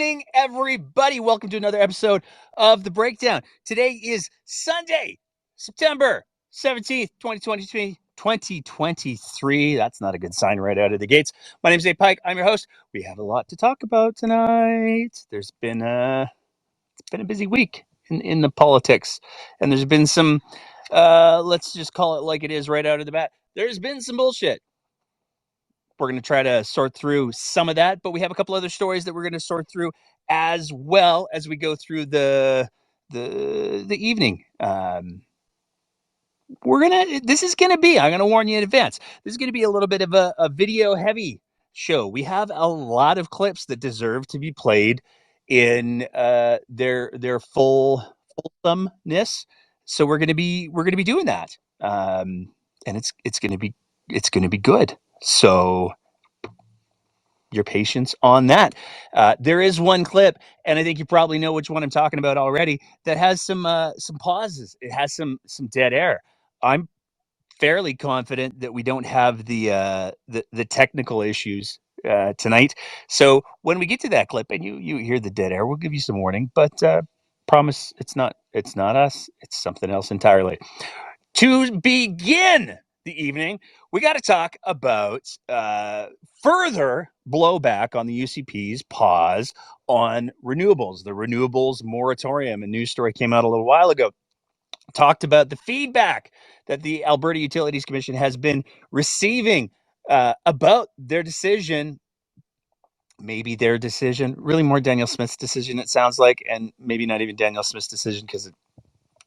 morning, everybody. Welcome to another episode of The Breakdown. Today is Sunday, September 17th, 2023. That's not a good sign right out of the gates. My name is Dave Pike. I'm your host. We have a lot to talk about tonight. It's been a busy week in the politics, and there's been some, let's just call it like it is right out of the bat. There's been some bullshit. We're going to try to sort through some of that, but we have a couple other stories that we're going to sort through as well as we go through the evening. This is going to be, I'm going to warn you in advance, this is going to be a little bit of a video heavy show. We have a lot of clips that deserve to be played in their fulsomeness. So we're going to be doing that. And it's going to be good. So your patience on that. There is one clip, and I think you probably know which one I'm talking about already, that has some pauses. It has some dead air. I'm fairly confident that we don't have the technical issues tonight. So when we get to that clip and you hear the dead air, we'll give you some warning. But promise, it's not us. It's something else entirely. To begin the evening, we got to talk about further blowback on the UCP's pause on renewables, the renewables moratorium. A news story came out a little while ago. Talked about the feedback that the Alberta Utilities Commission has been receiving about their decision, maybe their decision, really more Danielle Smith's decision, it sounds like, and maybe not even Danielle Smith's decision, because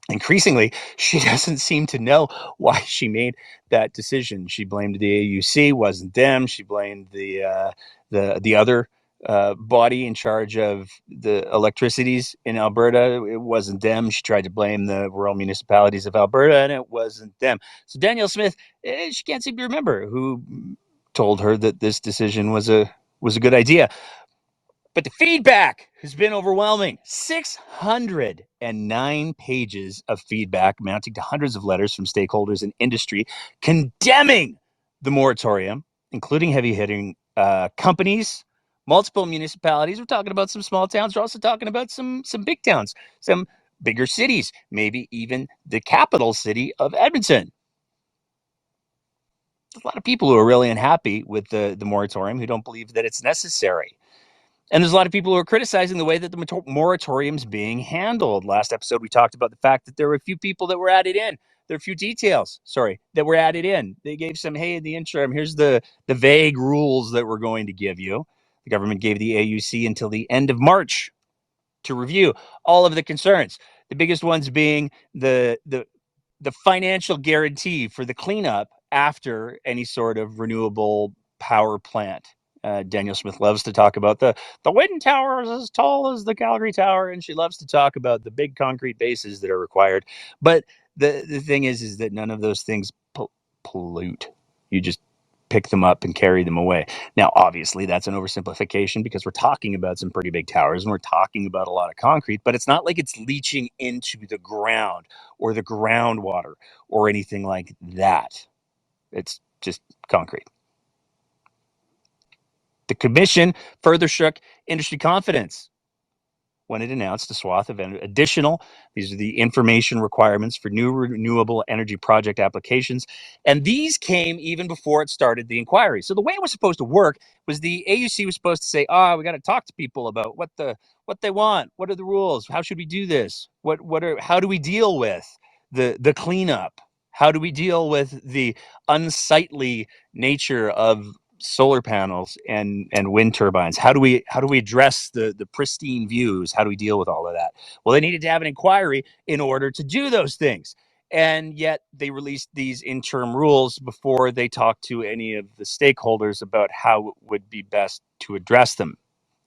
increasingly, she doesn't seem to know why she made that decision. She blamed the AUC, wasn't them. She blamed the other body in charge of the electricities in Alberta. It wasn't them. She tried to blame the rural municipalities of Alberta, and it wasn't them. So Danielle Smith, she can't seem to remember who told her that this decision was a good idea. But the feedback has been overwhelming. 609 pages of feedback, amounting to hundreds of letters from stakeholders in industry condemning the moratorium, including heavy-hitting companies, multiple municipalities. We're talking about some small towns. We're also talking about some big towns, some bigger cities, maybe even the capital city of Edmonton. There's a lot of people who are really unhappy with the moratorium, who don't believe that it's necessary. And there's a lot of people who are criticizing the way that the moratorium's being handled. Last episode, we talked about the fact that there were a few people that were added in. There are a few details, that were added in. They gave some, hey, in the interim, here's the vague rules that we're going to give you. The government gave the AUC until the end of March to review all of the concerns. The biggest ones being the financial guarantee for the cleanup after any sort of renewable power plant. Danielle Smith loves to talk about the wind tower is as tall as the Calgary Tower, and she loves to talk about the big concrete bases that are required. But the thing is that none of those things pollute. You just pick them up and carry them away. Now, obviously, that's an oversimplification because we're talking about some pretty big towers and we're talking about a lot of concrete, but it's not like it's leaching into the ground or the groundwater or anything like that. It's just concrete. The commission further shook industry confidence when it announced a swath of these are the information requirements for new renewable energy project applications. And these came even before it started the inquiry. So the way it was supposed to work was the AUC was supposed to say, we got to talk to people about what they want. What are the rules? How should we do this? How do we deal with the cleanup? How do we deal with the unsightly nature of solar panels and wind turbines? How do we address the pristine views? How do we deal with all of that? Well, they needed to have an inquiry in order to do those things. And yet they released these interim rules before they talked to any of the stakeholders about how it would be best to address them.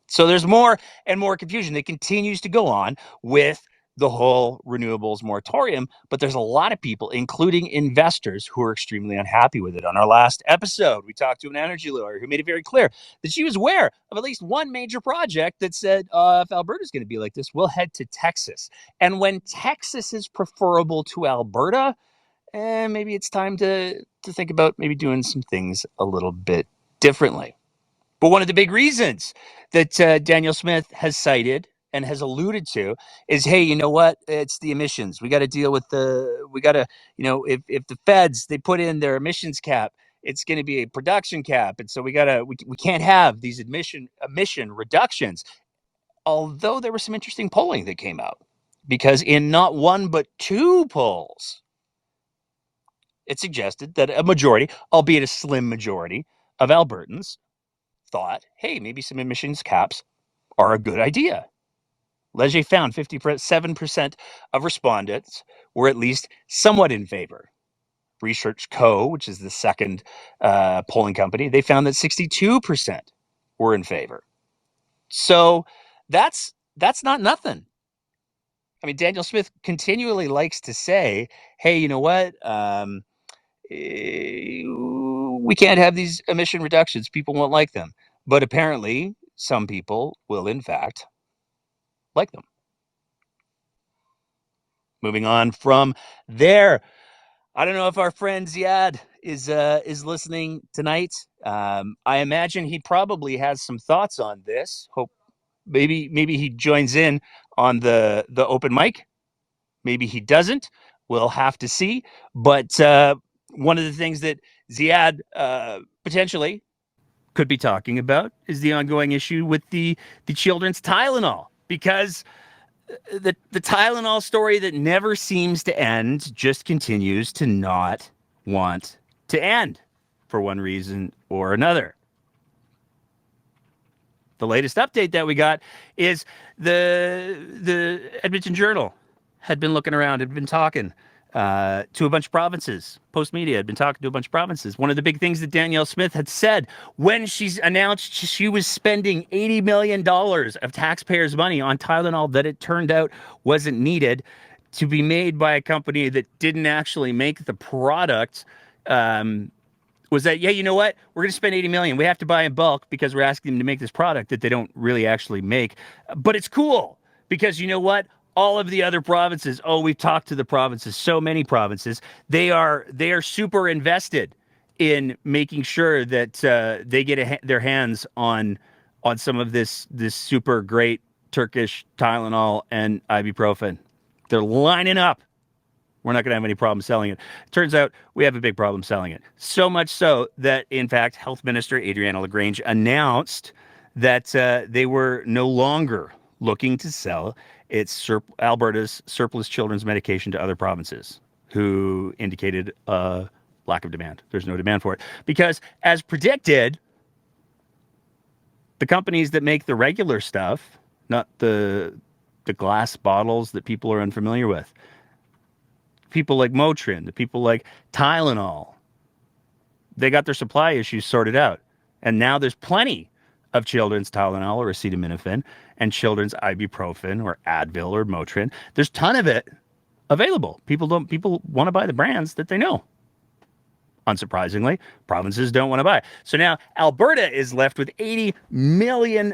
So there's more and more confusion that continues to go on with the whole renewables moratorium, but there's a lot of people, including investors, who are extremely unhappy with it. On our last episode, we talked to an energy lawyer who made it very clear that she was aware of at least one major project that said, if Alberta's going to be like this, we'll head to Texas. And when Texas is preferable to Alberta, maybe it's time to think about maybe doing some things a little bit differently. But one of the big reasons that Daniel Smith has cited and has alluded to is, hey, you know what? It's the emissions. We got to deal with we got to, if the feds, they put in their emissions cap, it's going to be a production cap. And so we can't have these emission reductions. Although there was some interesting polling that came out, because in not one but two polls, it suggested that a majority, albeit a slim majority, of Albertans thought, hey, maybe some emissions caps are a good idea. Leger found 57% of respondents were at least somewhat in favor. Research Co., which is the second polling company, they found that 62% were in favor. So that's not nothing. I mean, Daniel Smith continually likes to say, hey, you know what? We can't have these emission reductions. People won't like them. But apparently, some people will, in fact, like them. Moving on from there, I don't know if our friend Ziad is listening tonight. I imagine he probably has some thoughts on this. Hope maybe he joins in on the open mic. Maybe he doesn't. We'll have to see. But one of the things that Ziad potentially could be talking about is the ongoing issue with the children's Tylenol, because the Tylenol story that never seems to end just continues to not want to end for one reason or another. The latest update that we got is the Edmonton Journal had been looking around, had been talking to a bunch of provinces. Post Media had been talking to a bunch of provinces. One of the big things that Danielle Smith had said when she's announced she was spending $80 million of taxpayers' money on Tylenol that it turned out wasn't needed, to be made by a company that didn't actually make the product, was that, yeah, you know what? We're going to spend $80 million. We have to buy in bulk because we're asking them to make this product that they don't really actually make. But it's cool because, you know what? All of the other provinces, we've talked to the provinces, so many provinces, they are super invested in making sure that they get their hands on some of this super great Turkish Tylenol and ibuprofen. They're lining up. We're not going to have any problem selling it. Turns out we have a big problem selling it. So much so that, in fact, Health Minister Adriana LaGrange announced that they were no longer looking to sell Alberta's surplus children's medication to other provinces, who indicated a lack of demand. There's no demand for it. Because, as predicted, the companies that make the regular stuff, not the glass bottles that people are unfamiliar with, people like Motrin, the people like Tylenol, they got their supply issues sorted out. And now there's plenty of children's Tylenol or acetaminophen and children's ibuprofen or Advil or Motrin. There's a ton of it available. People want to buy the brands that they know. Unsurprisingly, provinces don't want to buy. So now Alberta is left with $80 million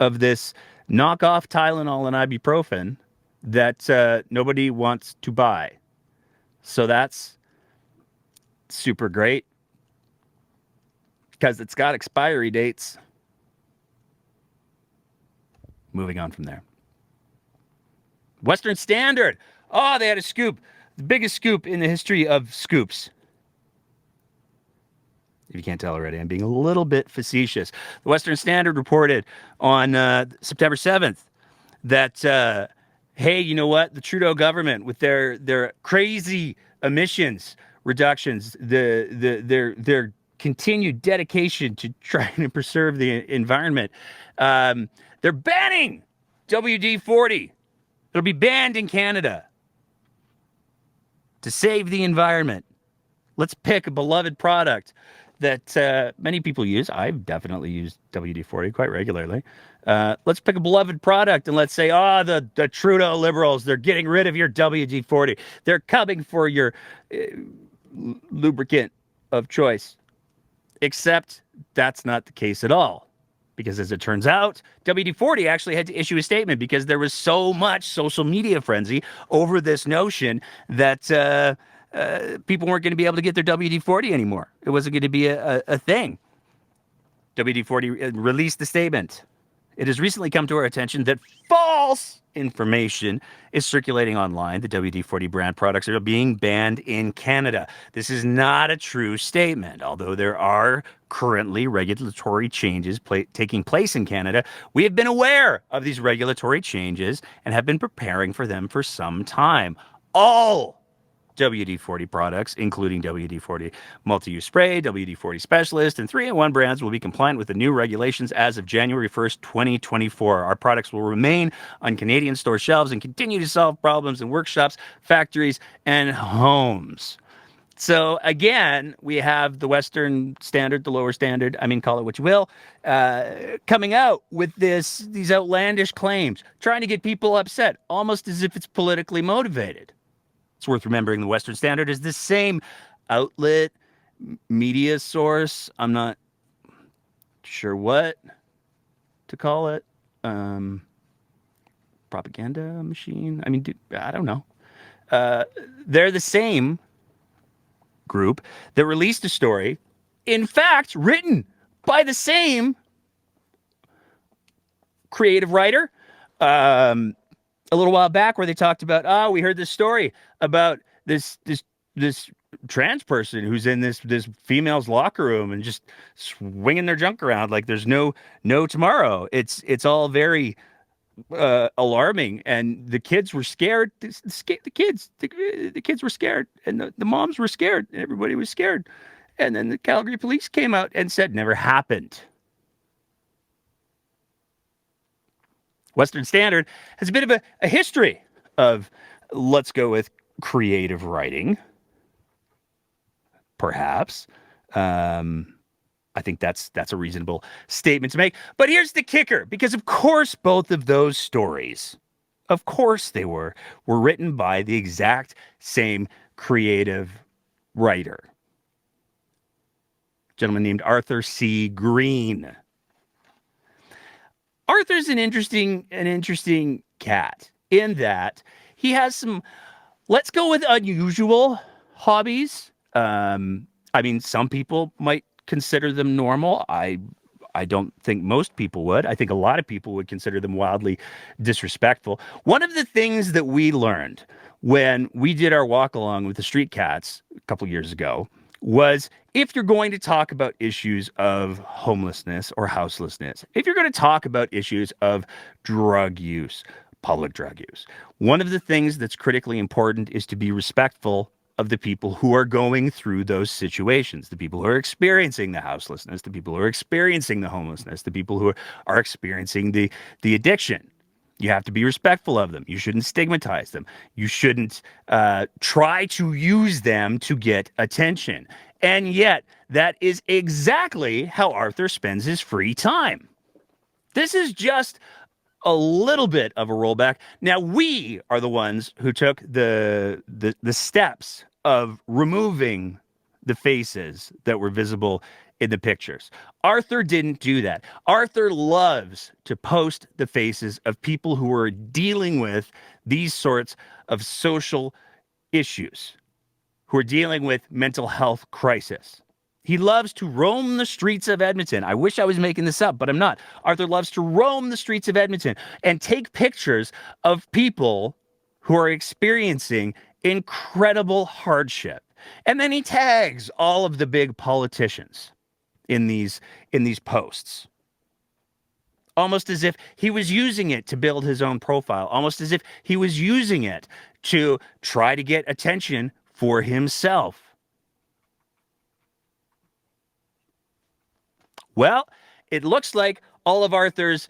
of this knockoff Tylenol and ibuprofen that nobody wants to buy. So that's super great because it's got expiry dates. Moving on from there. Western Standard. Oh, they had a scoop. The biggest scoop in the history of scoops. If you can't tell already, I'm being a little bit facetious. The Western Standard reported on September 7th that, hey, you know what? The Trudeau government, with their crazy emissions reductions, their continued dedication to trying to preserve the environment, they're banning WD-40. It'll be banned in Canada to save the environment. Let's pick a beloved product that many people use. I've definitely used WD-40 quite regularly. Let's pick a beloved product and let's say, the Trudeau Liberals, they're getting rid of your WD-40. They're coming for your lubricant of choice. Except that's not the case at all. Because as it turns out, WD-40 actually had to issue a statement because there was so much social media frenzy over this notion that people weren't going to be able to get their WD-40 anymore. It wasn't going to be a thing. WD-40 released the statement. It has recently come to our attention that false information is circulating online. The WD-40 brand products are being banned in Canada. This is not a true statement. Although there are currently regulatory changes taking place in Canada, we have been aware of these regulatory changes and have been preparing for them for some time. All WD-40 products, including WD-40 Multi-Use Spray, WD-40 Specialist, and 3-in-1 brands will be compliant with the new regulations as of January 1st, 2024. Our products will remain on Canadian store shelves and continue to solve problems in workshops, factories, and homes. So again, we have the Western standard, the lower standard, call it what you will, coming out with these outlandish claims, trying to get people upset, almost as if it's politically motivated. It's worth remembering the Western Standard is the same outlet, media source. I'm not sure what to call it. Propaganda machine. I don't know. They're the same group that released a story, in fact, written by the same creative writer, a little while back, where they talked about, we heard this story about this trans person who's in this female's locker room and just swinging their junk around like there's no tomorrow. It's all very alarming, and the kids were scared. The kids were scared, and the moms were scared, and everybody was scared. And then the Calgary police came out and said never happened. Western Standard has a bit of a history of, let's go with creative writing, perhaps. I think that's a reasonable statement to make. But here's the kicker, because of course both of those stories, of course they were written by the exact same creative writer. A gentleman named Arthur C. Green. Arthur's an interesting cat in that he has some, let's go with unusual hobbies. Some people might consider them normal. I don't think most people would. I think a lot of people would consider them wildly disrespectful. One of the things that we learned when we did our walk along with the street cats a couple years ago was, if you're going to talk about issues of homelessness or houselessness, if you're going to talk about issues of drug use, public drug use, one of the things that's critically important is to be respectful of the people who are going through those situations, the people who are experiencing the houselessness, the people who are experiencing the homelessness, the people who are experiencing the addiction. You have to be respectful of them. You shouldn't stigmatize them. You shouldn't try to use them to get attention. And yet, that is exactly how Arthur spends his free time. This is just a little bit of a rollback. Now, we are the ones who took the steps of removing the faces that were visible in the pictures. Arthur didn't do that. Arthur loves to post the faces of people who are dealing with these sorts of social issues, who are dealing with mental health crisis. He loves to roam the streets of Edmonton. I wish I was making this up, but I'm not. Arthur loves to roam the streets of Edmonton and take pictures of people who are experiencing incredible hardship. And then he tags all of the big politicians in these posts, almost as if he was using it to build his own profile, almost as if he was using it to try to get attention for himself. Well, it looks like all of Arthur's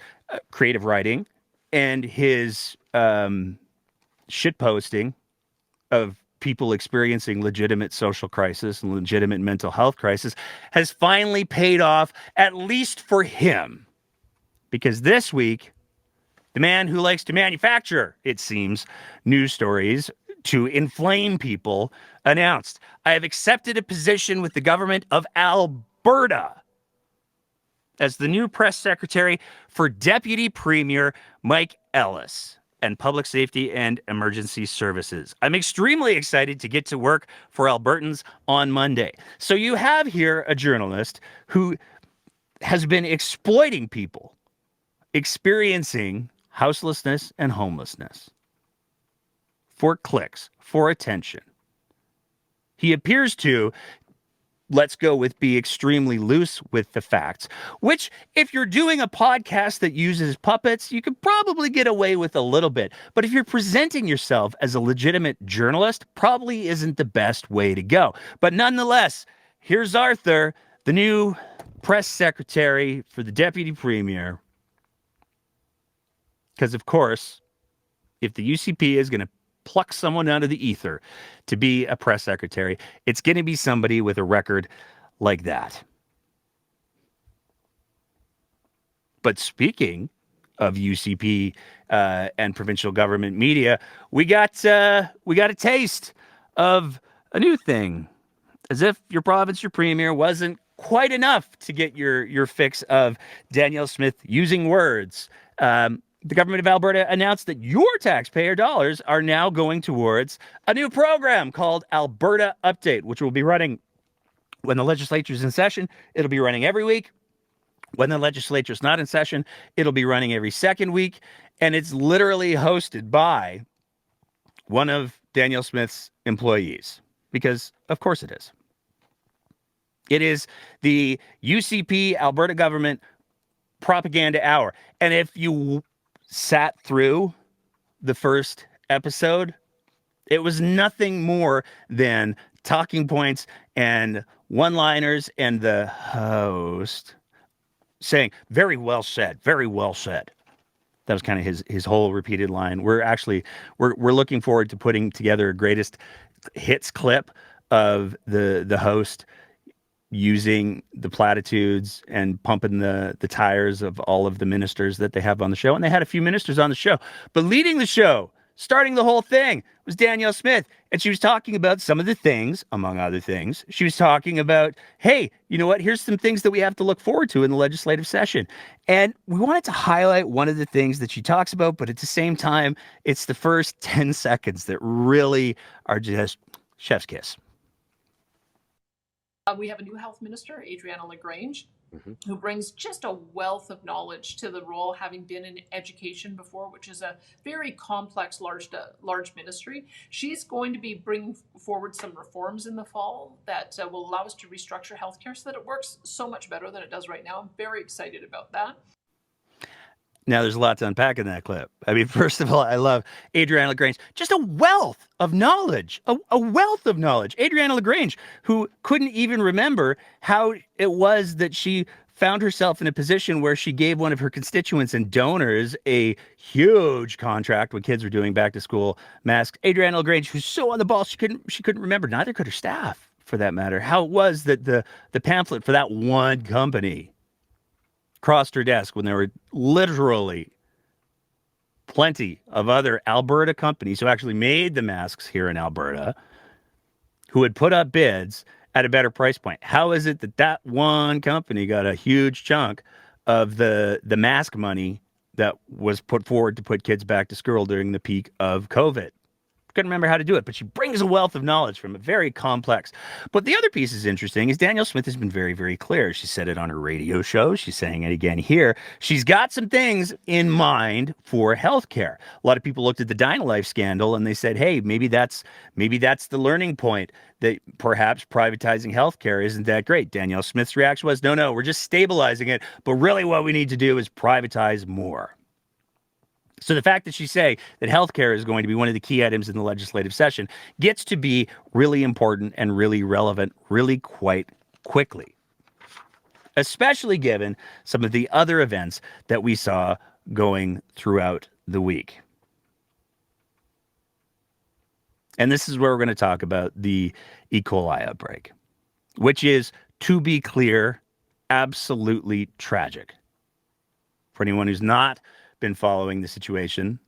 creative writing and his shitposting of people experiencing legitimate social crisis and legitimate mental health crisis has finally paid off, at least for him. Because this week, the man who likes to manufacture, it seems, news stories to inflame people announced, I have accepted a position with the government of Alberta as the new press secretary for Deputy Premier Mike Ellis and Public Safety and Emergency Services. I'm extremely excited to get to work for Albertans on Monday. So you have here a journalist who has been exploiting people experiencing houselessness and homelessness for clicks, for attention. He appears to, let's go with, be extremely loose with the facts, which if you're doing a podcast that uses puppets, you could probably get away with a little bit. But if you're presenting yourself as a legitimate journalist, probably isn't the best way to go. But nonetheless, here's Arthur, the new press secretary for the deputy premier. Because, of course, if the UCP is going to pluck someone out of the ether to be a press secretary, it's going to be somebody with a record like that. But speaking of UCP and provincial government media, we got a taste of a new thing. As if your province, your premier, wasn't quite enough to get your fix of Danielle Smith using words. The government of Alberta announced that your taxpayer dollars are now going towards a new program called Alberta Update, which will be running when the legislature is in session. It'll be running every week. When the legislature is not in session, it'll be running every second week. And it's literally hosted by one of Danielle Smith's employees, because of course it is. It is the UCP Alberta government propaganda hour. And if you sat through the first episode, it was nothing more than talking points and one-liners and the host saying, very well said, very well said. That was kind of his whole repeated line. We're looking forward to putting together a greatest hits clip of the host using the platitudes and pumping the tires of all of the ministers that they have on the show. And they had a few ministers on the show. But leading the show, starting the whole thing, was Danielle Smith. And she was talking about some of the things, among other things. She was talking about, hey, you know what? Here's some things that we have to look forward to in the legislative session. And we wanted to highlight one of the things that she talks about, but at the same time, it's the first 10 seconds that really are just chef's kiss. We have a new health minister, Adriana LaGrange, who brings just a wealth of knowledge to the role, having been in education before, which is a very complex, large ministry. She's going to be bringing forward some reforms in the fall that will allow us to restructure healthcare so that it works so much better than it does right now. I'm very excited about that. Now, there's a lot to unpack in that clip. I mean, first of all, I love Adriana LaGrange. Just a wealth of knowledge, a wealth of knowledge. Adriana LaGrange, who couldn't even remember how it was that she found herself in a position where she gave one of her constituents and donors a huge contract when kids were doing back to school masks. Adriana LaGrange, who's so on the ball, she couldn't remember, neither could her staff for that matter, how it was that the pamphlet for that one company crossed her desk when there were literally plenty of other Alberta companies who actually made the masks here in Alberta who had put up bids at a better price point. How is it that one company got a huge chunk of the mask money that was put forward to put kids back to school during the peak of COVID? Couldn't remember how to do it, but she brings a wealth of knowledge from a very complex. But the other piece is interesting is Danielle Smith has been very, very clear. She said it on her radio show. She's saying it again here. She's got some things in mind for healthcare. A lot of people looked at the Dynalife scandal and they said, hey, maybe that's the learning point, that perhaps privatizing healthcare isn't that great. Danielle Smith's reaction was, no, we're just stabilizing it. But really what we need to do is privatize more. So the fact that she's saying that healthcare is going to be one of the key items in the legislative session gets to be really important and really relevant really quite quickly, especially given some of the other events that we saw going throughout the week. And this is where we're going to talk about the E. coli outbreak, which is, to be clear, absolutely tragic. For anyone who's not been following the situation,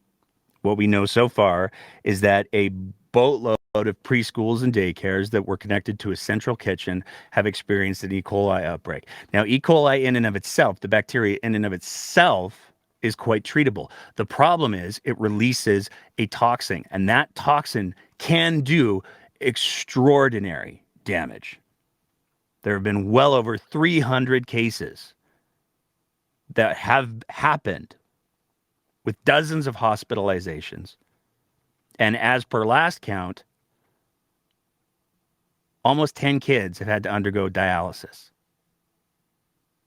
what we know so far is that a boatload of preschools and daycares that were connected to a central kitchen have experienced an E. coli outbreak. Now, E. coli in and of itself, the bacteria in and of itself, is quite treatable. The problem is it releases a toxin, and that toxin can do extraordinary damage. There have been well over 300 cases that have happened with dozens of hospitalizations. And as per last count, almost 10 kids have had to undergo dialysis.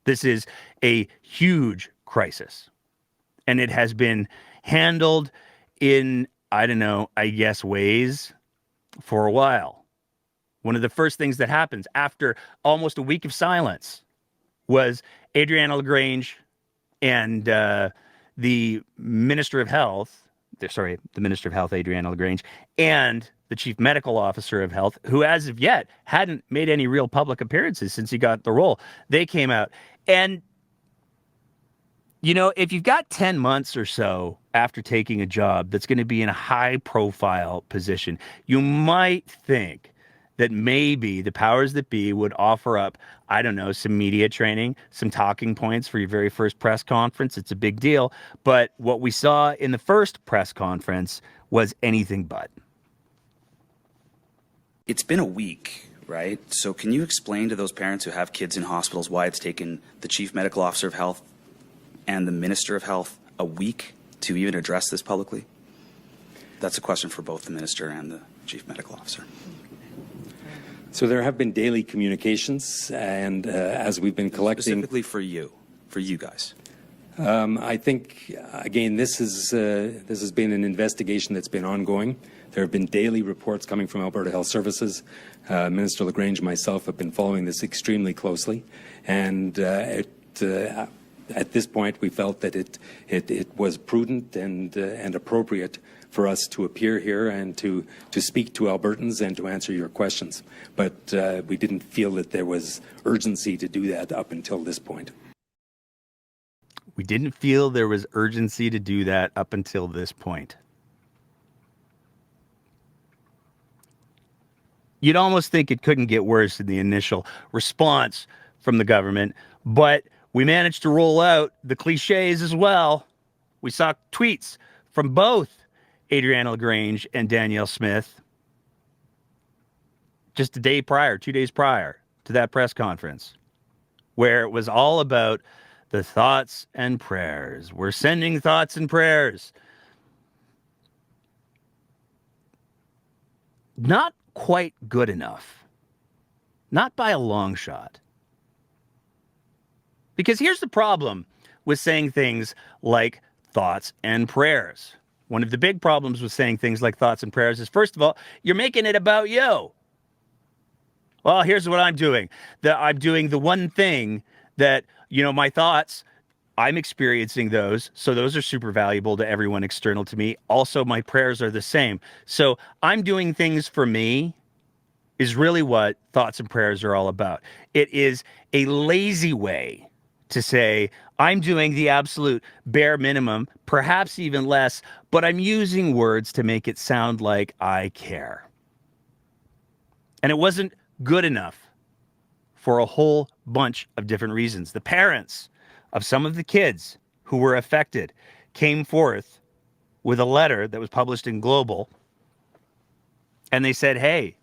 This is a huge crisis. And it has been handled in, I don't know, I guess ways for a while. One of the first things that happens after almost a week of silence was Adriana LaGrange and the Minister of Health, the Minister of Health, Adriana LaGrange, and the Chief Medical Officer of Health, who as of yet hadn't made any real public appearances since he got the role. They came out. And, you know, if you've got 10 months or so after taking a job that's going to be in a high-profile position, you might think that maybe the powers that be would offer up, I don't know, some media training, some talking points for your very first press conference. It's a big deal. But what we saw in the first press conference was anything but. It's been a week, right? So can you explain to those parents who have kids in hospitals why it's taken the Chief Medical Officer of Health and the Minister of Health a week to even address this publicly? That's a question for both the Minister and the Chief Medical Officer. So there have been daily communications, and as we've been collecting... Specifically for you guys. I think, again, this has been an investigation that's been ongoing. There have been daily reports coming from Alberta Health Services. Minister LaGrange and myself have been following this extremely closely, and at this point we felt that it was prudent and appropriate for us to appear here and to speak to Albertans and to answer your questions. But we didn't feel that there was urgency to do that up until this point. We didn't feel there was urgency to do that up until this point. You'd almost think it couldn't get worse in the initial response from the government, but we managed to roll out the cliches as well. We saw tweets from both Adriana LaGrange and Danielle Smith just 2 days prior to that press conference, where it was all about the thoughts and prayers. We're sending thoughts and prayers. Not quite good enough. Not by a long shot. Because here's the problem with saying things like thoughts and prayers. One of the big problems with saying things like thoughts and prayers is, first of all, you're making it about you. Well, here's what I'm doing. I'm doing the one thing that, my thoughts, I'm experiencing those. So those are super valuable to everyone external to me. Also, my prayers are the same. So I'm doing things for me is really what thoughts and prayers are all about. It is a lazy way to say, I'm doing the absolute bare minimum, perhaps even less, but I'm using words to make it sound like I care. And it wasn't good enough for a whole bunch of different reasons. The parents of some of the kids who were affected came forth with a letter that was published in Global, and they said, hey,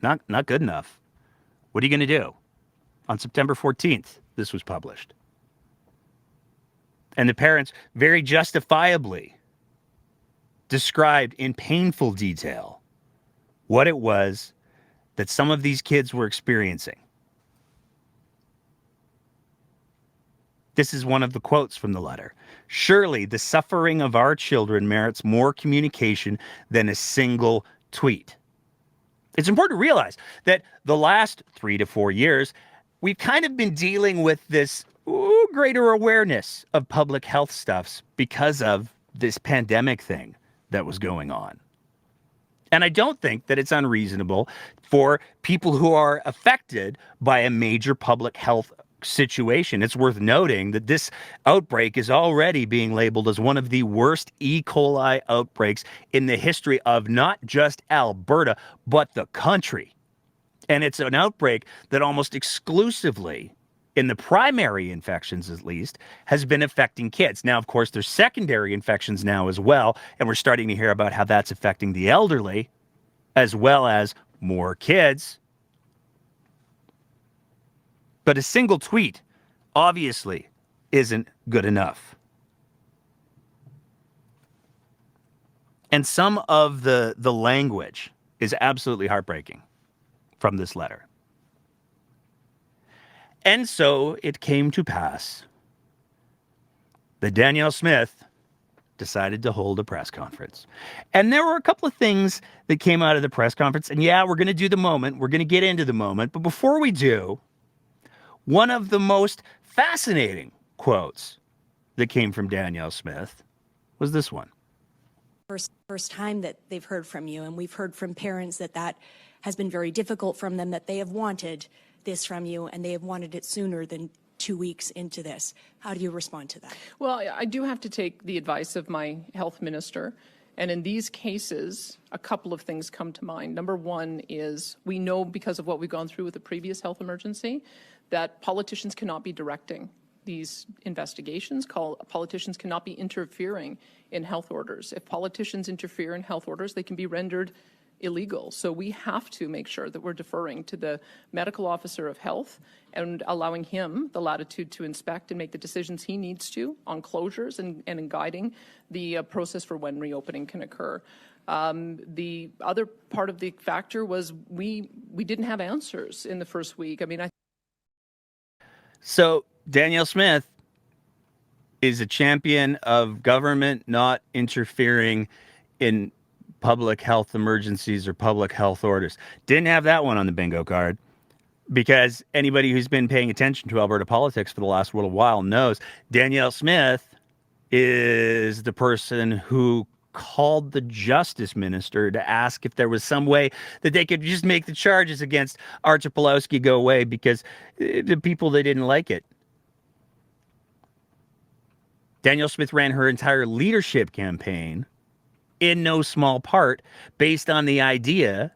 not good enough. What are you going to do? On September 14th, this was published. And the parents very justifiably described in painful detail what it was that some of these kids were experiencing. This is one of the quotes from the letter. Surely the suffering of our children merits more communication than a single tweet. It's important to realize that the last 3 to 4 years, we've kind of been dealing with this greater awareness of public health stuffs because of this pandemic thing that was going on. And I don't think that it's unreasonable for people who are affected by a major public health situation. It's worth noting that this outbreak is already being labeled as one of the worst E. coli outbreaks in the history of not just Alberta, but the country. And it's an outbreak that almost exclusively, in the primary infections at least, has been affecting kids. Now, of course, there's secondary infections now as well, and we're starting to hear about how that's affecting the elderly, as well as more kids. But a single tweet, obviously, isn't good enough. And some of the language is absolutely heartbreaking from this letter. And so it came to pass that Danielle Smith decided to hold a press conference. And there were a couple of things that came out of the press conference. And yeah, we're going to do the moment. We're going to get into the moment. But before we do, one of the most fascinating quotes that came from Danielle Smith was this one. First time that they've heard from you, and we've heard from parents that has been very difficult from them, that they have wanted this from you and they have wanted it sooner than 2 weeks into this. How do you respond to that? Well, I do have to take the advice of my health minister. And in these cases, a couple of things come to mind. Number one is we know, because of what we've gone through with the previous health emergency, that politicians cannot be directing these investigations. Politicians cannot be interfering in health orders. If politicians interfere in health orders, they can be rendered illegal. So we have to make sure that we're deferring to the medical officer of health and allowing him the latitude to inspect and make the decisions he needs to on closures and in guiding the process for when reopening can occur. The other part of the factor was we didn't have answers in the first week. I mean, So Danielle Smith is a champion of government not interfering in public health emergencies or public health orders. Didn't have that one on the bingo card, because anybody who's been paying attention to Alberta politics for the last little while knows Danielle Smith is the person who called the justice minister to ask if there was some way that they could just make the charges against Archie Pawlowski go away because the people, they didn't like it. Danielle Smith ran her entire leadership campaign in no small part based on the idea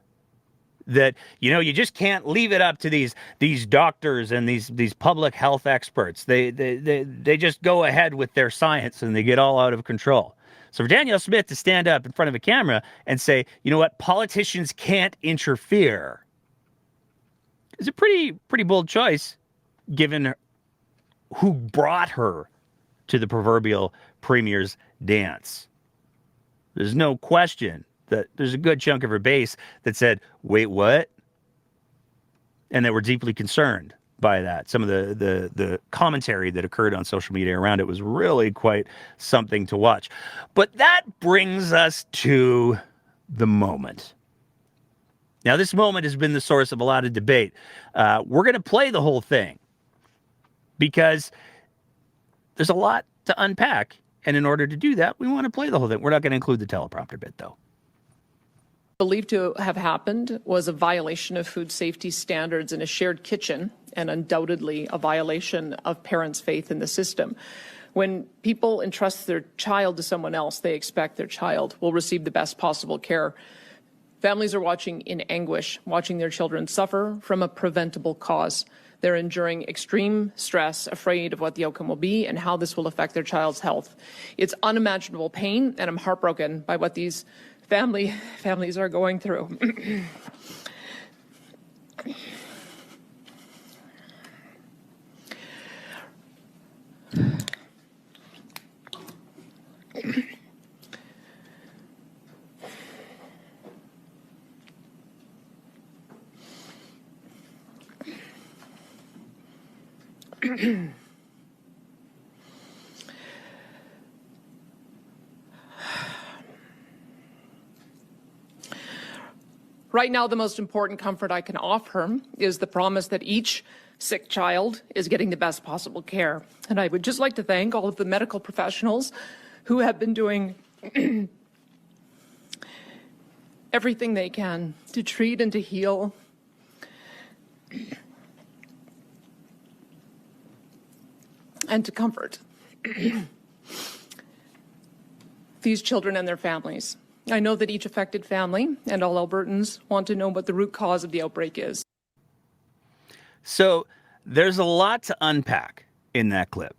that, you know, you just can't leave it up to these doctors and these public health experts. They just go ahead with their science and they get all out of control. So for Danielle Smith to stand up in front of a camera and say, you know what, politicians can't interfere, is a pretty bold choice, given who brought her to the proverbial premier's dance. There's no question that there's a good chunk of her base that said, wait, what? And they were deeply concerned by that. Some of the commentary that occurred on social media around it was really quite something to watch. But that brings us to the moment. Now, this moment has been the source of a lot of debate. We're going to play the whole thing because there's a lot to unpack. And in order to do that, we want to play the whole thing. We're not going to include the teleprompter bit, though. Believed to have happened was a violation of food safety standards in a shared kitchen, and undoubtedly a violation of parents' faith in the system. When people entrust their child to someone else, they expect their child will receive the best possible care. Families are watching in anguish, watching their children suffer from a preventable cause. They're enduring extreme stress, afraid of what the outcome will be and how this will affect their child's health. It's unimaginable pain, and I'm heartbroken by what these families are going through. Right now, the most important comfort I can offer is the promise that each sick child is getting the best possible care. And I would just like to thank all of the medical professionals who have been doing everything they can to treat and to heal and to comfort these children and their families. I know that each affected family and all Albertans want to know what the root cause of the outbreak is. So there's a lot to unpack in that clip.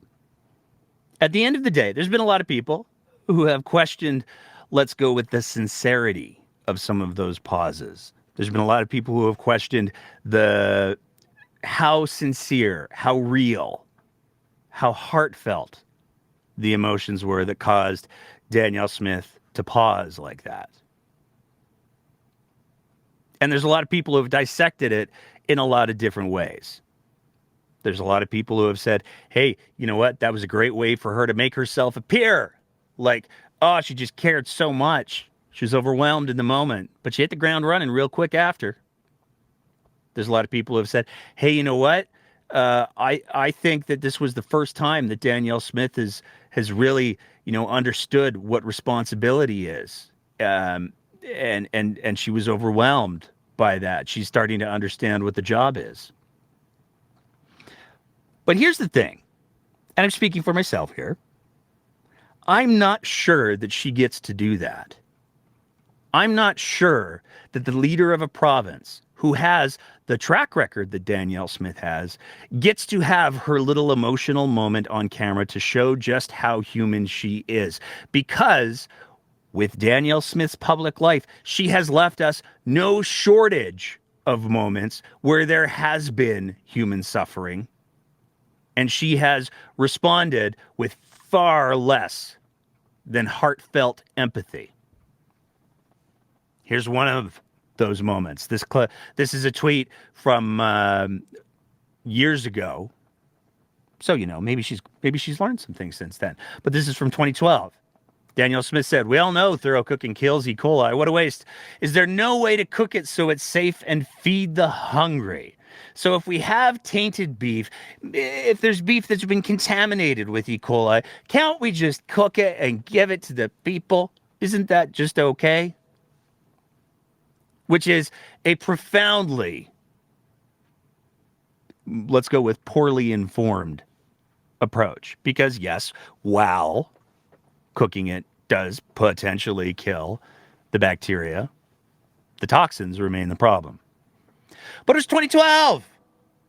At the end of the day, there's been a lot of people who have questioned, let's go with the sincerity of some of those pauses. There's been a lot of people who have questioned how sincere, how real, how heartfelt the emotions were that caused Danielle Smith to pause like that. And there's a lot of people who have dissected it in a lot of different ways. There's a lot of people who have said, hey, you know what? That was a great way for her to make herself appear. Like, oh, she just cared so much. She was overwhelmed in the moment, but she hit the ground running real quick after. There's a lot of people who have said, hey, you know what? I think that this was the first time that Danielle Smith has really, understood what responsibility is. And she was overwhelmed by that. She's starting to understand what the job is. But here's the thing, and I'm speaking for myself here. I'm not sure that she gets to do that. I'm not sure that the leader of a province who has the track record that Danielle Smith has gets to have her little emotional moment on camera to show just how human she is. Because with Danielle Smith's public life, she has left us no shortage of moments where there has been human suffering. And she has responded with far less than heartfelt empathy. Here's one of those moments. This is a tweet from years ago. So, maybe she's learned some things since then. But this is from 2012. Danielle Smith said, we all know thorough cooking kills E. coli. What a waste. Is there no way to cook it so it's safe and feed the hungry? So if we have tainted beef, if there's beef that's been contaminated with E. coli, can't we just cook it and give it to the people? Isn't that just okay? Which is a profoundly, let's go with poorly informed approach. Because yes, while cooking it does potentially kill the bacteria, the toxins remain the problem. But it's 2012.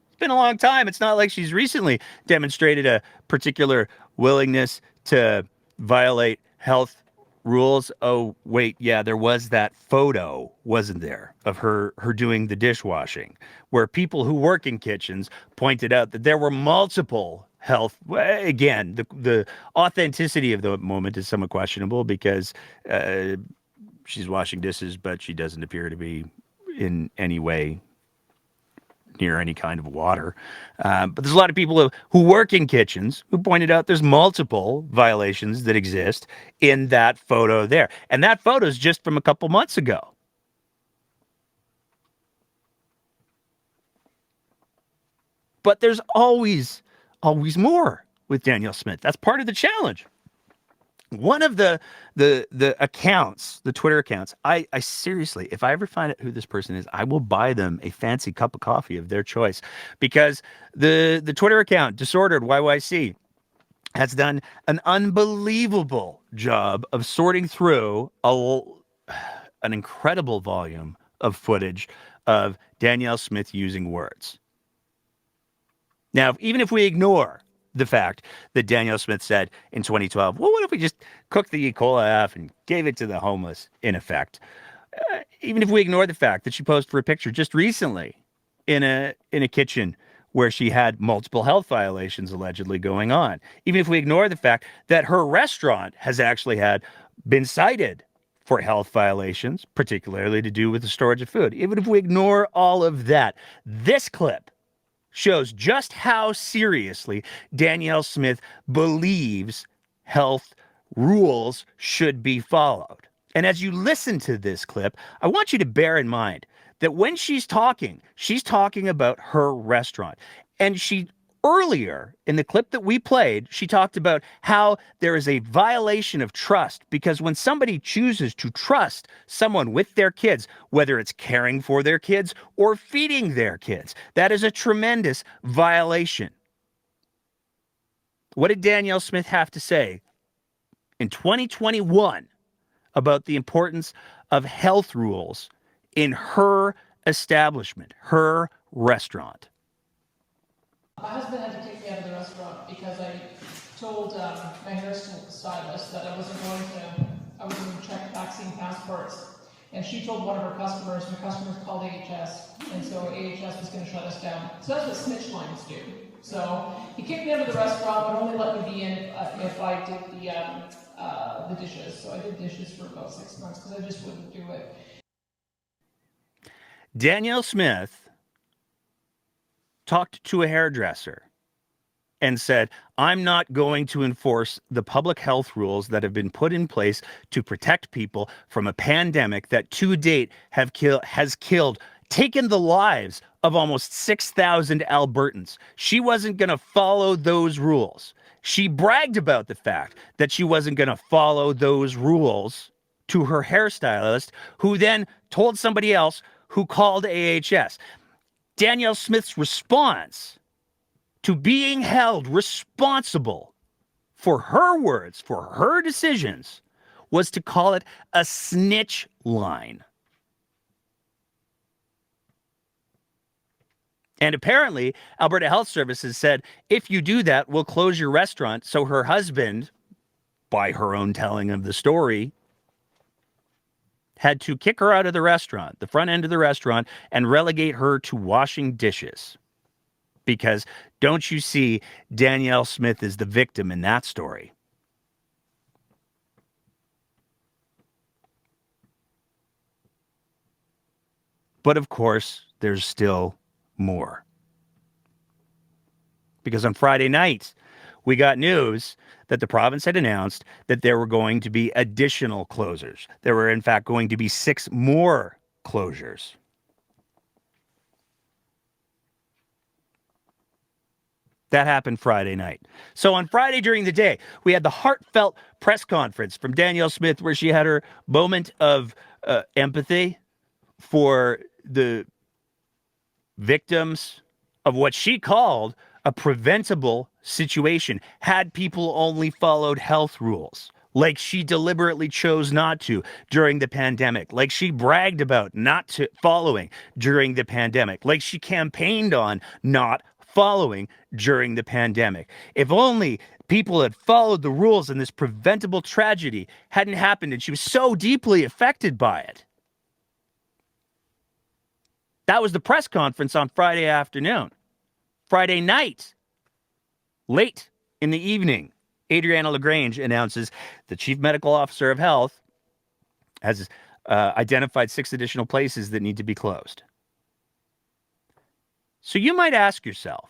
It's been a long time. It's not like she's recently demonstrated a particular willingness to violate health rules. Oh, wait, yeah, there was that photo, wasn't there, of her doing the dishwashing, where people who work in kitchens pointed out that there were multiple health. Again, the authenticity of the moment is somewhat questionable because she's washing dishes, but she doesn't appear to be in any way near any kind of water. But there's a lot of people who work in kitchens who pointed out there's multiple violations that exist in that photo there. And that photo is just from a couple months ago. But there's always more with Danielle Smith. That's part of the challenge. One of the accounts, the Twitter accounts, I seriously, if I ever find out who this person is, I will buy them a fancy cup of coffee of their choice, because the Twitter account, Disordered YYC, has done an unbelievable job of sorting through an incredible volume of footage of Danielle Smith using words. Now, even if we ignore the fact that Danielle Smith said in 2012, well, what if we just cooked the E. coli off and gave it to the homeless, in effect? Even if we ignore the fact that she posed for a picture just recently in a kitchen where she had multiple health violations allegedly going on. Even if we ignore the fact that her restaurant has actually been cited for health violations, particularly to do with the storage of food. Even if we ignore all of that, this clip shows just how seriously Danielle Smith believes health rules should be followed. And as you listen to this clip, I want you to bear in mind that when she's talking about her restaurant. And earlier in the clip that we played, she talked about how there is a violation of trust, because when somebody chooses to trust someone with their kids, whether it's caring for their kids or feeding their kids, that is a tremendous violation. What did Danielle Smith have to say in 2021 about the importance of health rules in her establishment, her restaurant? My husband had to take me out of the restaurant because I told my hairstylist that I wasn't going to check vaccine passports. And she told one of her customers, and the customers called AHS, and so AHS was going to shut us down. So that's what snitch lines do. So he kicked me out of the restaurant, but only let me be in if I did the dishes. So I did dishes for about 6 months because I just wouldn't do it. Danielle Smith talked to a hairdresser and said, I'm not going to enforce the public health rules that have been put in place to protect people from a pandemic that to date has killed, taken the lives of almost 6,000 Albertans. She wasn't going to follow those rules. She bragged about the fact that she wasn't going to follow those rules to her hairstylist, who then told somebody else who called AHS. Danielle Smith's response to being held responsible for her words, for her decisions, was to call it a snitch line. And apparently, Alberta Health Services said, if you do that, we'll close your restaurant. So her husband, by her own telling of the story, had to kick her out of the restaurant, the front end of the restaurant, and relegate her to washing dishes. Because don't you see, Danielle Smith is the victim in that story. But of course, there's still more. Because on Friday night, we got news that the province had announced that there were going to be additional closures. There were, in fact, going to be 6 more closures. That happened Friday night. So on Friday during the day, we had the heartfelt press conference from Danielle Smith where she had her moment of empathy for the victims of what she called a preventable situation, had people only followed health rules, like she deliberately chose not to during the pandemic, like she bragged about not to following during the pandemic, like she campaigned on not following during the pandemic. If only people had followed the rules and this preventable tragedy hadn't happened, and she was so deeply affected by it. That was the press conference on Friday afternoon. Friday night, late in the evening, Adriana LaGrange announces the Chief Medical Officer of Health has identified 6 additional places that need to be closed. So you might ask yourself,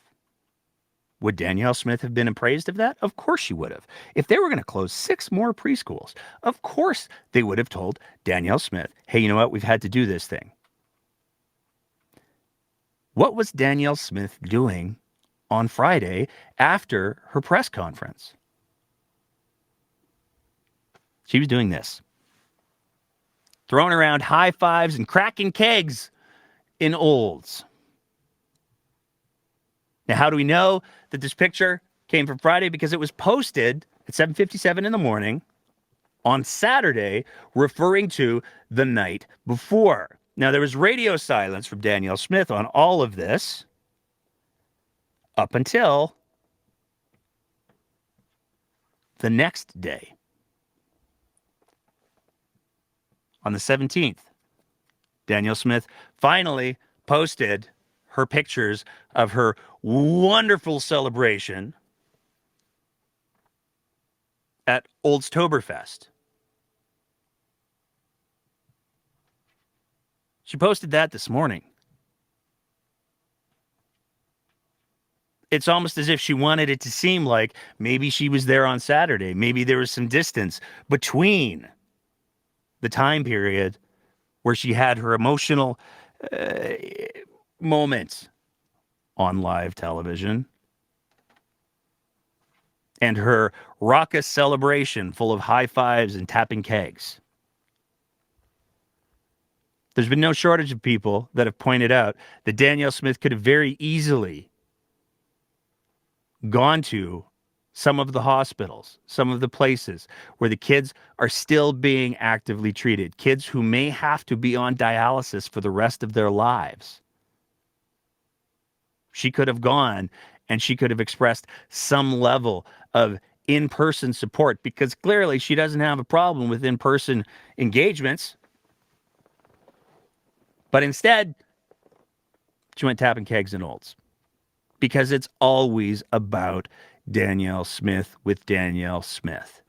would Danielle Smith have been appraised of that? Of course she would have. If they were going to close 6 more preschools, of course they would have told Danielle Smith, hey, you know what? We've had to do this thing. What was Danielle Smith doing on Friday after her press conference? She was doing this. Throwing around high fives and cracking kegs in Olds. Now, how do we know that this picture came from Friday? Because it was posted at 7:57 in the morning on Saturday, referring to the night before. Now, there was radio silence from Danielle Smith on all of this up until the next day. On the 17th, Danielle Smith finally posted her pictures of her wonderful celebration at Oldstoberfest. She posted that this morning. It's almost as if she wanted it to seem like maybe she was there on Saturday. Maybe there was some distance between the time period where she had her emotional moments on live television and her raucous celebration full of high fives and tapping kegs. There's been no shortage of people that have pointed out that Danielle Smith could have very easily gone to some of the hospitals, some of the places where the kids are still being actively treated, kids who may have to be on dialysis for the rest of their lives. She could have gone and she could have expressed some level of in-person support, because clearly she doesn't have a problem with in-person engagements. But instead, she went tapping kegs and Olds. because it's always about Danielle Smith with Danielle Smith.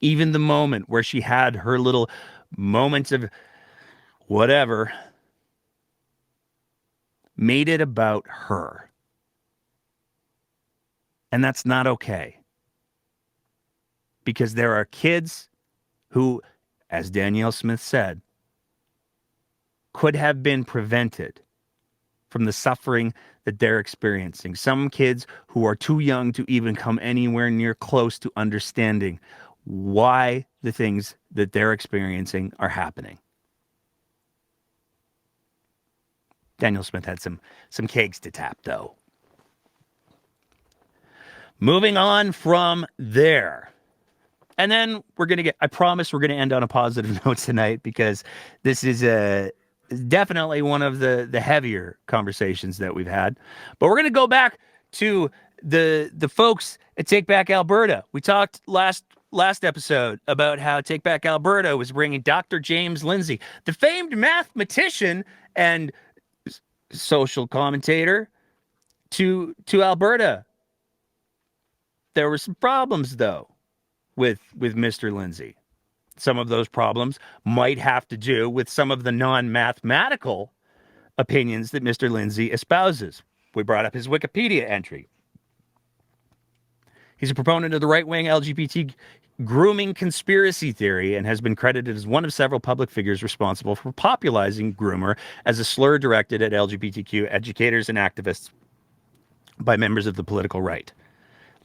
Even the moment where she had her little moments of whatever made it about her. And that's not okay. Because there are kids who, as Danielle Smith said, could have been prevented from the suffering that they're experiencing. Some kids who are too young to even come anywhere near close to understanding why the things that they're experiencing are happening. Danielle Smith had some kegs to tap, though. Moving on from there. And then I promise we're going to end on a positive note tonight, because this is definitely one of the heavier conversations that we've had. But we're going to go back to the folks at Take Back Alberta. We talked last episode about how Take Back Alberta was bringing Dr. James Lindsay, the famed mathematician and social commentator, to Alberta. There were some problems, though, with Mr. Lindsay. Some of those problems might have to do with some of the non-mathematical opinions that Mr. Lindsay espouses. We brought up his Wikipedia entry. He's a proponent of the right-wing LGBT grooming conspiracy theory and has been credited as one of several public figures responsible for popularizing groomer as a slur directed at LGBTQ educators and activists by members of the political right.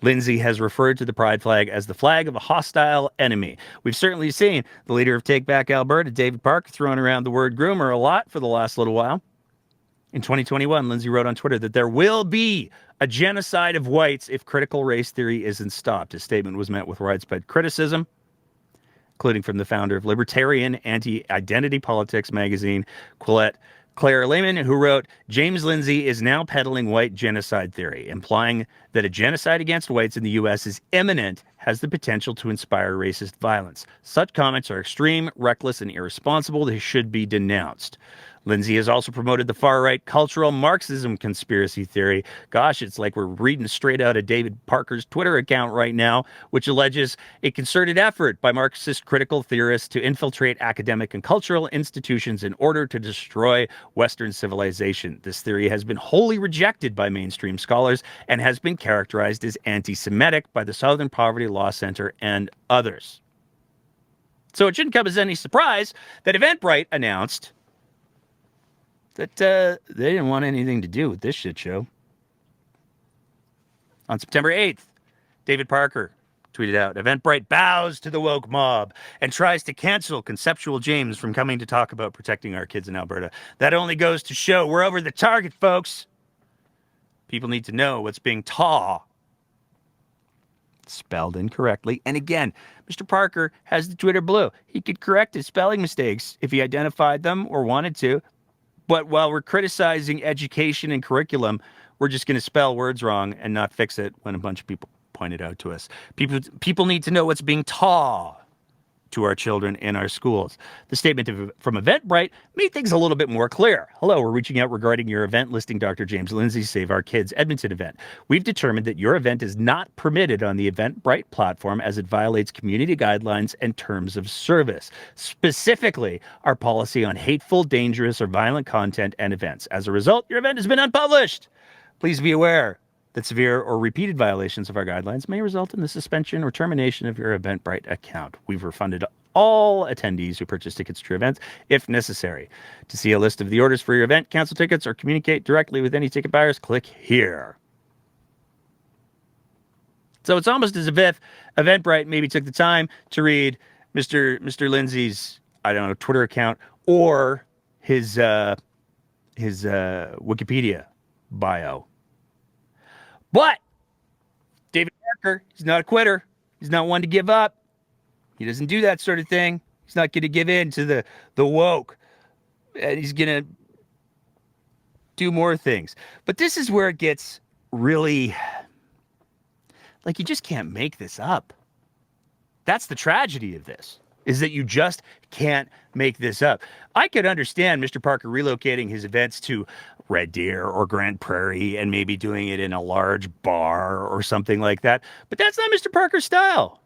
Lindsay has referred to the pride flag as the flag of a hostile enemy. We've certainly seen the leader of Take Back Alberta, David Parker, throwing around the word groomer a lot for the last little while. In 2021, Lindsay wrote on Twitter that there will be a genocide of whites if critical race theory isn't stopped. His statement was met with widespread criticism, including from the founder of libertarian anti-identity politics magazine, Claire Lehman, who wrote, James Lindsay is now peddling white genocide theory, implying that a genocide against whites in the U.S. is imminent, has the potential to inspire racist violence. Such comments are extreme, reckless, and irresponsible. They should be denounced. Lindsay has also promoted the far-right cultural Marxism conspiracy theory. Gosh, it's like we're reading straight out of David Parker's Twitter account right now, which alleges a concerted effort by Marxist critical theorists to infiltrate academic and cultural institutions in order to destroy Western civilization. This theory has been wholly rejected by mainstream scholars and has been characterized as anti-Semitic by the Southern Poverty Law Center and others. So it shouldn't come as any surprise that Eventbrite announced that they didn't want anything to do with this shit show. On September 8th, David Parker tweeted out, Eventbrite bows to the woke mob and tries to cancel Conceptual James from coming to talk about protecting our kids in Alberta. That only goes to show we're over the target, folks. People need to know what's being taught. Spelled incorrectly. And again, Mr. Parker has the Twitter blue. He could correct his spelling mistakes if he identified them or wanted to. But while we're criticizing education and curriculum, we're just going to spell words wrong and not fix it when a bunch of people point it out to us. People need to know what's being taught to our children in our schools. The statement from Eventbrite made things a little bit more clear. Hello, we're reaching out regarding your event listing Dr. James Lindsay's Save Our Kids Edmonton event. We've determined that your event is not permitted on the Eventbrite platform as it violates community guidelines and terms of service, specifically our policy on hateful, dangerous, or violent content and events. As a result, your event has been unpublished. Please be aware that severe or repeated violations of our guidelines may result in the suspension or termination of your Eventbrite account. We've refunded all attendees who purchase tickets to your events if necessary. To see a list of the orders for your event, cancel tickets, or communicate directly with any ticket buyers, click here. So it's almost as if Eventbrite maybe took the time to read Mr. Lindsay's, Twitter account or his Wikipedia bio. But David Parker, he's not a quitter. He's not one to give up. He doesn't do that sort of thing. He's not going to give in to the woke. And he's going to do more things. But this is where it gets really, like, you just can't make this up. That's the tragedy of this. is that you just can't make this up. I could understand Mr. Parker relocating his events to Red Deer or Grand Prairie and maybe doing it in a large bar or something like that, but that's not Mr. Parker's style.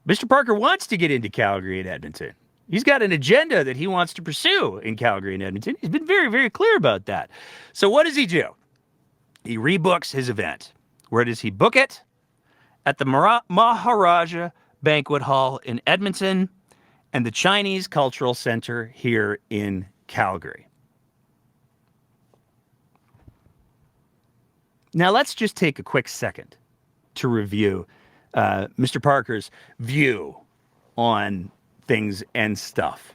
Mr. Parker wants to get into Calgary and Edmonton. He's got an agenda that he wants to pursue in Calgary and Edmonton. He's been very, very clear about that. So what does he do? He rebooks his event. Where does he book it? At the Maharaja Banquet Hall in Edmonton and the Chinese Cultural Center here in Calgary. Now let's just take a quick second to review Mr. Parker's view on things and stuff.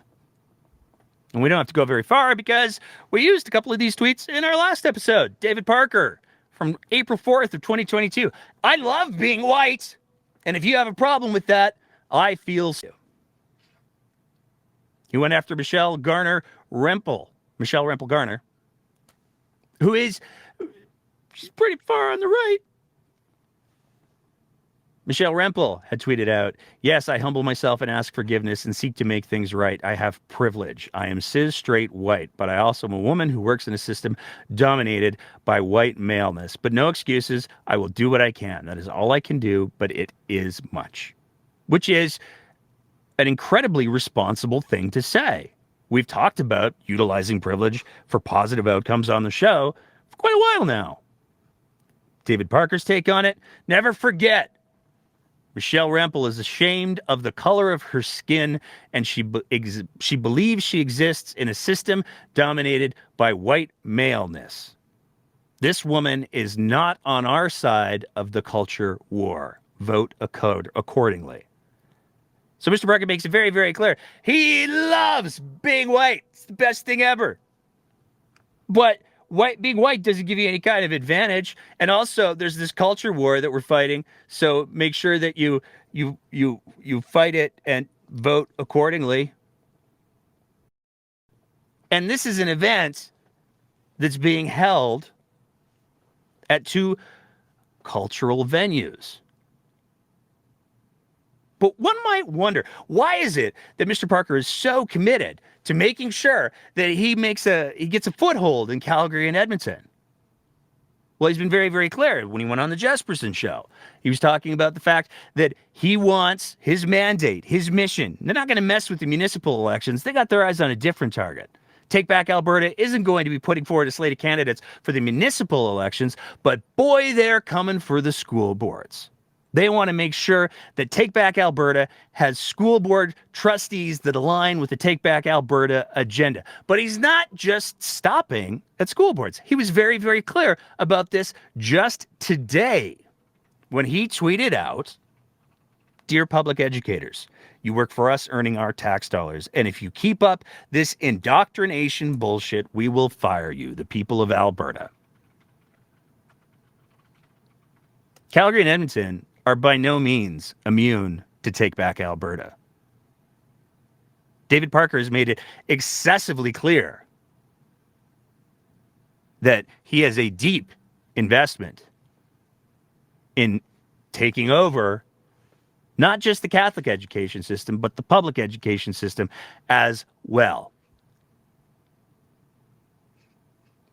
And we don't have to go very far because we used a couple of these tweets in our last episode. David Parker from April 4th of 2022. I love being white. And if you have a problem with that, I feel so. He went after Michelle Rempel Garner, who is, she's pretty far on the right. Michelle Rempel had tweeted out, yes, I humble myself and ask forgiveness and seek to make things right. I have privilege. I am cis, straight, white, but I also am a woman who works in a system dominated by white maleness. But no excuses. I will do what I can. That is all I can do, but it is much. Which is an incredibly responsible thing to say. We've talked about utilizing privilege for positive outcomes on the show for quite a while now. David Parker's take on it, never forget. Michelle Rempel is ashamed of the color of her skin, and she believes she exists in a system dominated by white maleness. This woman is not on our side of the culture war. Vote accordingly. So Mr. Parker makes it very, very clear. He loves being white. It's the best thing ever. But being white doesn't give you any kind of advantage. And also, there's this culture war that we're fighting. So make sure that you fight it and vote accordingly. And this is an event that's being held at two cultural venues. But one might wonder, why is it that Mr. Parker is so committed to making sure that he gets a foothold in Calgary and Edmonton? Well, he's been very, very clear when he went on the Jesperson show. He was talking about the fact that he wants his mandate, his mission. They're not going to mess with the municipal elections. They got their eyes on a different target. Take Back Alberta isn't going to be putting forward a slate of candidates for the municipal elections, but boy, they're coming for the school boards. They want to make sure that Take Back Alberta has school board trustees that align with the Take Back Alberta agenda. But he's not just stopping at school boards. He was very, very clear about this just today when he tweeted out, "Dear public educators, you work for us earning our tax dollars. And if you keep up this indoctrination bullshit, we will fire you, the people of Alberta." Calgary and Edmonton are by no means immune to Take Back Alberta. David Parker has made it excessively clear that he has a deep investment in taking over not just the Catholic education system, but the public education system as well.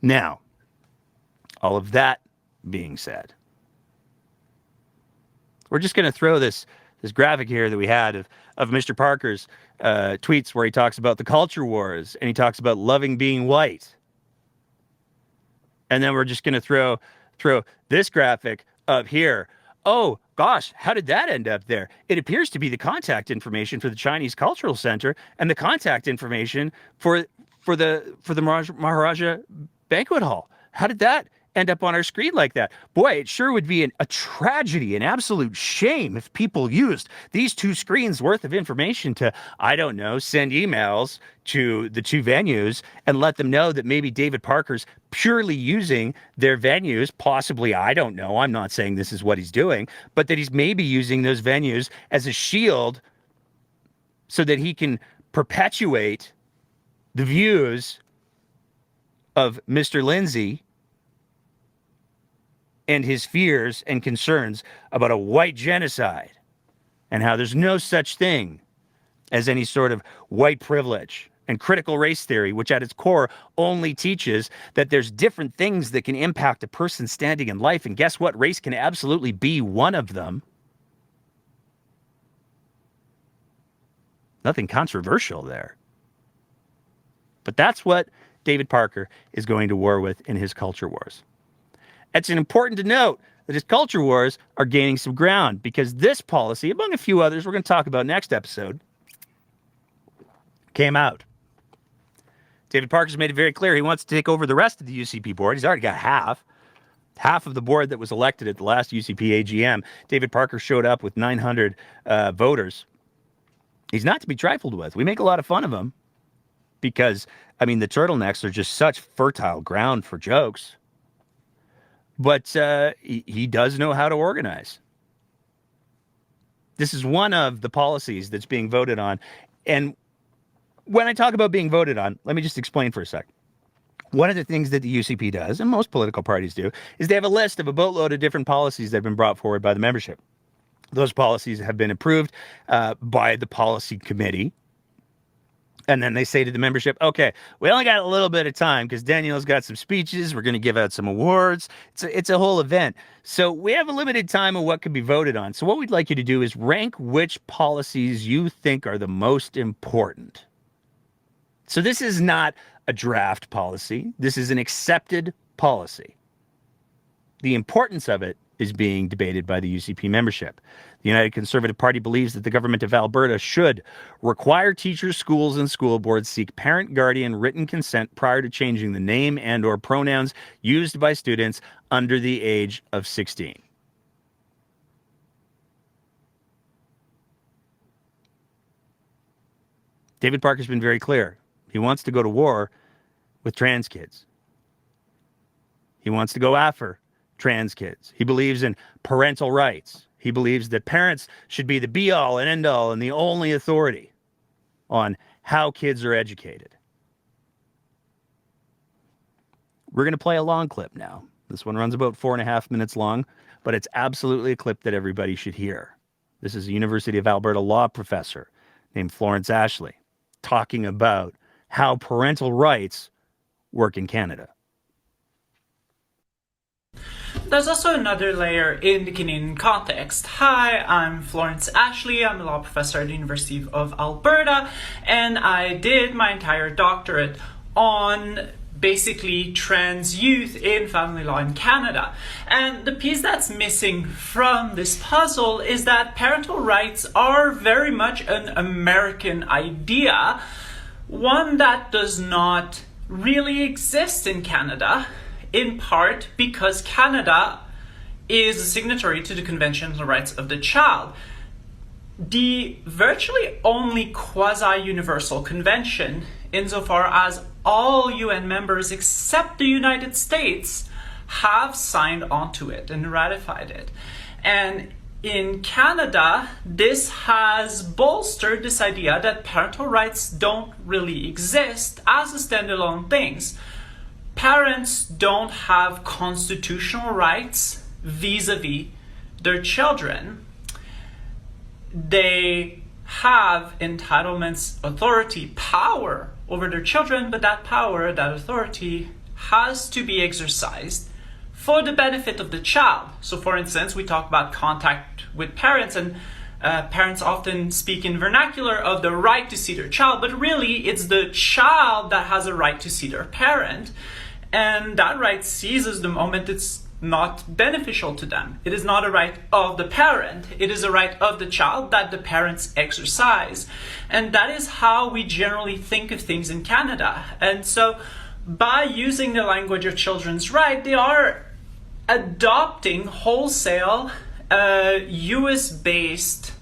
Now, all of that being said, we're just going to throw this graphic here that we had of Mr. Parker's tweets where he talks about the culture wars and he talks about loving being white. And then we're just going to throw this graphic up here. Oh, gosh, how did that end up there? It appears to be the contact information for the Chinese Cultural Center and the contact information for the Maharaja Banquet Hall. How did that end up on our screen like that? Boy, it sure would be a tragedy, an absolute shame if people used these two screens worth of information to, I don't know, send emails to the two venues and let them know that maybe David Parker's purely using their venues, possibly, I don't know, I'm not saying this is what he's doing, but that he's maybe using those venues as a shield so that he can perpetuate the views of Mr. Lindsay and his fears and concerns about a white genocide and how there's no such thing as any sort of white privilege and critical race theory, which at its core only teaches that there's different things that can impact a person's standing in life. And guess what? Race can absolutely be one of them. Nothing controversial there. But that's what David Parker is going to war with in his culture wars. It's important to note that his culture wars are gaining some ground because this policy, among a few others we're going to talk about next episode, came out. David Parker's made it very clear he wants to take over the rest of the UCP board. He's already got half of the board that was elected at the last UCP AGM. David Parker showed up with 900 voters. He's not to be trifled with. We make a lot of fun of him because, I mean, the turtlenecks are just such fertile ground for jokes. But he does know how to organize. This is one of the policies that's being voted on. And when I talk about being voted on, let me just explain for a sec. One of the things that the UCP does, and most political parties do, is they have a list of a boatload of different policies that have been brought forward by the membership. Those policies have been approved by the policy committee. And then they say to the membership, okay, we only got a little bit of time because Danielle's got some speeches. We're going to give out some awards. It's a whole event. So we have a limited time of what could be voted on. So what we'd like you to do is rank which policies you think are the most important. So this is not a draft policy. This is an accepted policy. The importance of it is being debated by the UCP membership. The United Conservative Party believes that the government of Alberta should require teachers, schools, and school boards seek parent-guardian written consent prior to changing the name and or pronouns used by students under the age of 16. David Parker's been very clear. He wants to go to war with trans kids. He wants to go after trans kids. He believes in parental rights. He believes that parents should be the be-all and end-all and the only authority on how kids are educated. We're going to play a long clip now. This one runs about 4.5 minutes long, but it's absolutely a clip that everybody should hear. This is a University of Alberta law professor named Florence Ashley talking about how parental rights work in Canada. There's also another layer in the Canadian context. Hi, I'm Florence Ashley. I'm a law professor at the University of Alberta, and I did my entire doctorate on basically trans youth in family law in Canada. And the piece that's missing from this puzzle is that parental rights are very much an American idea, one that does not really exist in Canada, in part because Canada is a signatory to the Convention on the Rights of the Child, the virtually only quasi-universal convention insofar as all UN members except the United States have signed onto it and ratified it. And in Canada, this has bolstered this idea that parental rights don't really exist as a standalone things. Parents don't have constitutional rights vis-a-vis their children. They have entitlements, authority, power over their children, but that power, that authority has to be exercised for the benefit of the child. So for instance, we talk about contact with parents, and parents often speak in vernacular of the right to see their child, but really it's the child that has a right to see their parent. And that right ceases the moment it's not beneficial to them. It is not a right of the parent. It is a right of the child that the parents exercise. And that is how we generally think of things in Canada. And so by using the language of children's right, they are adopting wholesale US-based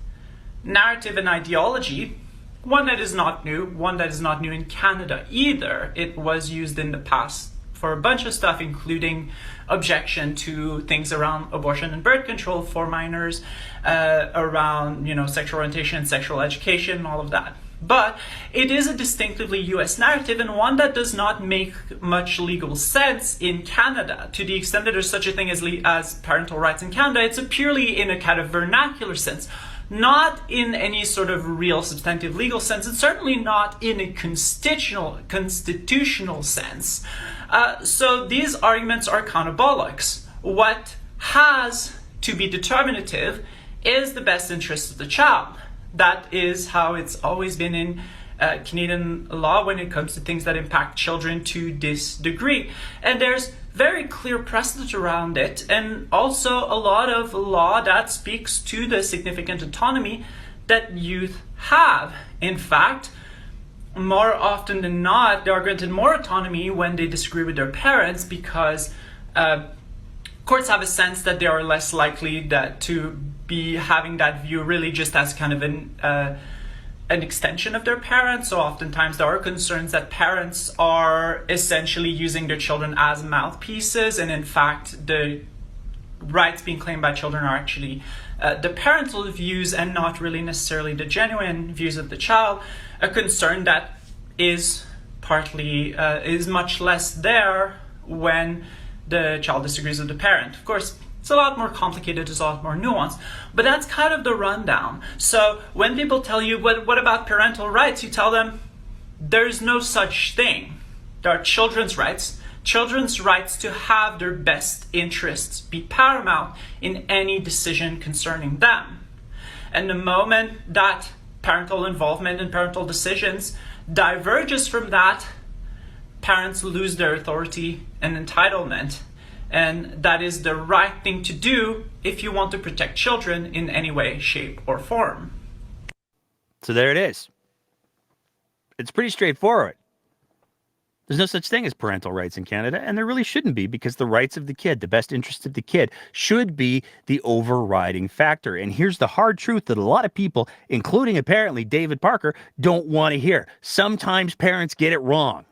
narrative and ideology, one that is not new, one that is not new in Canada either. It was used in the past for a bunch of stuff, including objection to things around abortion and birth control for minors, around sexual orientation and sexual education, all of that. But it is a distinctively US narrative, and one that does not make much legal sense in Canada. To the extent that there's such a thing as parental rights in Canada, it's purely in a kind of vernacular sense. not in any sort of real substantive legal sense, and certainly not in a constitutional sense. So these arguments are counterbolics. What has to be determinative is the best interest of the child. That is how it's always been in Canadian law when it comes to things that impact children to this degree. And there's very clear precedent around it, and also a lot of law that speaks to the significant autonomy that youth have. In fact, more often than not, they are granted more autonomy when they disagree with their parents, because courts have a sense that they are less likely to be having that view really just as kind of an extension of their parents. So oftentimes there are concerns that parents are essentially using their children as mouthpieces, and in fact the rights being claimed by children are actually the parental views and not really necessarily the genuine views of the child, a concern that is partly is much less there when the child disagrees with the parent. Of course, it's a lot more complicated, it's a lot more nuanced, but that's kind of the rundown. So when people tell you, what about parental rights? You tell them, there's no such thing. There are children's rights. Children's rights to have their best interests be paramount in any decision concerning them. And the moment that parental involvement in parental decisions diverges from that, parents lose their authority and entitlement. And that is the right thing to do if you want to protect children in any way, shape, or form. So there it is. It's pretty straightforward. There's no such thing as parental rights in Canada, and there really shouldn't be, because the rights of the kid, the best interest of the kid, should be the overriding factor. And here's the hard truth that a lot of people, including apparently David Parker, don't want to hear. Sometimes parents get it wrong.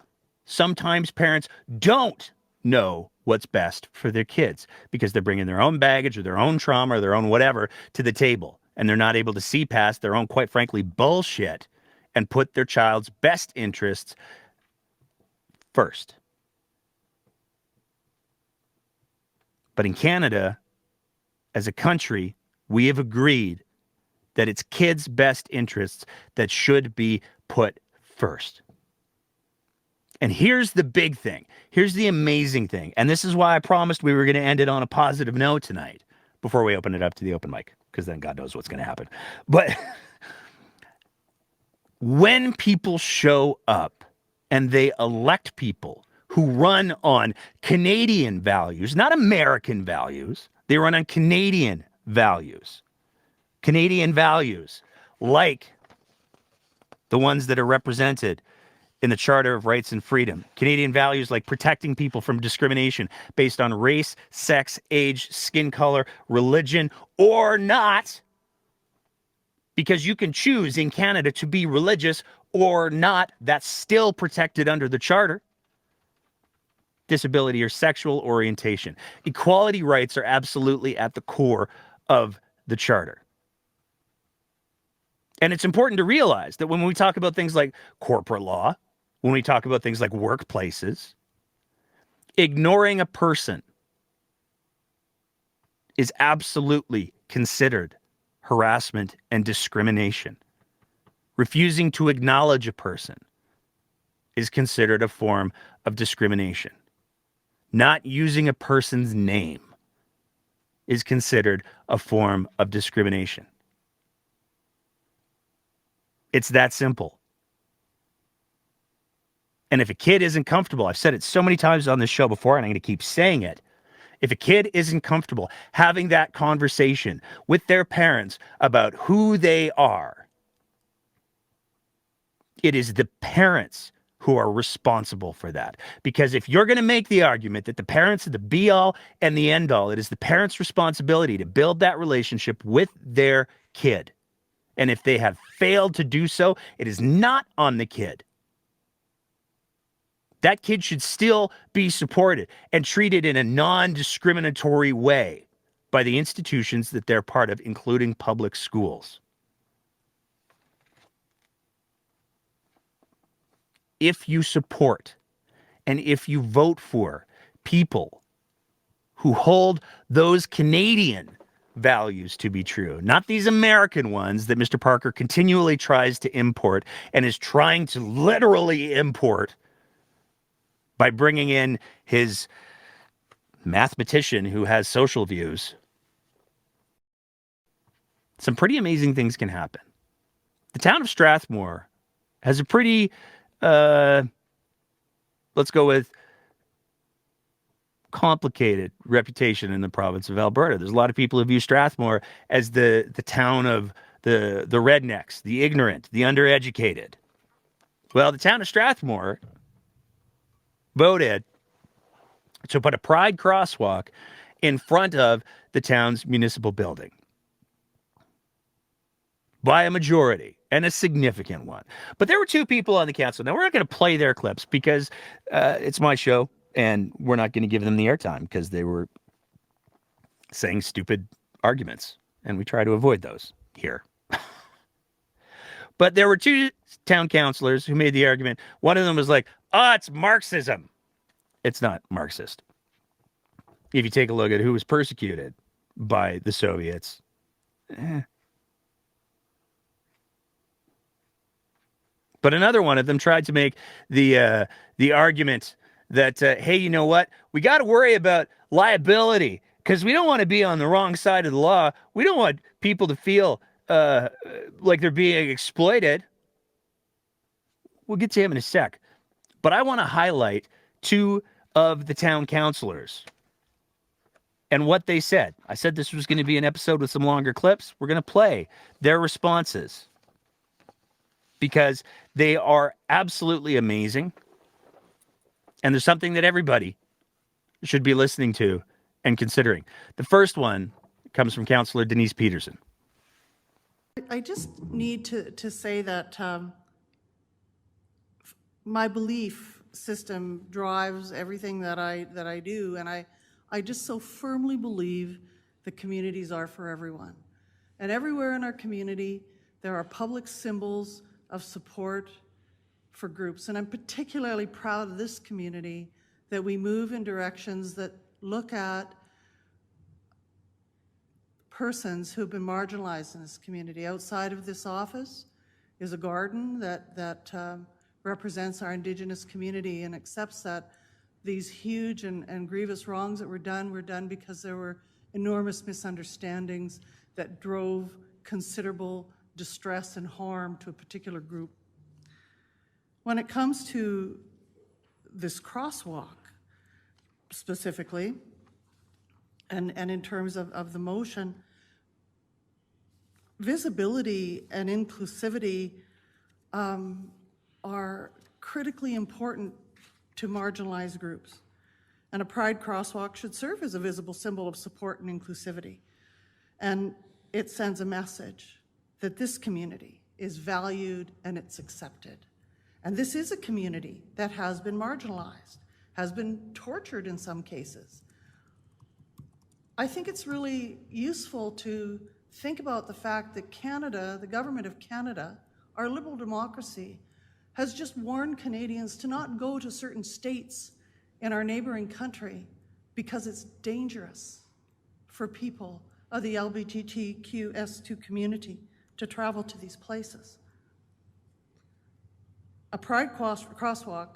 Sometimes parents don't know what's best for their kids because they're bringing their own baggage or their own trauma or their own whatever to the table, and they're not able to see past their own, quite frankly, bullshit and put their child's best interests first. But in Canada, as a country, we have agreed that it's kids' best interests that should be put first. And here's the big thing. Here's the amazing thing. And this is why I promised we were going to end it on a positive note tonight before we open it up to the open mic, because then God knows what's going to happen. But when people show up and they elect people who run on Canadian values, not American values, they run on Canadian values. Canadian values like the ones that are represented in the Charter of Rights and Freedom. Canadian values like protecting people from discrimination based on race, sex, age, skin color, religion, or not. Because you can choose in Canada to be religious or not. That's still protected under the Charter. Disability or sexual orientation. Equality rights are absolutely at the core of the Charter. And it's important to realize that when we talk about things like corporate law, when we talk about things like workplaces, ignoring a person is absolutely considered harassment and discrimination. Refusing to acknowledge a person is considered a form of discrimination. Not using a person's name is considered a form of discrimination. It's that simple. And if a kid isn't comfortable, I've said it so many times on this show before, and I'm going to keep saying it. If a kid isn't comfortable having that conversation with their parents about who they are, it is the parents who are responsible for that. Because if you're going to make the argument that the parents are the be-all and the end-all, it is the parents' responsibility to build that relationship with their kid. And if they have failed to do so, it is not on the kid. That kid should still be supported and treated in a non-discriminatory way by the institutions that they're part of, including public schools. If you support and if you vote for people who hold those Canadian values to be true, not these American ones that Mr. Parker continually tries to import and is trying to literally import by bringing in his mathematician who has social views. Some pretty amazing things can happen. The town of Strathmore has a pretty, let's go with, complicated reputation in the province of Alberta. There's a lot of people who view Strathmore as the town of the rednecks, the ignorant, the undereducated. Well, the town of Strathmore voted to put a pride crosswalk in front of the town's municipal building by a majority, and a significant one. But there were two people on the council. Now, we're not going to play their clips because it's my show, and we're not going to give them the airtime because they were saying stupid arguments, and we try to avoid those here. But there were two town councillors who made the argument. One of them was like, oh, it's Marxism. It's not Marxist. If you take a look at who was persecuted by the Soviets, But another one of them tried to make the argument that, hey, you know what? We got to worry about liability because we don't want to be on the wrong side of the law. We don't want people to feel like they're being exploited. We'll get to him in a sec. But I want to highlight two of the town councillors and what they said. I said this was going to be an episode with some longer clips. We're going to play their responses because they are absolutely amazing. And there's something that everybody should be listening to and considering. The first one comes from Councillor Denise Peterson. I just need to say that my belief system drives everything that I do, and I just so firmly believe that communities are for everyone. And everywhere in our community, there are public symbols of support for groups. And I'm particularly proud of this community that we move in directions that look at persons who've been marginalized in this community. Outside of this office is a garden that represents our Indigenous community and accepts that these huge and grievous wrongs that were done because there were enormous misunderstandings that drove considerable distress and harm to a particular group. When it comes to this crosswalk specifically, and in terms of the motion, visibility and inclusivity are critically important to marginalized groups. And a pride crosswalk should serve as a visible symbol of support and inclusivity. And it sends a message that this community is valued and it's accepted. And this is a community that has been marginalized, has been tortured in some cases. I think it's really useful to think about the fact that Canada, the government of Canada, our liberal democracy, has just warned Canadians to not go to certain states in our neighboring country because it's dangerous for people of the LGBTQS2 community to travel to these places. A pride crosswalk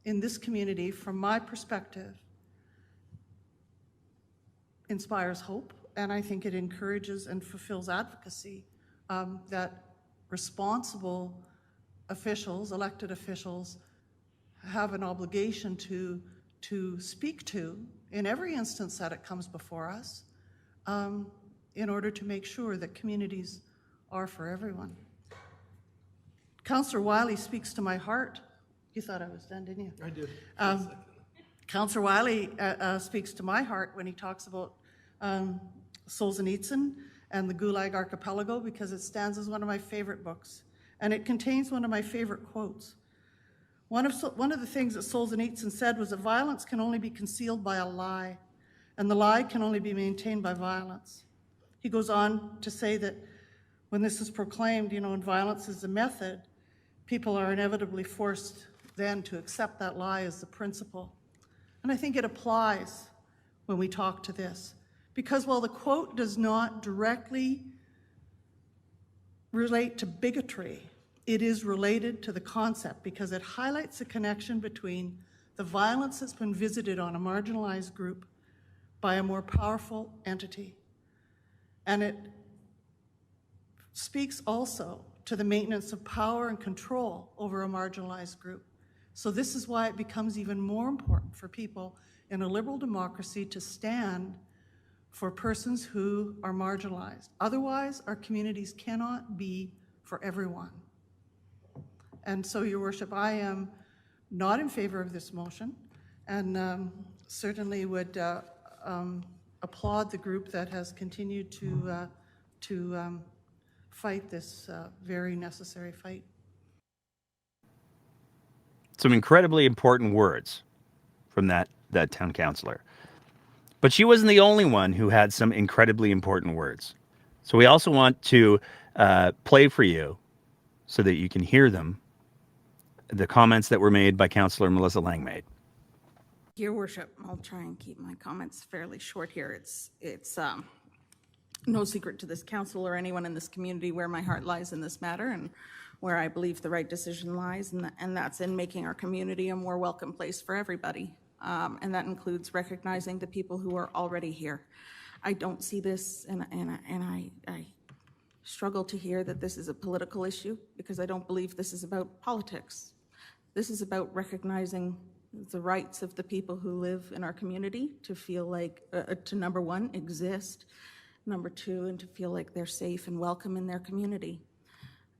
in this community, from my perspective, inspires hope, and I think it encourages and fulfills advocacy that responsible officials, elected officials, have an obligation to speak to in every instance that it comes before us in order to make sure that communities are for everyone. Councillor Wiley speaks to my heart. You thought I was done, didn't you? I did. Councillor Wiley speaks to my heart when he talks about Solzhenitsyn and the Gulag Archipelago, because it stands as one of my favorite books, and it contains one of my favorite quotes. One of the things that Solzhenitsyn said was that violence can only be concealed by a lie, and the lie can only be maintained by violence. He goes on to say that when this is proclaimed, and violence is the method, people are inevitably forced then to accept that lie as the principle. And I think it applies when we talk to this, Because while the quote does not directly relate to bigotry, it is related to the concept because it highlights the connection between the violence that's been visited on a marginalized group by a more powerful entity. And it speaks also to the maintenance of power and control over a marginalized group. So this is why it becomes even more important for people in a liberal democracy to stand for persons who are marginalized. Otherwise, our communities cannot be for everyone. And so, Your Worship, I am not in favor of this motion and certainly would applaud the group that has continued to fight this very necessary fight. Some incredibly important words from that town councillor. But she wasn't the only one who had some incredibly important words. So we also want to play for you so that you can hear them, the comments that were made by Councillor Melissa Langmaid. Your Worship, I'll try and keep my comments fairly short here. It's no secret to this council or anyone in this community where my heart lies in this matter and where I believe the right decision lies, and that's in making our community a more welcome place for everybody. And that includes recognizing the people who are already here. I don't see this, and I struggle to hear that this is a political issue because I don't believe this is about politics. This is about recognizing the rights of the people who live in our community to feel like, to number one, exist, number two, and to feel like they're safe and welcome in their community.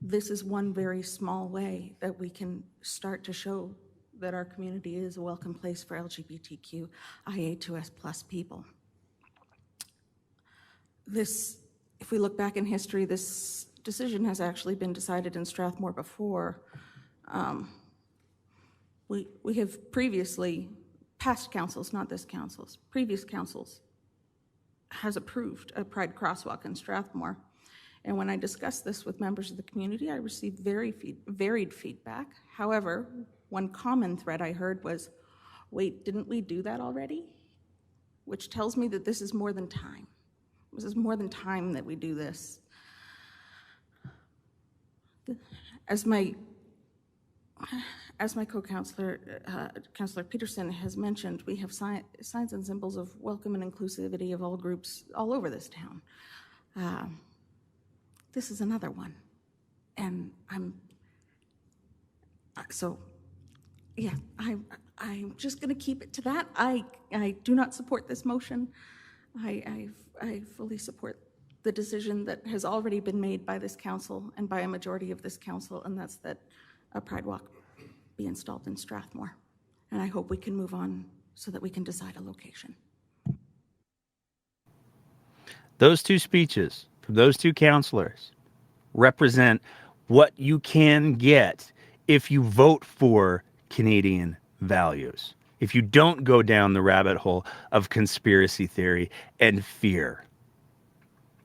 This is one very small way that we can start to show that our community is a welcome place for LGBTQIA2S+ people. This, if we look back in history, this decision has actually been decided in Strathmore before. We have previously, past councils, not this council's, previous councils has approved a Pride crosswalk in Strathmore. And when I discussed this with members of the community, I received varied feedback. However, one common thread I heard was, wait, didn't we do that already? Which tells me that this is more than time. This is more than time that we do this. As my co-councillor, Councillor Peterson has mentioned, we have signs and symbols of welcome and inclusivity of all groups all over this town. This is another one. And I'm just going to keep it to that. I do not support this motion. I fully support the decision that has already been made by this council and by a majority of this council, and that's that a Pride Walk be installed in Strathmore. And I hope we can move on so that we can decide a location. Those two speeches from those two councillors represent what you can get if you vote for Canadian values, if you don't go down the rabbit hole of conspiracy theory and fear.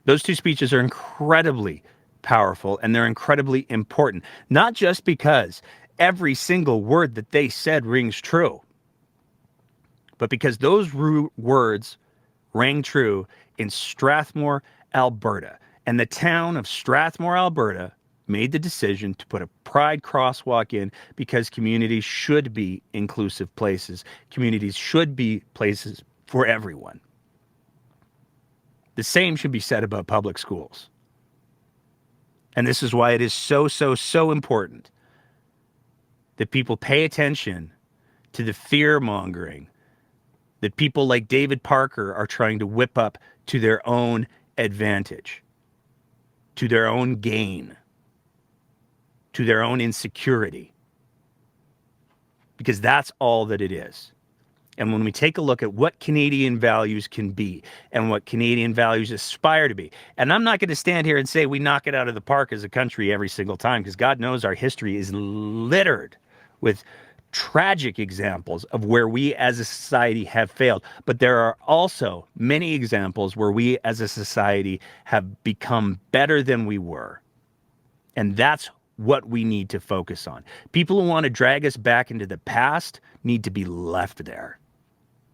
Those two speeches are incredibly powerful and they're incredibly important, not just because every single word that they said rings true, but because those words rang true in Strathmore, Alberta. And the town of Strathmore, Alberta made the decision to put a Pride crosswalk in because communities should be inclusive places. Communities should be places for everyone. The same should be said about public schools. And this is why it is so important that people pay attention to the fear-mongering that people like David Parker are trying to whip up to their own advantage, to their own gain, to their own insecurity. Because that's all that it is. And when we take a look at what Canadian values can be and what Canadian values aspire to be, and I'm not going to stand here and say we knock it out of the park as a country every single time, because God knows our history is littered with tragic examples of where we as a society have failed. But there are also many examples where we as a society have become better than we were. And that's what we need to focus on. People who want to drag us back into the past need to be left there.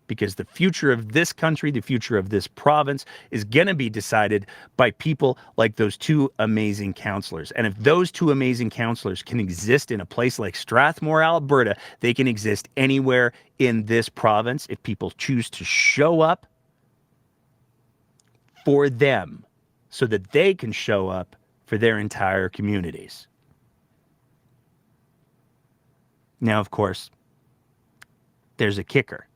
because the future of this country, the future of this province is going to be decided by people like those two amazing councillors. And if those two amazing councillors can exist in a place like Strathmore, Alberta, they can exist anywhere in this province if people choose to show up for them so that they can show up for their entire communities. Now, of course, there's a kicker.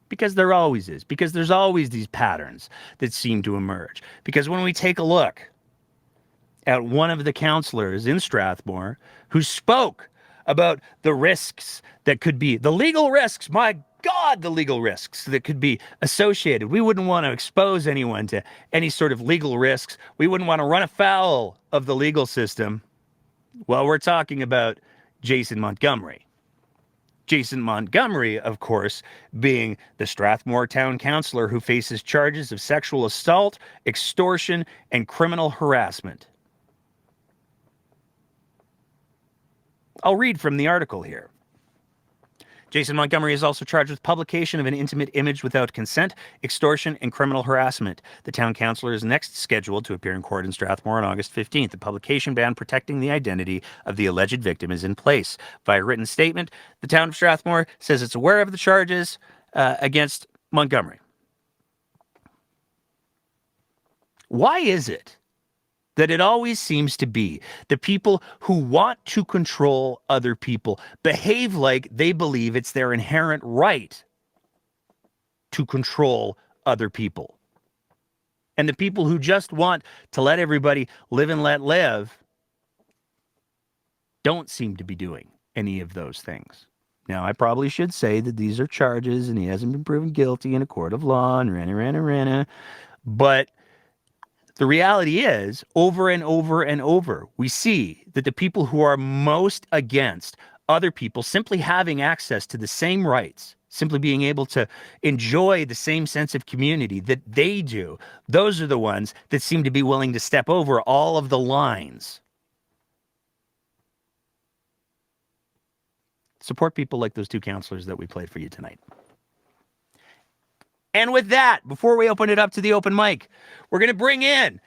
Because there always is. Because there's always these patterns that seem to emerge. Because when we take a look at one of the councillors in Strathmore who spoke about the risks that could be, the legal risks, my God, the legal risks that could be associated. We wouldn't want to expose anyone to any sort of legal risks. We wouldn't want to run afoul of the legal system. Well, we're talking about Jason Montgomery. Jason Montgomery, of course, being the Strathmore Town Councillor who faces charges of sexual assault, extortion, and criminal harassment. I'll read from the article here. Jason Montgomery is also charged with publication of an intimate image without consent, extortion, and criminal harassment. The town councillor is next scheduled to appear in court in Strathmore on August 15th. The publication ban protecting the identity of the alleged victim is in place. Via written statement, the town of Strathmore says it's aware of the charges against Montgomery. Why is it that it always seems to be the people who want to control other people behave like they believe it's their inherent right to control other people? And the people who just want to let everybody live and let live don't seem to be doing any of those things. Now, I probably should say that these are charges and he hasn't been proven guilty in a court of law and rana. But the reality is, over and over and over, we see that the people who are most against other people simply having access to the same rights, simply being able to enjoy the same sense of community that they do, those are the ones that seem to be willing to step over all of the lines. Support people like those two councillors that we played for you tonight. And with that, before we open it up to the open mic, we're going to bring in,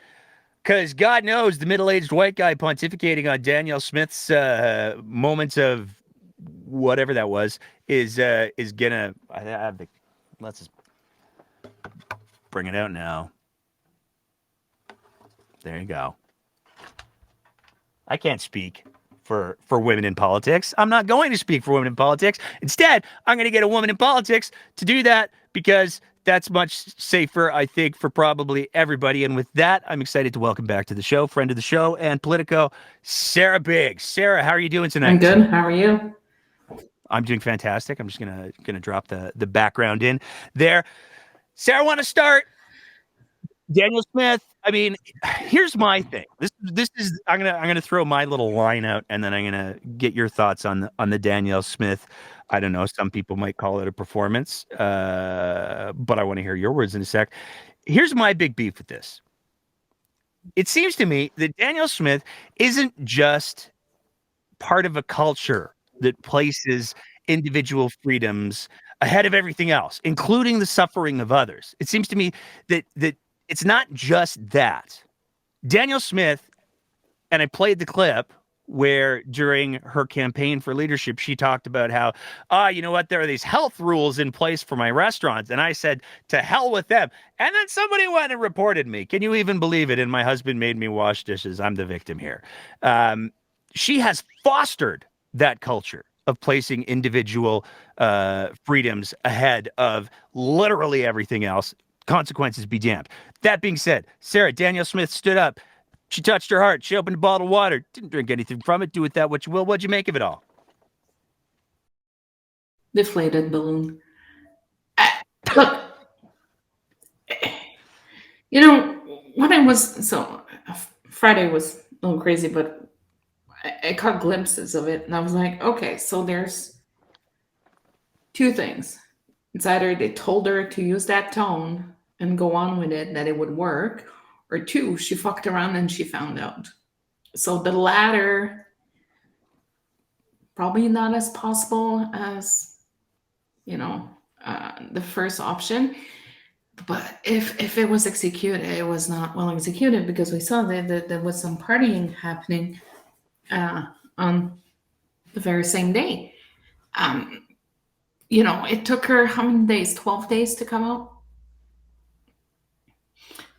because God knows the middle-aged white guy pontificating on Danielle Smith's moments of whatever that was is gonna. Let's just bring it out now. There you go. I can't speak for women in politics. I'm not going to speak for women in politics. Instead, I'm going to get a woman in politics to do that because that's much safer, I think, for probably everybody. And with that, I'm excited to welcome back to the show, friend of the show and Politico, Sarah Biggs. Sarah, how are you doing tonight? I'm good. How are you? I'm doing fantastic. I'm just gonna drop the background in there. Sarah, I want to start. Danielle Smith. I mean, here's my thing. This is I'm gonna throw my little line out, and then I'm gonna get your thoughts on the Danielle Smith. I don't know. Some people might call it a performance, but I want to hear your words in a sec. Here's my big beef with this. It seems to me that Danielle Smith isn't just part of a culture that places individual freedoms ahead of everything else, including the suffering of others. It seems to me that it's not just that. Danielle Smith, and I played the clip where during her campaign for leadership, she talked about how, you know what, there are these health rules in place for my restaurants. And I said, to hell with them. And then somebody went and reported me. Can you even believe it? And my husband made me wash dishes. I'm the victim here. She has fostered that culture of placing individual freedoms ahead of literally everything else. Consequences be damned. That being said, Sarah, Danielle Smith stood up. She touched her heart. She opened a bottle of water. Didn't drink anything from it. Do with that what you will. What'd you make of it all? Deflated balloon. Look, you know, when I was, Friday was a little crazy, but I caught glimpses of it and I was like, okay, so there's two things. It's either they told her to use that tone and go on with it, that it would work, or two, she fucked around and she found out. So the latter, probably not as possible as, the first option. But if it was executed, it was not well executed, because we saw that there was some partying happening on the very same day. It took her how many days? 12 days to come out.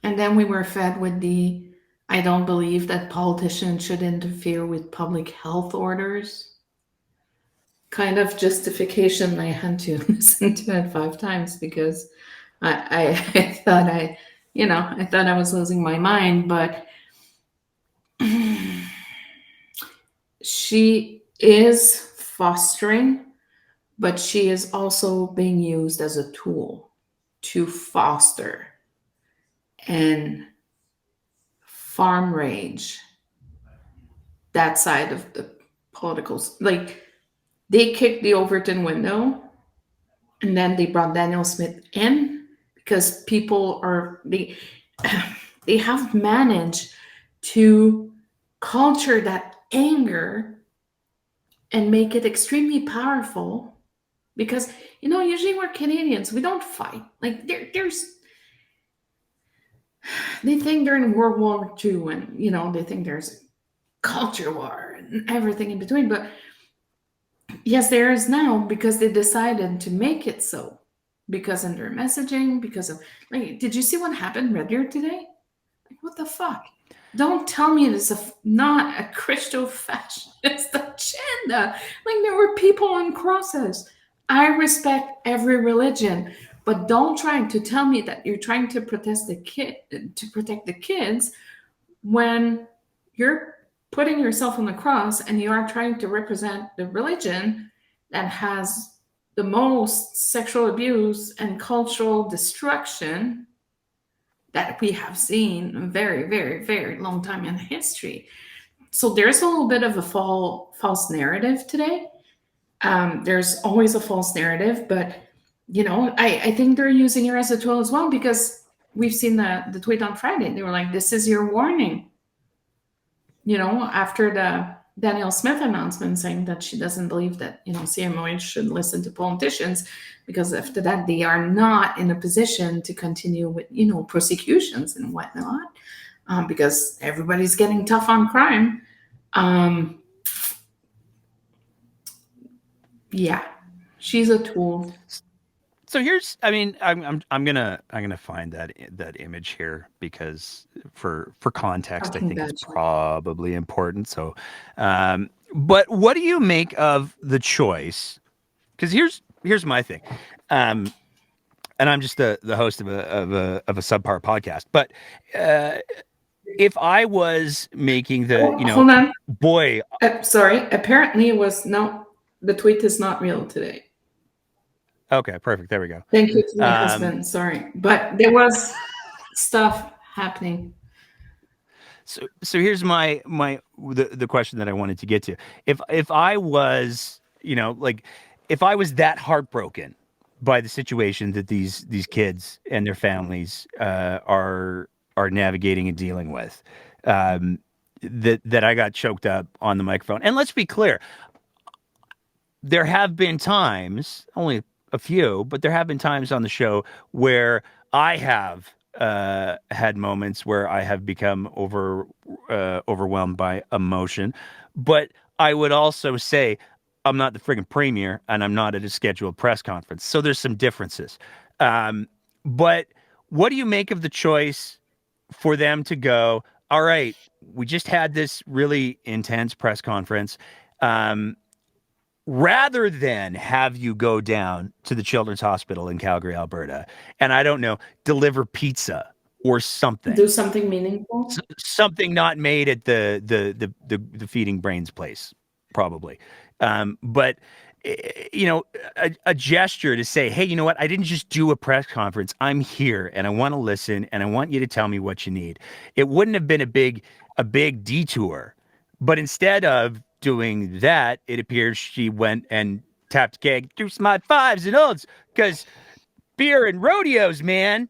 And then we were fed with I don't believe that politicians should interfere with public health orders kind of justification. I had to listen to it 5 times because I thought I thought I was losing my mind. But she is fostering, but she is also being used as a tool to foster and farm rage, that side of the politicals. Like, they kicked the Overton window, and then they brought Daniel Smith in because people they have managed to culture that anger and make it extremely powerful. Because usually we're Canadians, we don't fight. Like, they think they're in World War II, and they think there's a culture war and everything in between. But yes, there is now, because they decided to make it so, because in their messaging, because of, like, did you see what happened Red Deer today? Like, what the fuck? Don't tell me it's not a Christo-fascist agenda. Like, there were people on crosses. I respect every religion, but don't try to tell me that you're trying to protect the kids when you're putting yourself on the cross and you are trying to represent the religion that has the most sexual abuse and cultural destruction that we have seen a very, very, very long time in history. So there's a little bit of a false narrative today. There's always a false narrative, but I think they're using her as a tool as well, because we've seen the tweet on Friday. They were like, "This is your warning." After the Danielle Smith announcement saying that she doesn't believe that CMOH should listen to politicians, because after that they are not in a position to continue with prosecutions and whatnot, because everybody's getting tough on crime. Yeah, she's a tool. So I'm gonna find that image here, because for context, I think it's probably important. So, but what do you make of the choice? Because here's my thing, and I'm just the host of a subpar podcast. But if I was making the hold on, boy, sorry, apparently it was the tweet is not real today. Okay, perfect. There we go. Thank you to my husband. Sorry, but there was stuff happening. So here's the question that I wanted to get to. If I was, if I was that heartbroken by the situation that these kids and their families are navigating and dealing with, that I got choked up on the microphone. And let's be clear, there have been times, only a few, but there have been times on the show where I have had moments where I have become overwhelmed by emotion. But I would also say I'm not the friggin' premier, and I'm not at a scheduled press conference. So there's some differences. But what do you make of the choice for them to go, all right, we just had this really intense press conference, rather than have you go down to the Children's Hospital in Calgary, Alberta, and I don't know, deliver pizza or something, do something meaningful, something not made at the Feeding Brains place, probably, but a gesture to say, hey, you know what? I didn't just do a press conference. I'm here, and I want to listen, and I want you to tell me what you need. It wouldn't have been a big detour, but instead of doing that, it appears she went and tapped keg through my fives and olds, because beer and rodeos, man.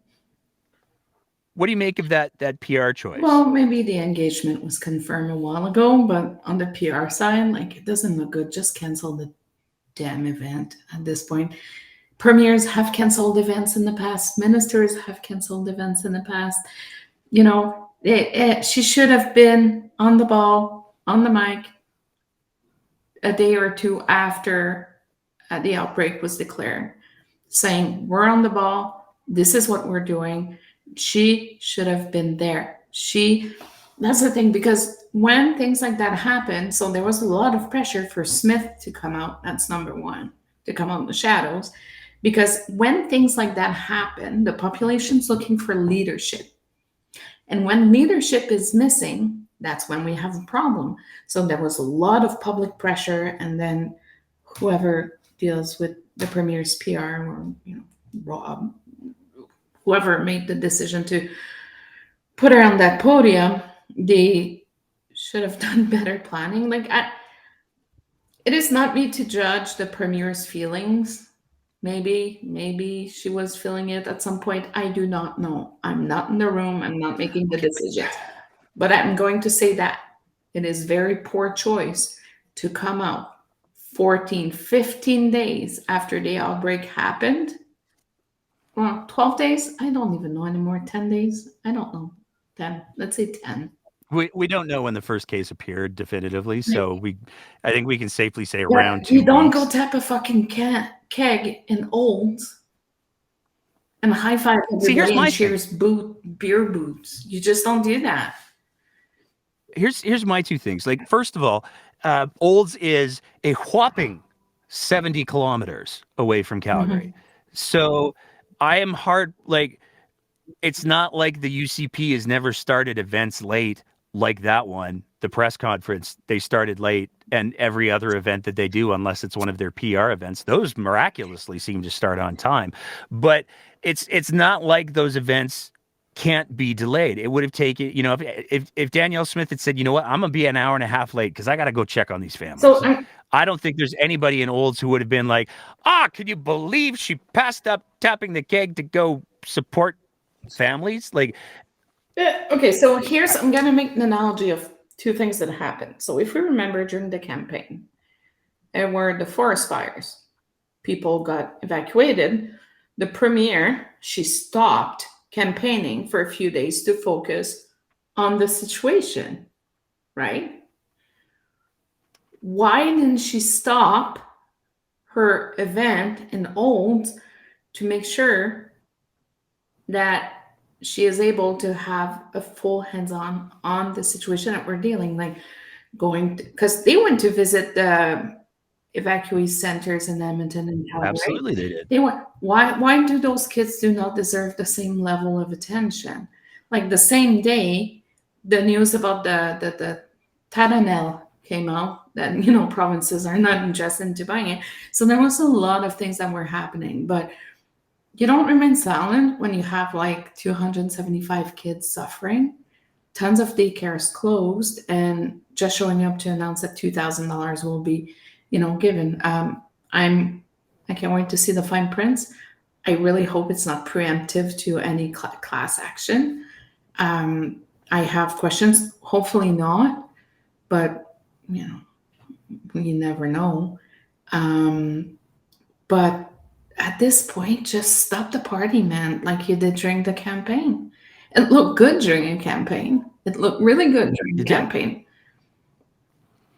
What do you make of that PR choice? Well, maybe the engagement was confirmed a while ago, but on the PR side, like, it doesn't look good. Just cancel the damn event at this point. Premiers have canceled events in the past. Ministers have canceled events in the past. You know, she should have been on the ball, on the mic, a day or two after the outbreak was declared, saying, we're on the ball. This is what we're doing. She should have been there. That's the thing, because when things like that happen, so there was a lot of pressure for Smith to come out. That's number one, to come out in the shadows. Because when things like that happen, the population's looking for leadership. And when leadership is missing, that's when we have a problem. So there was a lot of public pressure, and then whoever deals with the premier's PR, or Rob, whoever made the decision to put her on that podium, they should have done better planning. It is not me to judge the premier's feelings. Maybe she was feeling it at some point. I do not know. I'm not in the room. I'm not making the decisions. But I'm going to say that it is very poor choice to come out 14, 15 days after the outbreak happened. Well, 12 days? I don't even know anymore. 10 days? I don't know. 10. Let's say 10. We don't know when the first case appeared definitively, so I think we can safely say around 2 You don't weeks. go tap a fucking keg in Olds and high five everybody and cheers beer boots. You just don't do that. Here's my two things. Like, first of all, Olds is a whopping 70 kilometers away from Calgary. So I am it's not like the UCP has never started events late like that one. The press conference, they started late, and every other event that they do, unless it's one of their PR events, those miraculously seem to start on time. But it's not like those events can't be delayed. It would have taken, if Danielle Smith had said, you know what, I'm going to be an hour and a half late because I got to go check on these families. So I don't think there's anybody in Olds who would have been like, can you believe she passed up tapping the keg to go support families? Okay, so I'm going to make an analogy of two things that happened. So if we remember during the campaign, and where the forest fires, people got evacuated, the premier, she stopped campaigning for a few days to focus on the situation, right? Why didn't she stop her event in Olds to make sure that she is able to have a full hands-on on the situation that we're dealing, because they went to visit the evacuee centers in Edmonton and Calgary. Absolutely, they did. Why do those kids do not deserve the same level of attention? Like the same day, the news about the Taranel came out that provinces are not interested in buying it. So there was a lot of things that were happening, but you don't remain silent when you have 275 kids suffering, tons of daycares closed, and just showing up to announce that $2,000 will be, given. I can't wait to see the fine prints. I really hope it's not preemptive to any class action. I have questions. Hopefully not, but we never know. But at this point, just stop the party, man, like you did during the campaign. It looked good during a campaign. It looked really good during the campaign.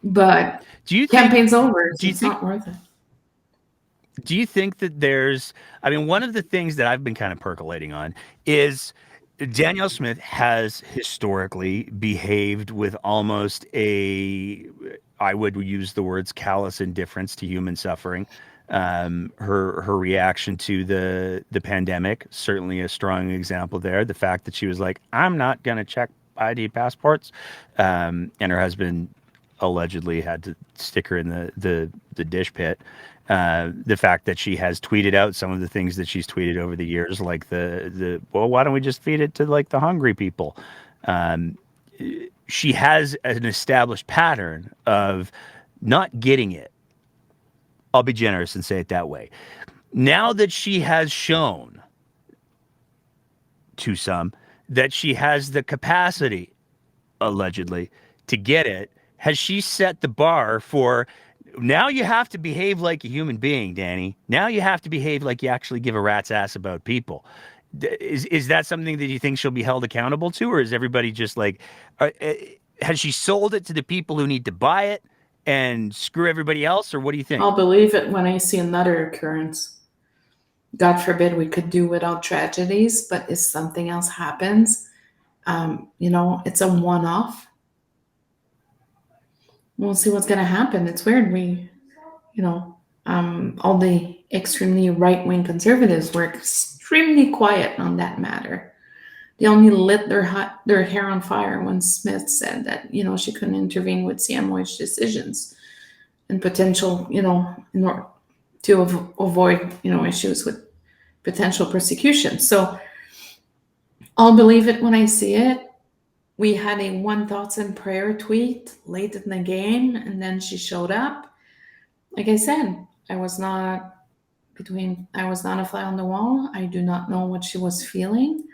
But campaign's over, so it's not worth it. Do you think that one of the things that I've been kind of percolating on is Danielle Smith has historically behaved with almost I would use the words callous indifference to human suffering. Her reaction to the pandemic, certainly a strong example there. The fact that she was like, I'm not going to check ID passports. And her husband allegedly had to stick her in the dish pit. The fact that she has tweeted out some of the things that she's tweeted over the years, like why don't we just feed it to the hungry people? She has an established pattern of not getting it. I'll be generous and say it that way. Now that she has shown to some that she has the capacity, allegedly, to get it, has she set the bar for now you have to behave like a human being, Danny. Now you have to behave like you actually give a rat's ass about people. Is that something that you think she'll be held accountable to, or is everybody just like, has she sold it to the people who need to buy it and screw everybody else, or what do you think? I'll believe it when I see another occurrence. God forbid we could do without tragedies, but if something else happens, it's a one-off. We'll see what's going to happen. It's weird. All the extremely right-wing conservatives were extremely quiet on that matter. They only lit their hair on fire when Smith said that, she couldn't intervene with CMOH decisions and potential, in order to avoid, issues with potential persecution. So I'll believe it when I see it. We had a one thoughts and prayer tweet late in the game, and then she showed up. Like I said, I was not a fly on the wall. I do not know what she was feeling,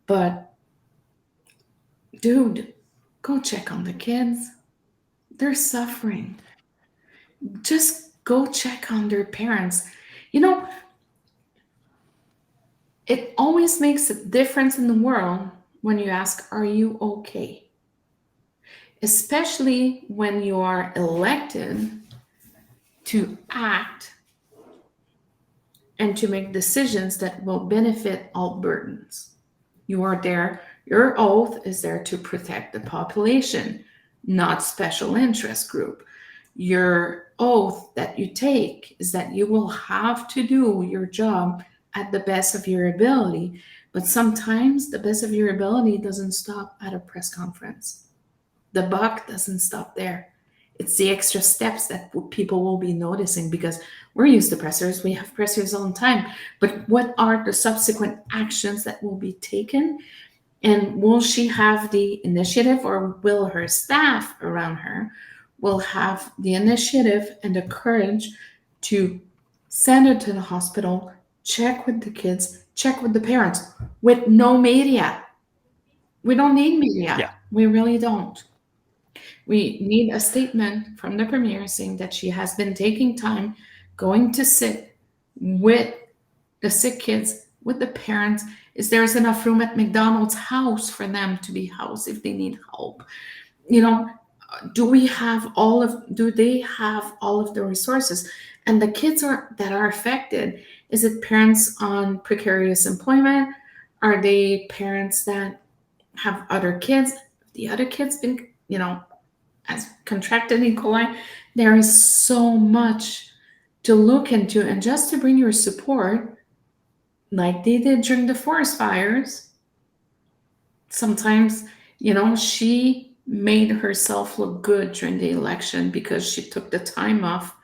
but dude, go check on the kids. They're suffering. Just go check on their parents. It always makes a difference in the world when you ask, are you okay? Especially when you are elected to act and to make decisions that will benefit Albertans. You are there, your oath is there to protect the population, not special interest group. Your oath that you take is that you will have to do your job at the best of your ability. But sometimes the best of your ability doesn't stop at a press conference. The buck doesn't stop there. It's the extra steps that people will be noticing, because we're used to pressers. We have pressers all the time. But what are the subsequent actions that will be taken? And will she have the initiative, or will her staff around her will have the initiative and the courage to send her to the hospital, check with the kids, check with the parents, with no media? We don't need media. Yeah. We really don't. We need a statement from the premier saying that she has been taking time going to sit with the sick kids, with the parents. Is there's enough room at McDonald's house for them to be housed if they need help? Do they have all of the resources? And the kids that are affected, is it parents on precarious employment? Are they parents that have other kids? The other kids been, has contracted E. coli? There is so much to look into. And just to bring your support, like they did during the forest fires, sometimes, she made herself look good during the election because she took the time off.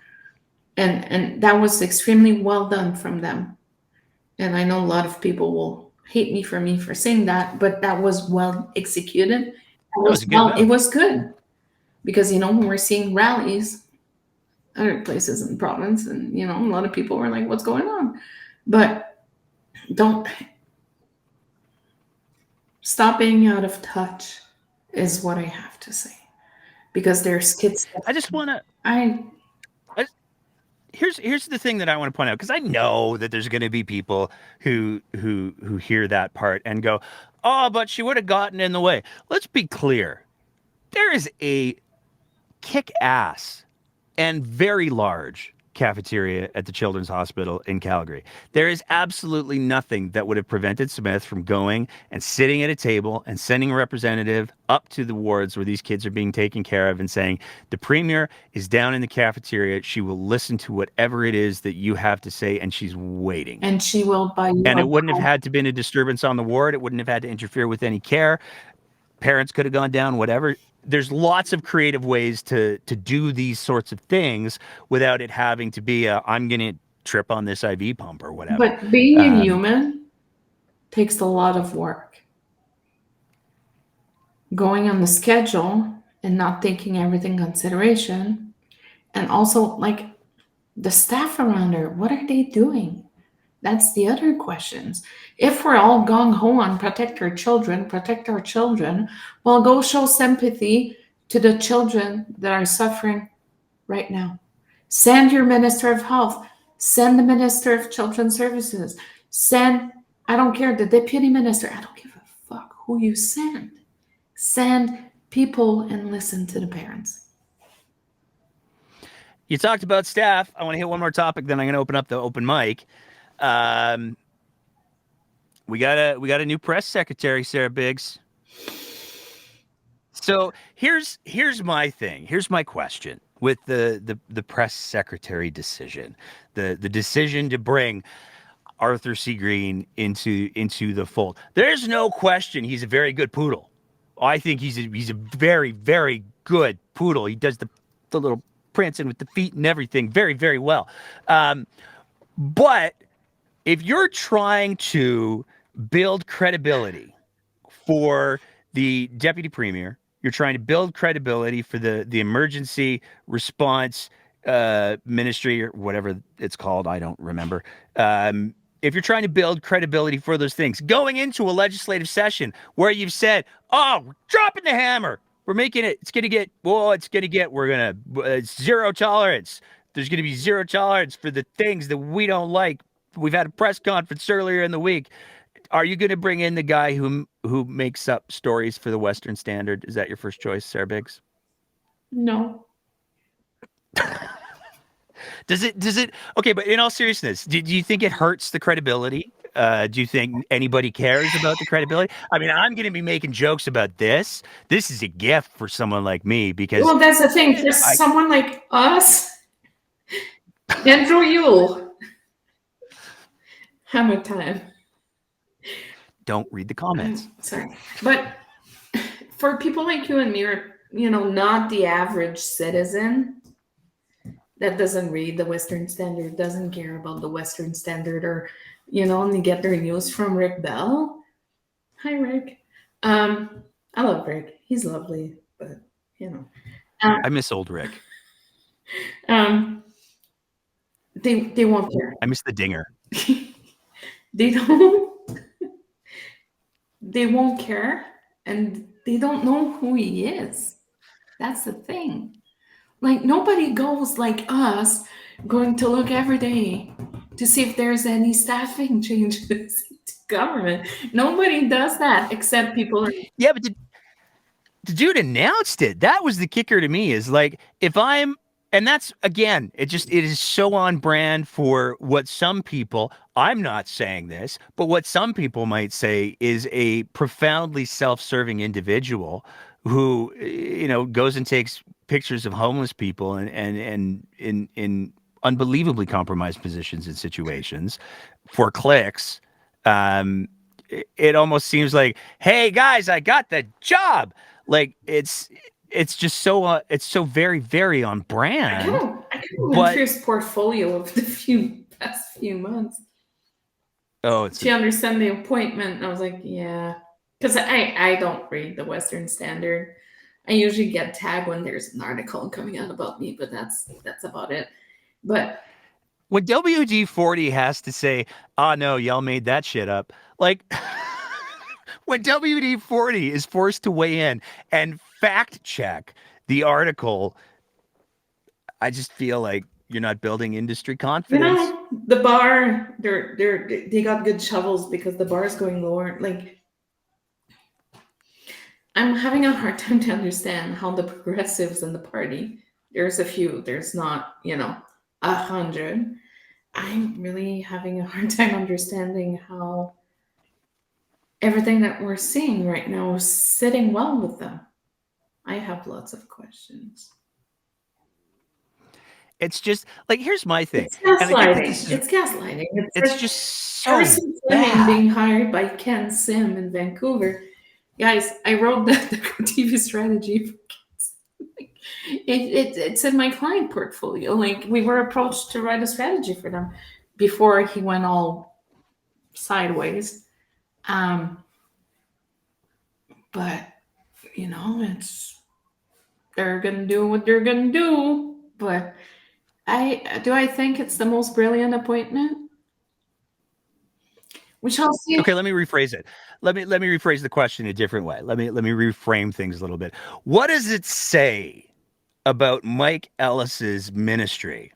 And that was extremely well done from them. And I know a lot of people will hate me for saying that, but that was well executed. It was good. Because, when we're seeing rallies other places in the province, and, a lot of people were like, what's going on? But don't stop being out of touch is what I have to say. Because there's kids. I just want to... Here's the thing that I want to point out, because I know that there's going to be people who hear that part and go, oh, but she would have gotten in the way. Let's be clear. There is a kick-ass and very large cafeteria at the Children's Hospital in Calgary. There is absolutely nothing that would have prevented Smith from going and sitting at a table and sending a representative up to the wards where these kids are being taken care of and saying, the premier is down in the cafeteria. She will listen to whatever it is that you have to say, and she's waiting. And she will buy you. And it wouldn't have had to been a disturbance on the ward. It wouldn't have had to interfere with any care. Parents could have gone down, whatever. There's lots of creative ways to do these sorts of things without it having to be I'm going to trip on this IV pump or whatever. But being a human takes a lot of work. Going on the schedule and not taking everything in consideration. And also, like, the staff around her, what are they doing? That's the other questions. If we're all gung-ho on protect our children, well, go show sympathy to the children that are suffering right now. Send your Minister of Health. Send the Minister of Children's Services. Send, I don't care, the Deputy Minister. I don't give a fuck who you send. Send people and listen to the parents. You talked about staff. I want to hit one more topic, then I'm going to open up the open mic. We got a new press secretary, Sarah Biggs. So here's my thing. Here's my question with the press secretary decision, the decision to bring Arthur C. Green into the fold. There's no question he's a very good poodle. I think he's a very, very good poodle. He does the little prancing with the feet and everything very, very well. But if you're trying to build credibility for the deputy premier, you're trying to build credibility for the emergency response ministry or whatever it's called, I don't remember. If you're trying to build credibility for those things, going into a legislative session where you've said, oh, we're dropping the hammer, we're making it, it's going to zero tolerance. There's going to be zero tolerance for the things that we don't like. We've had a press conference earlier in the week. Are you going to bring in the guy who makes up stories for the Western Standard? Is that your first choice, Sarah Biggs? No. Does it? Okay, but in all seriousness, do you think it hurts the credibility? Do you think anybody cares about the credibility? I mean, I'm going to be making jokes about this. This is a gift for someone like me because. Well, that's the thing. For someone like us, Andrew Yule, how much time? Don't read the comments. Sorry. But for people like you and me, or, not the average citizen that doesn't read the Western Standard, doesn't care about the Western Standard, or, only get their news from Rick Bell. Hi, Rick. I love Rick. He's lovely, but, I miss old Rick. They won't care. I miss the dinger. They won't care, and they don't know who he is. That's the thing. Like, nobody goes like us going to look every day to see if there's any staffing changes to government. Nobody does that except people. Yeah, but the dude announced it. That was the kicker to me, is like, and that's, again, it is so on brand for what some people, I'm not saying this, but what some people might say is a profoundly self-serving individual who, goes and takes pictures of homeless people and in unbelievably compromised positions and situations for clicks. It almost seems like, hey guys, I got the job. Like, it's just so it's so very, very on brand. I went through his portfolio of the past few months. Oh, do you understand the appointment? And I was like, yeah, because I don't read the Western Standard. I usually get tagged when there's an article coming out about me, but that's about it. But when WD-40 has to say, "Oh no, y'all made that shit up," like. When WD-40 is forced to weigh in and fact check the article, I just feel like you're not building industry confidence. The bar, they got good shovels because the bar is going lower. Like, I'm having a hard time to understand how the progressives in the party, there's a few, there's not, 100. I'm really having a hard time understanding how everything that we're seeing right now is sitting well with them. I have lots of questions. It's just like, here's my thing. It's gaslighting. It's gaslighting. It's just so bad. Being hired by Ken Sim in Vancouver. Guys, I wrote the TV strategy for kids. It's in my client portfolio. Like, we were approached to write a strategy for them before he went all sideways. But they're gonna do what they're gonna do. But I think it's the most brilliant appointment. We shall see. Okay, let me rephrase it. Let me rephrase the question a different way. Let me reframe things a little bit. What does it say about Mike Ellis's ministry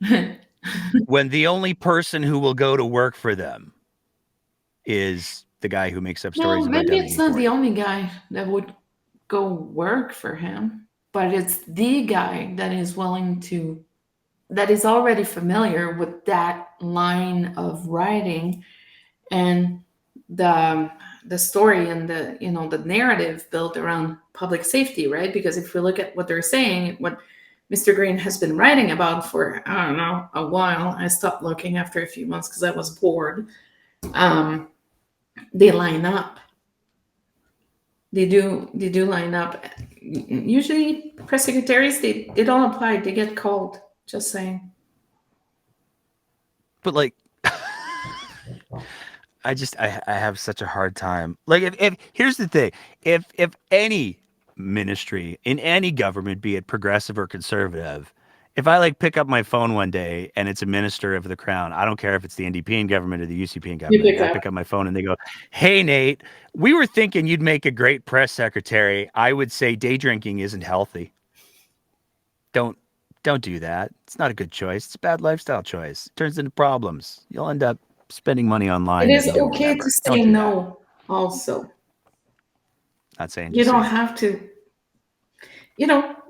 when the only person who will go to work for them is the guy who makes up stories Well, about maybe Doug it's not the E40? only guy that would go work for him, but it's the guy that is willing to, that is already familiar with that line of writing and the story and the the narrative built around public safety, right? Because if we look at what they're saying, what Mr. Green has been writing about for, I don't know, a while. I stopped looking after a few months because I was bored. They line up. They do line up. Usually press secretaries, they don't apply, they get called. Just saying. But like, I have such a hard time. Like, if here's the thing, if any ministry in any government, be it progressive or conservative, if I like pick up my phone one day and it's a minister of the crown, I don't care if it's the NDP in government or the UCP in government. I pick up my phone and they go, "Hey Nate, we were thinking you'd make a great press secretary. I would say day drinking isn't healthy. Don't do that. It's not a good choice. It's a bad lifestyle choice. It turns into problems. You'll end up spending money online It that is you don't okay remember. to Don't say do no also. Not saying You just don't say have to.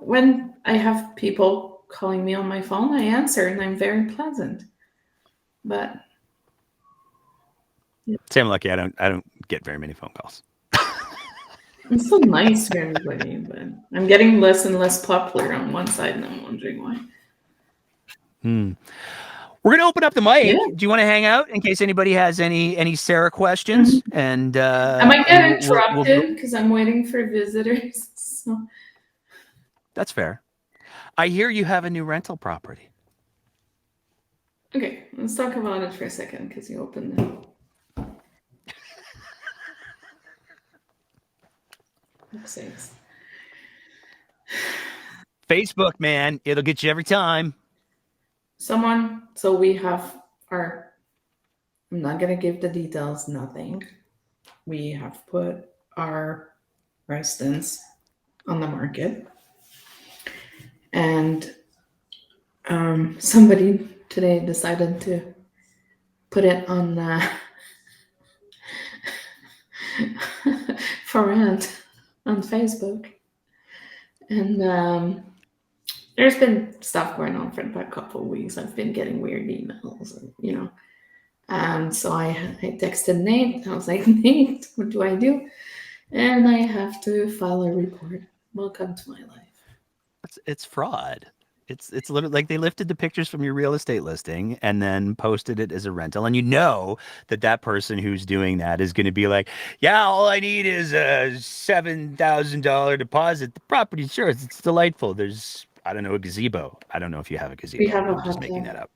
When I have people calling me on my phone, I answer and I'm very pleasant. But Say I'm lucky. I don't get very many phone calls. I'm so nice to everybody, but I'm getting less and less popular on one side, and I'm wondering why. We're gonna open up the mic. Yeah. Do you want to hang out in case anybody has any Sarah questions? And I might get and interrupted because I'm waiting for visitors. So. That's fair. I hear you have a new rental property. Okay, let's talk about it for a second because you opened it. Sakes. Facebook, man, it'll get you every time. So we have our, I'm not going to give the details, nothing. We have put our residence on the market. And somebody today decided to put it on for rent on Facebook. And there's been stuff going on for about a couple of weeks. I've been getting weird emails, and so I texted Nate. I was like, Nate, what do I do? And I have to file a report. Welcome to my life. It's fraud. It's literally like they lifted the pictures from your real estate listing and then posted it as a rental. And you know that person who's doing that is going to be like, yeah, all I need is a $7,000 deposit. The property, sure, it's delightful. There's, I don't know, a gazebo. I don't know if you have a gazebo. We have a I'm just hot making tub. that up.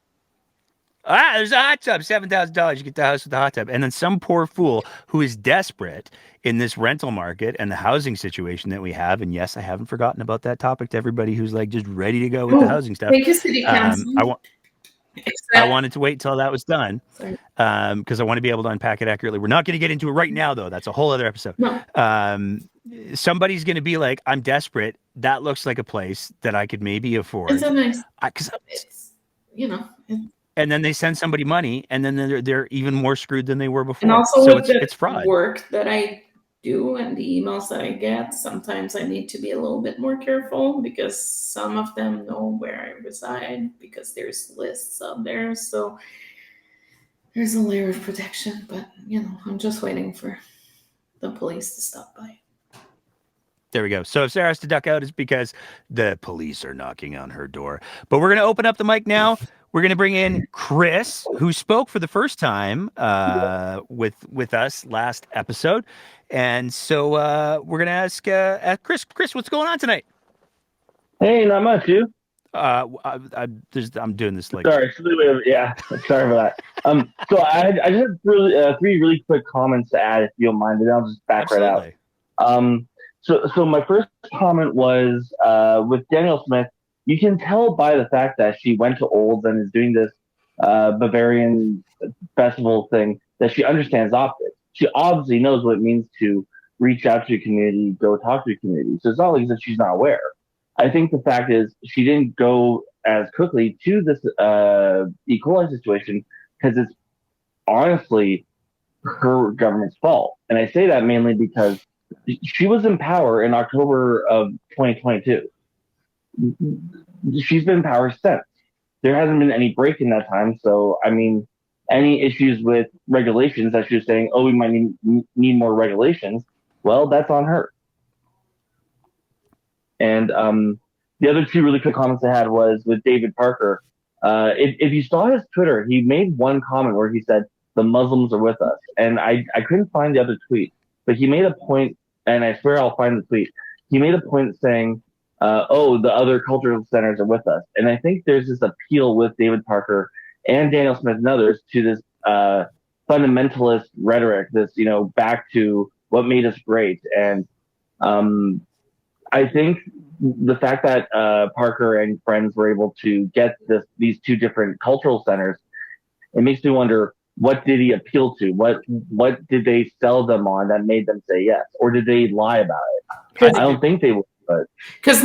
There's a hot tub, $7,000. You get the house with the hot tub. And then some poor fool who is desperate in this rental market and the housing situation that we have. And yes, I haven't forgotten about that topic to everybody who's like just ready to go with the housing stuff. Thank you, City Council. I wanted to wait until that was done because I want to be able to unpack it accurately. We're not going to get into it right now, though. That's a whole other episode. No. Somebody's going to be like, I'm desperate. That looks like a place that I could maybe afford. It's a nice, and then they send somebody money, and then they're even more screwed than they were before. And also so with it's fraud. Work that I do and the emails that I get, sometimes I need to be a little bit more careful because some of them know where I reside because there's lists out there. So there's a layer of protection, but I'm just waiting for the police to stop by. There we go. So if Sarah has to duck out, it's because the police are knocking on her door. But we're going to open up the mic now. We're going to bring in Chris, who spoke for the first time with us last episode. And so we're going to ask Chris. Chris, what's going on tonight? Hey, not much, you? I'm doing this like... Sorry, yeah, sorry for that. So I just have three really quick comments to add, if you don't mind, and I'll just back Absolutely. right out. So my first comment was with Danielle Smith. You can tell by the fact that she went to Olds and is doing this Bavarian festival thing that she understands optics. She obviously knows what it means to reach out to your community, go talk to your community. So it's not like that she's not aware. I think the fact is she didn't go as quickly to this E. coli situation because it's honestly her government's fault. And I say that mainly because she was in power in October of 2022. She's been in power since. There hasn't been any break in that time. So, I mean, any issues with regulations that she was saying, oh, we might need more regulations, well, that's on her. And the other two really quick comments I had was with David Parker. If you saw his Twitter, he made one comment where he said, the Muslims are with us. And I couldn't find the other tweet, but he made a point, and I swear I'll find the tweet. He made a point saying, oh, the other cultural centers are with us. And I think there's this appeal with David Parker and Daniel Smith and others to this fundamentalist rhetoric, this, back to what made us great. And I think the fact that Parker and friends were able to get these two different cultural centers, it makes me wonder, what did he appeal to? What did they sell them on that made them say yes, or did they lie about it? I don't think they would. But because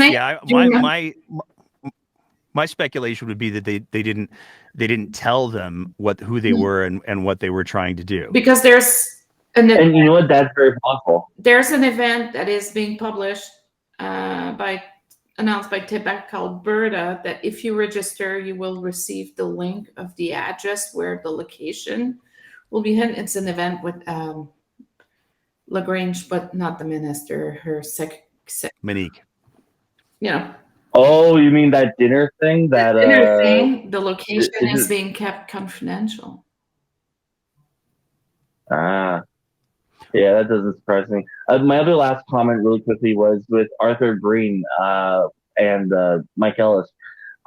my speculation would be that they didn't tell them who they were and what they were trying to do. Because and you know what? That's very possible. There's an event that is being published announced by Take Back Alberta that if you register, you will receive the link of the address where the location will be hidden. It's an event with Lagrange, but not the minister, her Monique. Oh, you mean that dinner thing? That dinner thing. The location is being kept confidential. Yeah, that doesn't surprise me. My other last comment, really quickly, was with Arthur Green and Mike Ellis.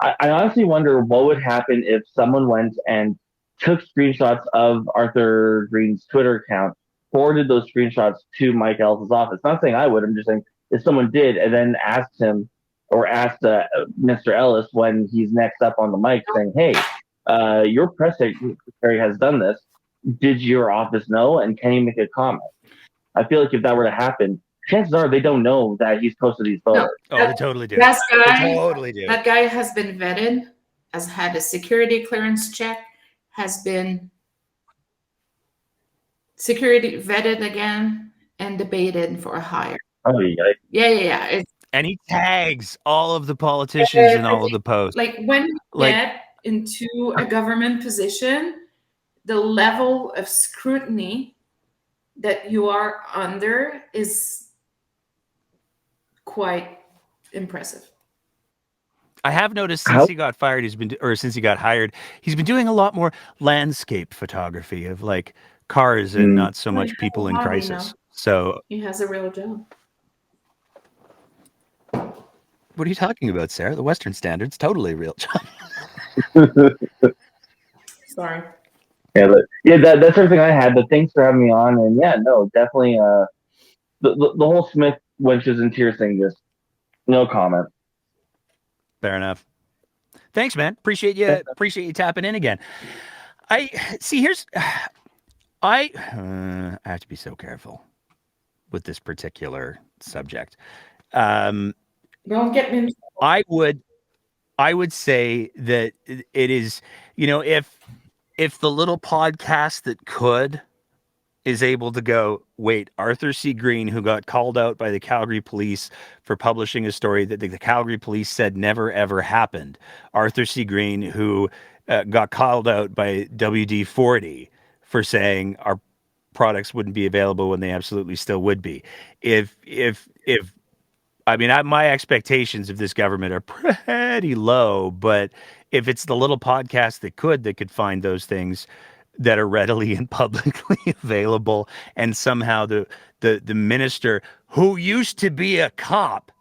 I honestly wonder what would happen if someone went and took screenshots of Arthur Green's Twitter account, forwarded those screenshots to Mike Ellis's office. Not saying I would. I'm just saying if someone did, and then asked him or asked Mr. Ellis when he's next up on the mic, saying, "Hey, your press secretary has done this. Did your office know? And can you make a comment?" I feel like if that were to happen, chances are they don't know that he's posted these photos. No, they totally do. That guy has been vetted, has had a security clearance check, has been security vetted again, and debated for a hire. Oh, yeah. Yeah. And he tags all of the politicians in all of the posts. Like when you get into a government position, the level of scrutiny that you are under is quite impressive. I have noticed since he got fired, since he got hired, he's been doing a lot more landscape photography of like cars and not so much people in crisis. So he has a real job. What are you talking about, Sarah? The Western Standard's totally real job. Sorry. Yeah, that's everything I had. But thanks for having me on. And yeah, no, definitely. The whole Smith wenches and tears thing, just no comment. Fair enough. Thanks, man. Appreciate you tapping in again. I have to be so careful with this particular subject. Don't get me. I would say that it is, if the little podcast that could is able to go, wait, Arthur C. Green, who got called out by the Calgary police for publishing a story that the Calgary police said never, ever happened. Arthur C. Green, who got called out by WD-40 for saying our products wouldn't be available when they absolutely still would be. My expectations of this government are pretty low, but if it's the little podcast that could find those things that are readily and publicly available, and somehow the minister, who used to be a cop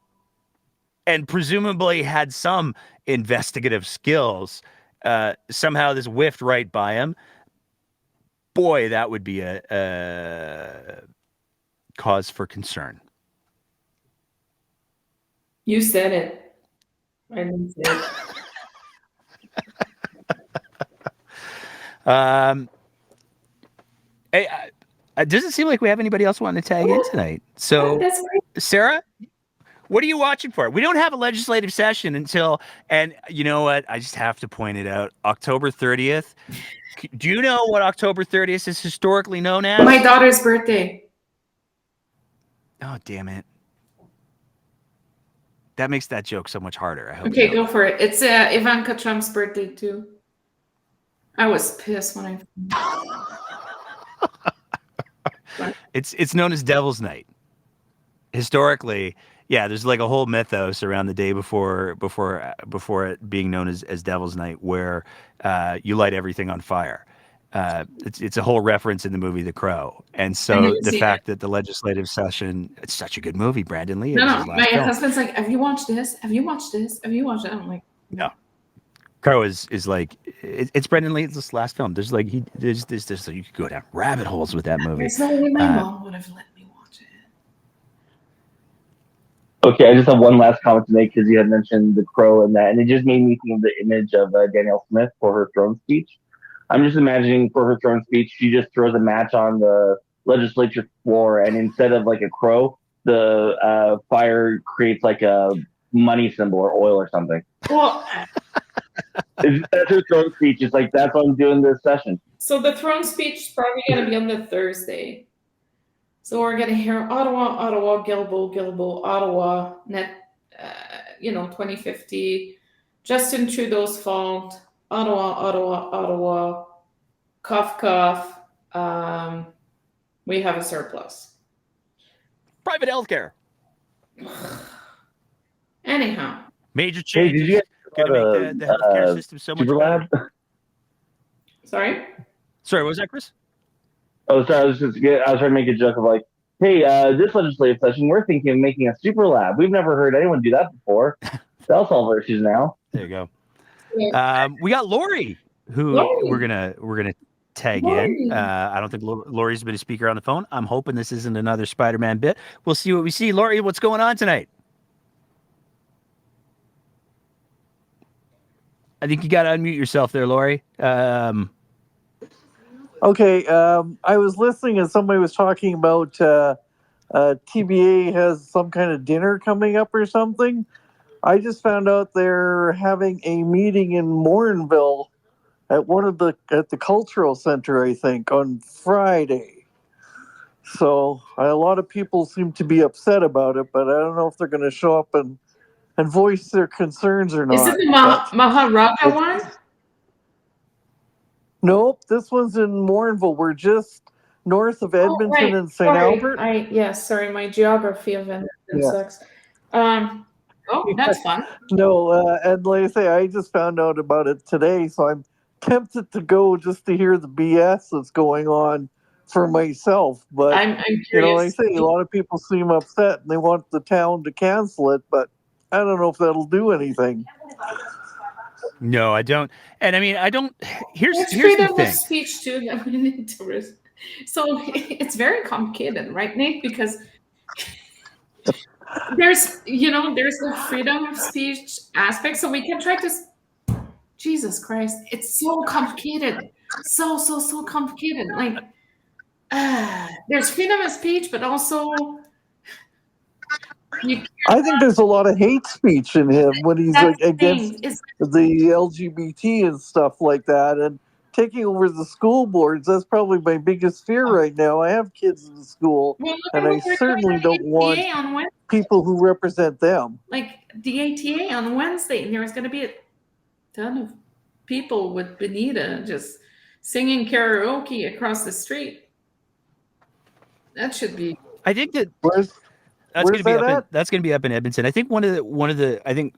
and presumably had some investigative skills, somehow this whiffed right by him, boy, that would be a cause for concern. You said it. I didn't say it. It doesn't seem like we have anybody else wanting to tag in tonight. So, that's great. Sarah, What are you watching for? We don't have a legislative session until, and you know what? I just have to point it out. October 30th. Do you know what October 30th is historically known as? My daughter's birthday. Oh, damn it. That makes that joke so much harder. I hope. Okay, go for it. It's Ivanka Trump's birthday too. I was pissed when It's known as Devil's Night. Historically, yeah, there's like a whole mythos around the day before it being known as Devil's Night, where you light everything on fire. It's a whole reference in the movie The Crow, and so the fact that the legislative session, it's such a good movie. Brandon Lee. No, my husband's like, "Have you watched this? Have you watched this? Have you watched it?" I'm like, no. Crow is like it's Brendan Lee's last film. There's like there's so you could go down rabbit holes with that movie. There's no way my mom would have let me watch it. Okay, I just have one last comment to make because you had mentioned The Crow and that, and it just made me think of the image of Danielle Smith for her throne speech. I'm just imagining for her throne speech, she just throws a match on the legislature floor, and instead of like a crow, the fire creates like a money symbol or oil or something. Well, that's her throne speech. It's like, that's what I'm doing this session. so the throne speech is probably going to be on the Thursday. So we're going to hear Ottawa, Guilbeault, Ottawa, net, 2050, Justin Trudeau's fault, Ottawa, cough. We have a surplus. Private healthcare. Anyhow. Major changes. Hey, going to make the healthcare system so much better. Sorry, what was that, Chris? Oh, sorry. I was trying to make a joke of like, hey, this legislative session, we're thinking of making a super lab. We've never heard anyone do that before. That'll solve our issues now. There you go. We got Lori, who we're gonna tag in. I don't think Lori's been a speaker on the phone. I'm hoping this isn't another Spider-Man bit. We'll see what we see. Lori, what's going on tonight? I think you got to unmute yourself there, Lori. Okay, I was listening and somebody was talking about TBA has some kind of dinner coming up or something. I just found out they're having a meeting in Morinville at the cultural center, I think, on Friday. So a lot of people seem to be upset about it, but I don't know if they're going to show up and voice their concerns or not. Is it the Maharaja one? Nope, this one's in Morinville. We're just north of Edmonton and St. Albert. Sorry, my geography of Edmonton sucks. That's fun. No, and like I say, I just found out about it today, so I'm tempted to go just to hear the BS that's going on for myself. But I'm curious. Like I say, a lot of people seem upset and they want the town to cancel it, but I don't know if that'll do anything. No, I don't. And I mean, I don't. Here's the freedom thing. of speech too. So it's very complicated, right, Nick? Because there's the freedom of speech aspect. So we can try to. Jesus Christ, it's so complicated. So complicated. Like, there's freedom of speech, but also. I think there's a lot of hate speech in him when he's against the LGBT and stuff like that, and taking over the school boards. That's probably my biggest fear right now. I have kids in school, and I certainly don't want people who represent them. Like the ATA on Wednesday, and there's going to be a ton of people with Benita just singing karaoke across the street. That should be. I think that. That's going to be up in Edmonton. I think one of the I think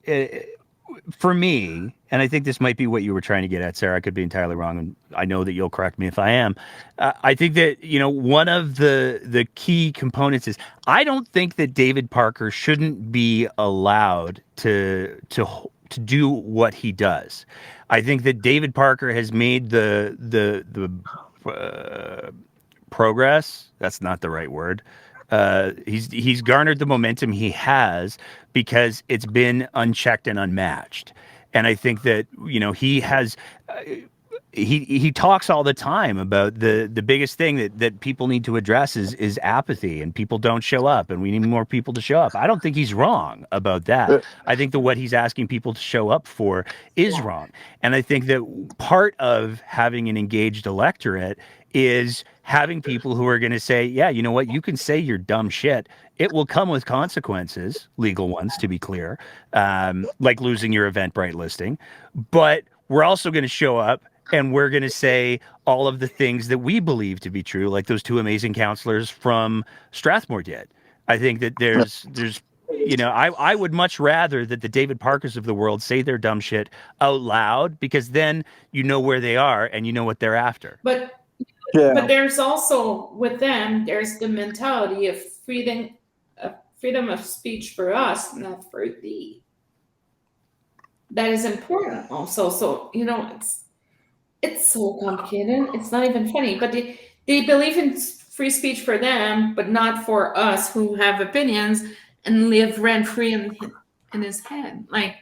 for me, and I think this might be what you were trying to get at, Sarah. I could be entirely wrong, and I know that you'll correct me if I am. I think that one of the key components is I don't think that David Parker shouldn't be allowed to do what he does. I think that David Parker has made the progress. That's not the right word. He's garnered the momentum he has because it's been unchecked and unmatched. And I think that, he has, he talks all the time about the biggest thing that people need to address is apathy, and people don't show up, and we need more people to show up. I don't think he's wrong about that. I think that what he's asking people to show up for is wrong. And I think that part of having an engaged electorate is having people who are going to say, yeah, you know what, you can say your dumb shit. It will come with consequences, legal ones, to be clear, like losing your Eventbrite listing. But we're also going to show up and we're going to say all of the things that we believe to be true, like those two amazing counselors from Strathmore did. I think that there's I would much rather that the David Parkers of the world say their dumb shit out loud, because then you know where they are and you know what they're after. But there's also, with them, there's the mentality of freedom of speech for us, not for thee. That is important also. So, it's so complicated. It's not even funny, but they believe in free speech for them, but not for us who have opinions and live rent free in his head. Like,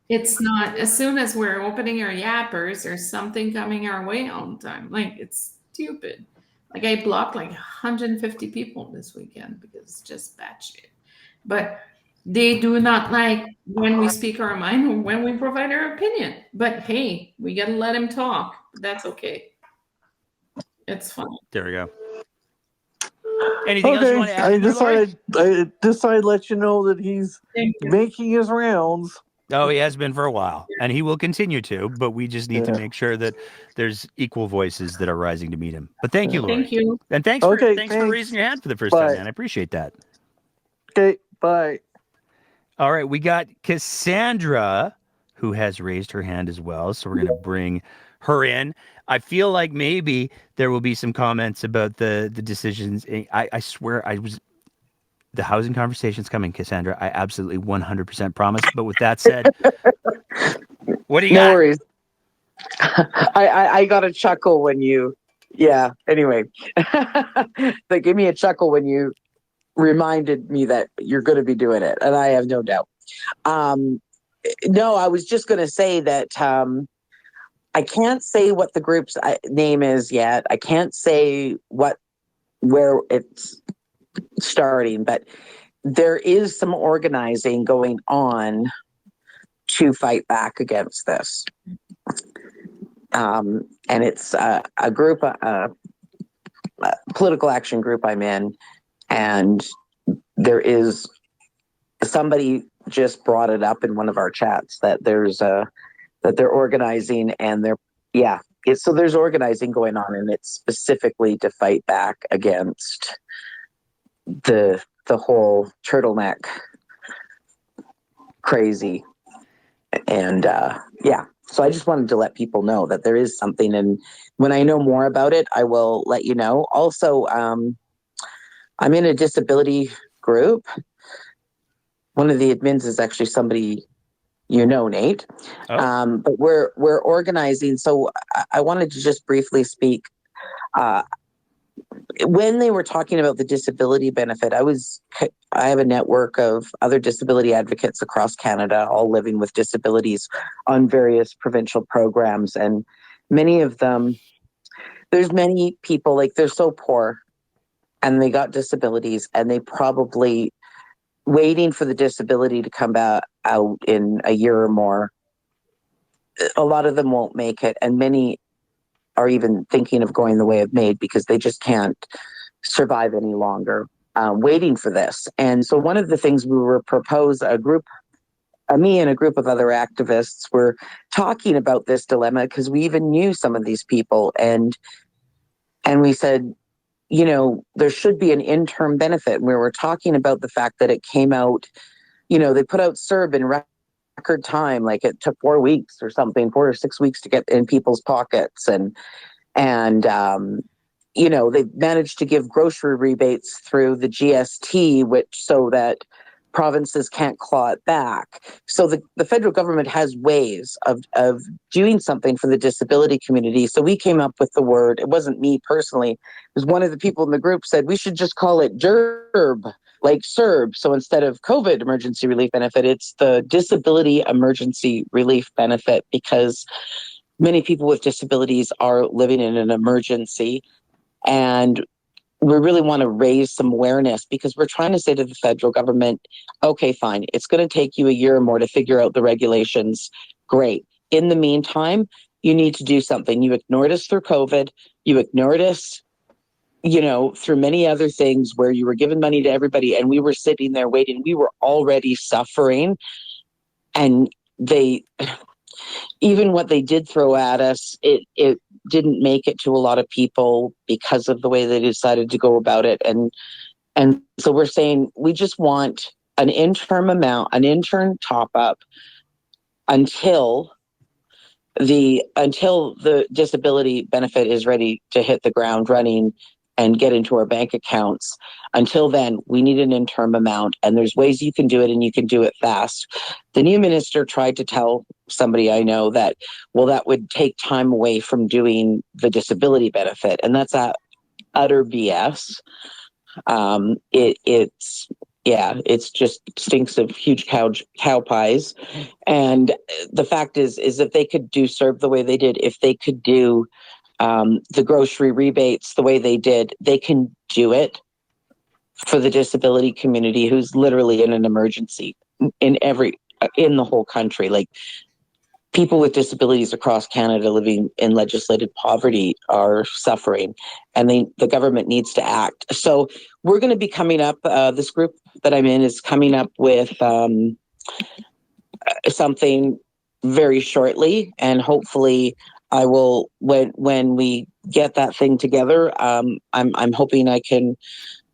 it's not, as soon as we're opening our yappers, there's something coming our way all the time. Like, it's stupid. Like, I blocked like 150 people this weekend because it's just batshit. But they do not like when we speak our mind or when we provide our opinion. But hey, we got to let him talk. That's okay. It's fine. There we go. Anything else you want to add? I decided to let you know that he's making his rounds. Oh, he has been for a while, and he will continue to, but we just need to make sure that there's equal voices that are rising to meet him. But thank you, Lori. Thank you. And thanks for raising your hand for the first time, man. I appreciate that. Okay, bye. All right, we got Cassandra, who has raised her hand as well, so we're going to bring her in. I feel like maybe there will be some comments about the decisions. I swear the housing conversation's coming, Cassandra. I absolutely 100% promise. But with that said, what do you got? No worries. I got a chuckle when you, anyway. They gave me a chuckle when you reminded me that you're going to be doing it, and I have no doubt. No, I was just going to say that I can't say what the group's name is yet. I can't say where it's starting, but there is some organizing going on to fight back against this. And it's a group, a political action group I'm in, and there is somebody just brought it up in one of our chats that there's that they're organizing, and so there's organizing going on, and it's specifically to fight back against the whole turtleneck crazy. And so I just wanted to let people know that there is something, and when I know more about it, I will let you know. Also, I'm in a disability group. One of the admins is actually somebody Nate. But we're organizing. So I wanted to just briefly speak. When they were talking about the disability benefit, I have a network of other disability advocates across Canada, all living with disabilities on various provincial programs. And many of them, there's many people, like, they're so poor and they got disabilities, and they probably waiting for the disability to come out in a year or more. A lot of them won't make it, and many are even thinking of going the way of MAID because they just can't survive any longer waiting for this. And so one of the things we were proposed, me and a group of other activists were talking about this dilemma, because we even knew some of these people, and we said, there should be an interim benefit. And we were talking about the fact that it came out, they put out CERB in record time, like it took 4 weeks or something, 4 or 6 weeks to get in people's pockets. And they managed to give grocery rebates through the GST, so that provinces can't claw it back. So the federal government has ways of doing something for the disability community. So we came up with the word, it wasn't me personally, it was one of the people in the group said, we should just call it DERB, like CERB. So instead of COVID emergency relief benefit, it's the disability emergency relief benefit, because many people with disabilities are living in an emergency, and we really want to raise some awareness because we're trying to say to the federal government, okay, fine, it's going to take you a year or more to figure out the regulations. Great. In the meantime, you need to do something. You ignored us through COVID. You ignored us, through many other things where you were giving money to everybody and we were sitting there waiting. We were already suffering. And even what they did throw at us, it didn't make it to a lot of people because of the way they decided to go about it. And so we're saying we just want an interim top up until the disability benefit is ready to hit the ground running and get into our bank accounts. Until then, we need an interim amount, and there's ways you can do it, and you can do it fast. The new minister tried to tell somebody I know that would take time away from doing the disability benefit, and that's utter BS. It's just stinks of huge cow pies. And the fact is if they could serve the way they did, if they could do the grocery rebates the way they did, they can do it for the disability community who's literally in an emergency in the whole country. Like, people with disabilities across Canada living in legislated poverty are suffering, and the government needs to act. So we're going to be coming up, this group that I'm in is coming up with something very shortly, and hopefully I will, when we get that thing together, I'm hoping I can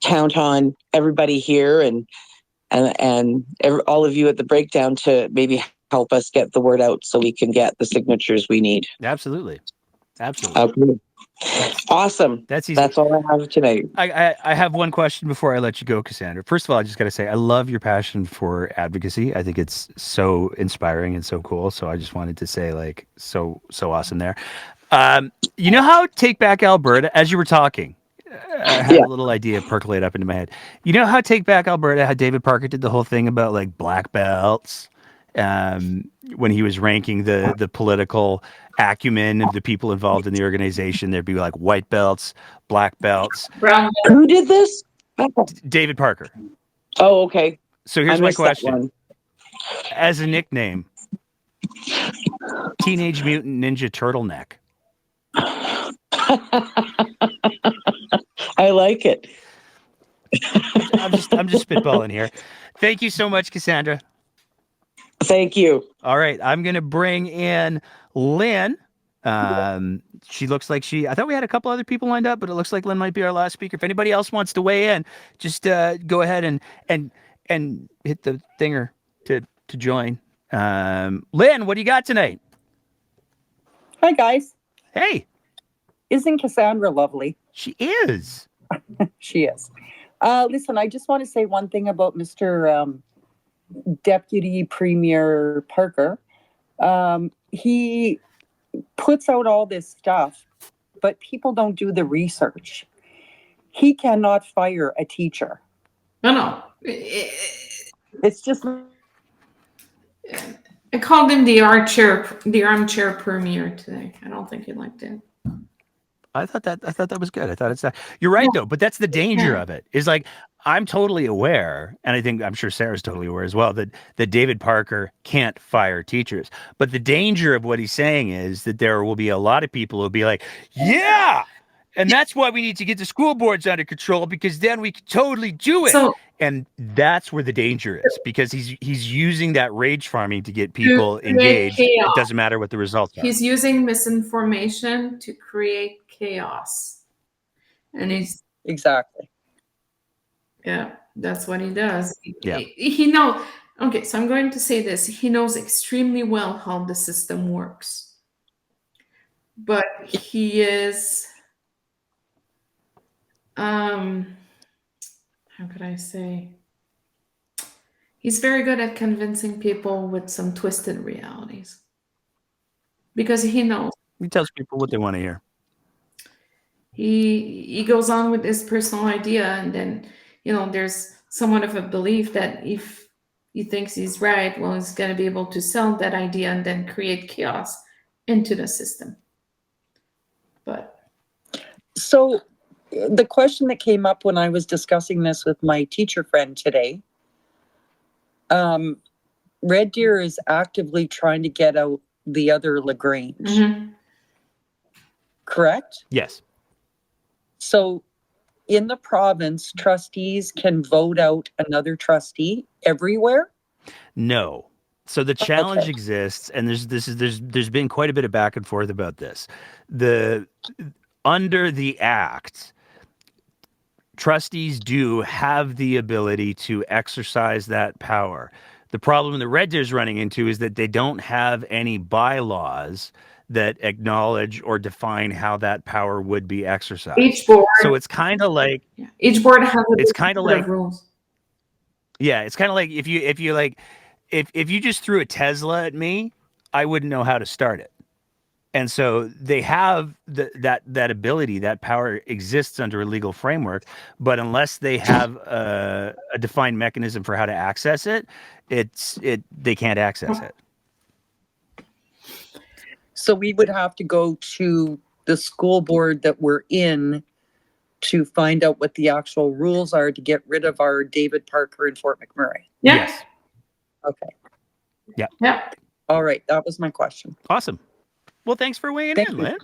count on everybody here and all of you at the breakdown to maybe help us get the word out so we can get the signatures we need. Absolutely. Okay. Awesome. That's easy. That's all I have tonight. I have one question before I let you go, Cassandra. First of all, I just got to say, I love your passion for advocacy. I think it's so inspiring and so cool. So I just wanted to say, like, so awesome there. You know how Take Back Alberta, as you were talking, I had a little idea percolate up into my head. You know how Take Back Alberta, how David Parker did the whole thing about like black belts, when he was ranking the political acumen of the people involved in the organization. There'd be like white belts, black belts. Brown. Who did this? David Parker. Oh, okay. So here's my question. As a nickname, Teenage Mutant Ninja Turtleneck. I like it. I'm just spitballing here. Thank you so much, Cassandra. Thank you. All right, I'm going to bring in Lynn. She looks like I thought we had a couple other people lined up, but it looks like Lynn might be our last speaker. If anybody else wants to weigh in, just go ahead and hit the thinger to join. Lynn, what do you got tonight? Hi, guys. Hey. Isn't Cassandra lovely? She is. She is. Listen, I just want to say one thing about Mr. Deputy Premier Parker. He puts out all this stuff, but people don't do the research. He cannot fire a teacher. No. It's just... I called him the armchair premier today. I don't think he liked it. I thought that was good. I thought you're right though, but that's the danger of it. Is like, I'm totally aware, and I'm sure Sarah's totally aware as well, that David Parker can't fire teachers. But the danger of what he's saying is that there will be a lot of people who'll be like, yeah, and that's why we need to get the school boards under control, because then we can totally do it. And that's where the danger is, because he's using that rage farming to get people engaged. It doesn't matter what the results are. He's using misinformation to create chaos. And he's... Exactly. Yeah, that's what he does. He knows. Okay, so I'm going to say this. He knows extremely well how the system works. But he is... how could I say? He's very good at convincing people with some twisted realities. Because he knows. He tells people what they want to hear. He goes on with his personal idea, and then, there's somewhat of a belief that if he thinks he's right, well, he's going to be able to sell that idea and then create chaos. into the system. But So the question that came up when I was discussing this with my teacher friend today, Red Deer is actively trying to get out the other LaGrange, correct? Yes. So in the province, trustees can vote out another trustee everywhere? No. So the challenge Okay. exists, and there's been quite a bit of back and forth about this. Under the act, trustees do have the ability to exercise that power. The problem the Red Deer's running into is that they don't have any bylaws that acknowledge or define how that power would be exercised. each board, So it's kind of like each board has a it's different kind of set like of rules. yeah, it's kind of like if you just threw a Tesla at me, I wouldn't know how to start it. And so they have that ability, that power exists under a legal framework, but unless they have a defined mechanism for how to access it, they can't access it. So we would have to go to the school board that we're in to find out what the actual rules are to get rid of our David Parker in Fort McMurray. Yeah. Yes. Okay. Yeah. Yeah. All right. That was my question. Awesome. Well, thanks for weighing Thank in, you. Lynn. It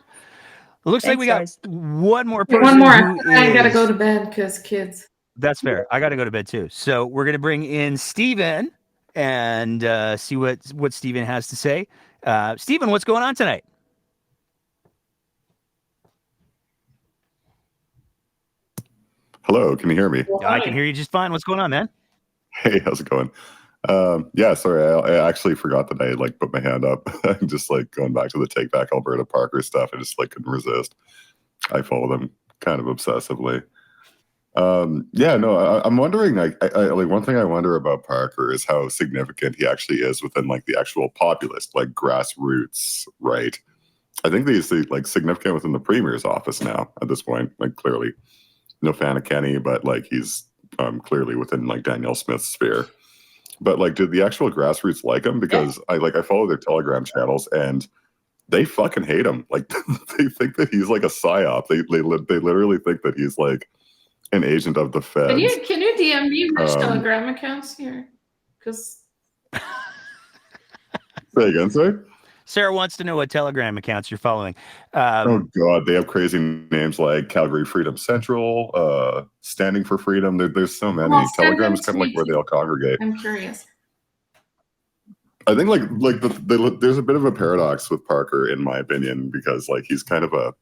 looks like Thanks, we got guys. one more person. One more. Who I gotta is- go to bed because kids. That's fair. I got to go to bed too. So we're going to bring in Steven and see what Steven has to say. Steven, what's going on tonight? Hello, can you hear me? I can hear you just fine. What's going on, man? Hey, how's it going? Yeah, sorry, I actually forgot that I put my hand up. I'm just going back to the Take Back Alberta Parker stuff. I just couldn't resist. I follow them kind of obsessively. Yeah, no, I'm wondering. One thing I wonder about Parker is how significant he actually is within the actual populace, grassroots, right? I think he's significant within the premier's office now at this point. Clearly, no fan of Kenny, but he's clearly within Danielle Smith's sphere. But do the actual grassroots like him? Because I follow their Telegram channels and they fucking hate him. They think that he's a psyop. They literally think that he's an agent of the feds. Can you DM me which Telegram accounts here? Because say again, sorry? Sarah wants to know what Telegram accounts you're following. Oh God, they have crazy names like Calgary Freedom Central, Standing for Freedom. There's so many. Well, Telegram is kind of where they all congregate. I'm curious. I think there's a bit of a paradox with Parker, in my opinion, because he's kind of a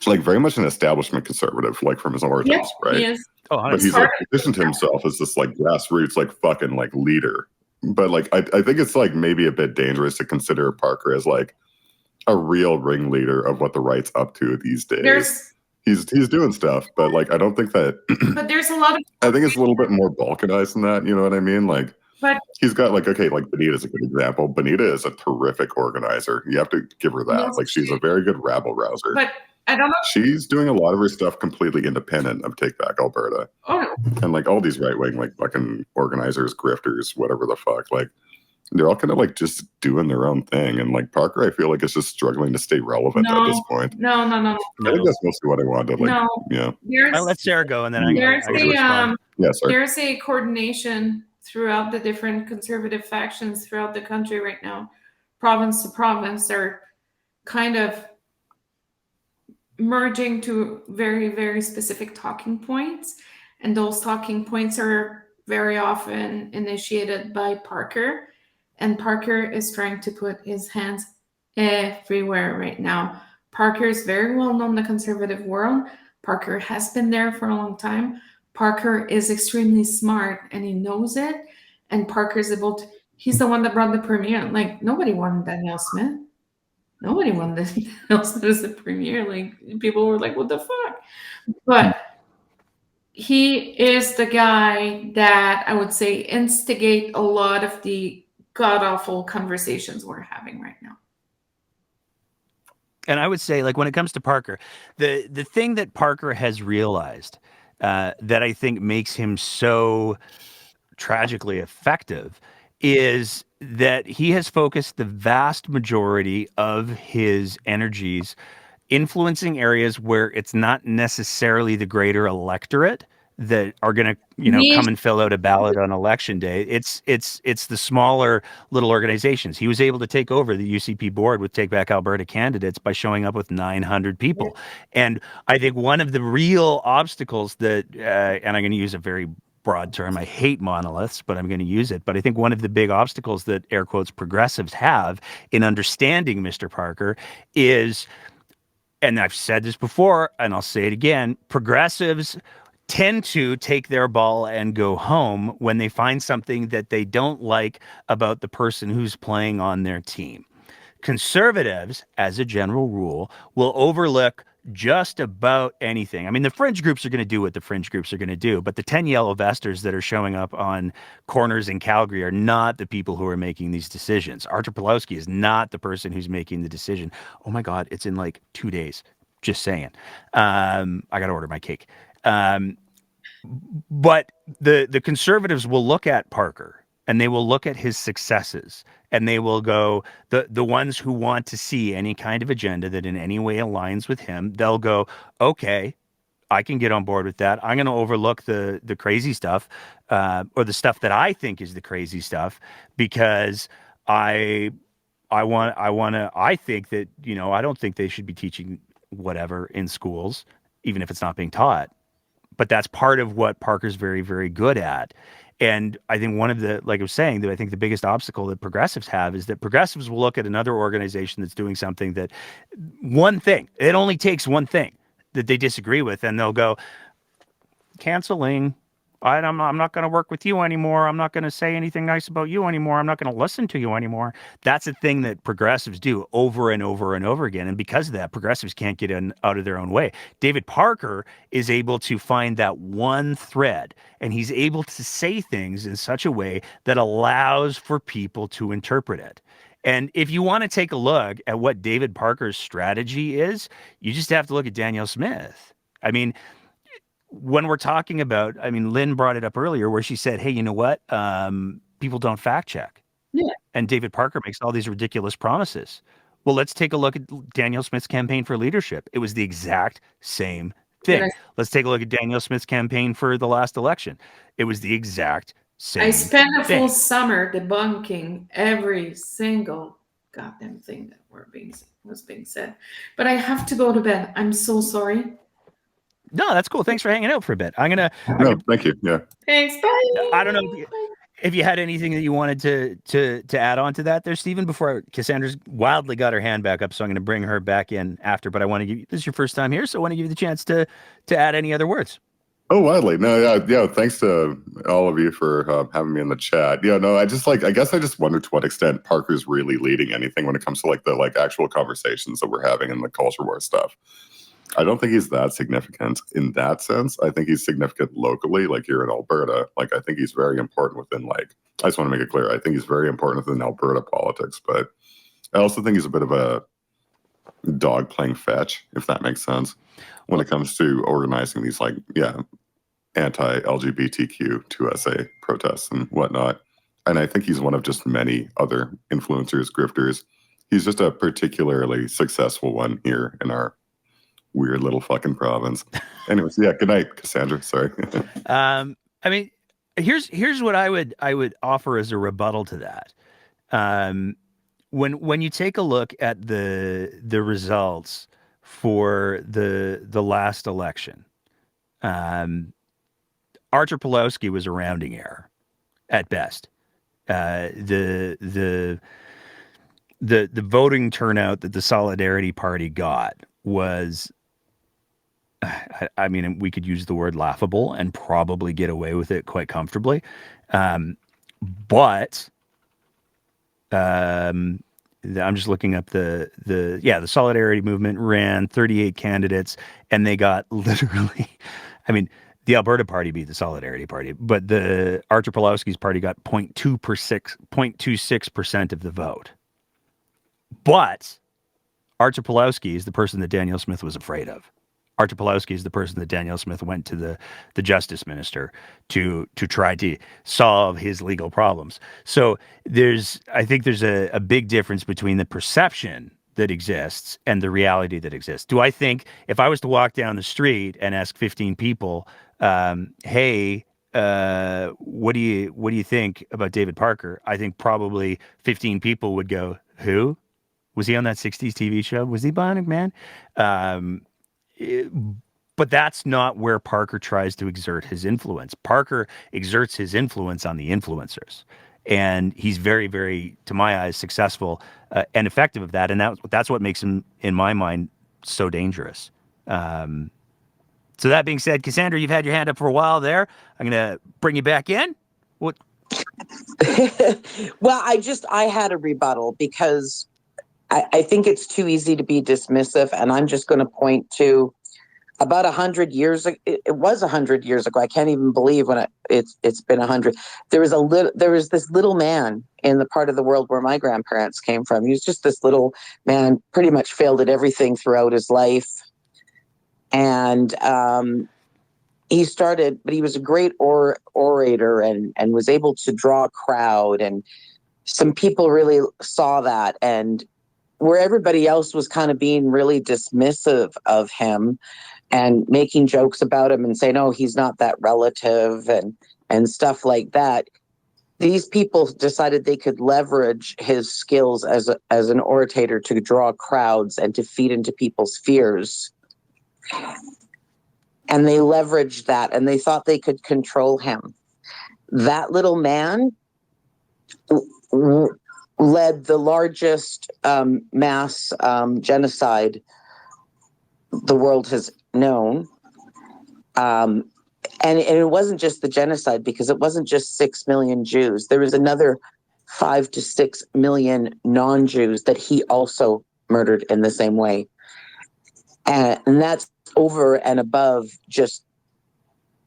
very much an establishment conservative, from his origins, Yes, right? he is. Oh, But he's positioned himself as this grassroots fucking leader. But I think it's maybe a bit dangerous to consider Parker as a real ringleader of what the right's up to these days. He's doing stuff, but I don't think that. But there's a lot of. I think it's a little bit more balkanized than that. You know what I mean? But he's got Benita's a good example. Benita is a terrific organizer. You have to give her that. Yes, She's a very good rabble rouser. But I don't know. She's doing a lot of her stuff completely independent of Take Back Alberta. Oh, And all these right wing fucking organizers, grifters, whatever the fuck, they're all kind of just doing their own thing. And Parker, I feel is just struggling to stay relevant at this point. No. I think that's mostly what I wanted. Yeah. I'll let Sarah go, and then There's I respond. Yeah, sorry. There's a coordination throughout the different conservative factions throughout the country right now. Province to province, they're kind of merging to very, very specific talking points. And those talking points are very often initiated by Parker. And Parker is trying to put his hands everywhere right now. Parker is very well known in the conservative world. Parker has been there for a long time. Parker is extremely smart and he knows it. And Parker's he's the one that brought the premier. Nobody wanted Danielle Smith. Nobody wanted Danielle Smith as the premier. People were like, what the fuck? But he is the guy that I would say instigate a lot of the god-awful conversations we're having right now. And I would say, when it comes to Parker, the thing that Parker has realized that I think makes him so tragically effective is that he has focused the vast majority of his energies influencing areas where it's not necessarily the greater electorate that are going to, come and fill out a ballot on election day. It's the smaller little organizations. He was able to take over the UCP board with Take Back Alberta candidates by showing up with 900 people. And I think one of the real obstacles that, and I'm going to use a very broad term, I hate monoliths, but I'm going to use it. But I think one of the big obstacles that air quotes progressives have in understanding Mr. Parker is, and I've said this before, and I'll say it again, progressives tend to take their ball and go home when they find something that they don't like about the person who's playing on their team. Conservatives, as a general rule, will overlook just about anything. I mean, the fringe groups are going to do what the fringe groups are going to do, but the 10 yellow vesters that are showing up on corners in Calgary are not the people who are making these decisions. Artur Pawlowski is not the person who's making the decision. Oh my God, it's in like 2 days. Just saying. I got to order my cake. But the conservatives will look at Parker and they will look at his successes and they will go, the ones who want to see any kind of agenda that in any way aligns with him, they'll go, okay, I can get on board with that. I'm going to overlook the crazy stuff, or the stuff that I think is the crazy stuff, because I think that, I don't think they should be teaching whatever in schools, even if it's not being taught. But that's part of what Parker's very, very good at. And I think one of the, like I was saying, that I think the biggest obstacle that progressives have is that progressives will look at another organization that's doing something that it only takes one thing that they disagree with, and they'll go, canceling. I'm not going to work with you anymore. I'm not going to say anything nice about you anymore. I'm not going to listen to you anymore. That's a thing that progressives do over and over and over again. And because of that, progressives can't get out of their own way. David Parker is able to find that one thread, and he's able to say things in such a way that allows for people to interpret it. And if you want to take a look at what David Parker's strategy is, you just have to look at Danielle Smith. I mean, when we're talking about, Lynn brought it up earlier where she said, hey, you know what? People don't fact check. Yeah. And David Parker makes all these ridiculous promises. Well, let's take a look at Danielle Smith's campaign for leadership. It was the exact same thing. Let's take a look at Danielle Smith's campaign for the last election. It was the exact same thing. I spent a full summer debunking every single goddamn thing that was being said. But I have to go to bed. I'm so sorry. No, that's cool. Thanks for hanging out for a bit. Thank you. Yeah. Thanks. Bye. I don't know if you had anything that you wanted to add on to that there, Stephen, before Cassandra's wildly got her hand back up. So I'm going to bring her back in after, but I want to give you, this is your first time here. So I want to give you the chance to add any other words. Oh, wildly. No, yeah. Thanks to all of you for having me in the chat. Yeah, no, I guess I just wonder to what extent Parker's really leading anything when it comes to the actual conversations that we're having in the culture war stuff. I don't think he's that significant in that sense. I think he's significant locally, like here in Alberta. I think he's very important within, I just want to make it clear, I think he's very important within Alberta politics, but I also think he's a bit of a dog playing fetch, if that makes sense, when it comes to organizing these, anti-LGBTQ 2SA protests and whatnot. And I think he's one of just many other influencers, grifters. He's just a particularly successful one here in our weird little fucking province. Anyways, yeah, good night, Cassandra. Sorry. Here's what I would offer as a rebuttal to that. When you take a look at the results for the last election, Artur Pawlowski was a rounding error at best. The voting turnout that the Solidarity Party got was, we could use the word laughable and probably get away with it quite comfortably. But I'm just looking up the Solidarity Movement ran 38 candidates and they got literally, the Alberta Party beat the Solidarity Party, but the Artur Pawlowski's party got 0.26% of the vote. But Artur Pawlowski is the person that Danielle Smith was afraid of. Artur Pawlowski is the person that Danielle Smith went to the justice minister to try to solve his legal problems. So I think there's a big difference between the perception that exists and the reality that exists. Do I think if I was to walk down the street and ask 15 people, hey, what do you think about David Parker? I think probably 15 people would go, who? Was he on that 60s TV show? Was he Bionic Man? But that's not where Parker tries to exert his influence. Parker exerts his influence on the influencers. And he's very, very, to my eyes, successful and effective of that. And that's what makes him, in my mind, so dangerous. So that being said, Cassandra, you've had your hand up for a while there. I'm going to bring you back in. What? Well, I had a rebuttal because I think it's too easy to be dismissive. And I'm just going to point to about 100 years ago. It was 100 years ago. I can't even believe when it's been 100. There was this little man in the part of the world where my grandparents came from. He was just this little man, pretty much failed at everything throughout his life. And he started, but he was a great orator and was able to draw a crowd. And some people really saw that. And where everybody else was kind of being really dismissive of him and making jokes about him and saying, oh, he's not that relative and stuff like that. These people decided they could leverage his skills as an orator to draw crowds and to feed into people's fears. And they leveraged that and they thought they could control him. That little man led the largest mass genocide the world has known. And it wasn't just the genocide, because it wasn't just 6 million Jews. There was another 5 to 6 million non-Jews that he also murdered in the same way. And that's over and above just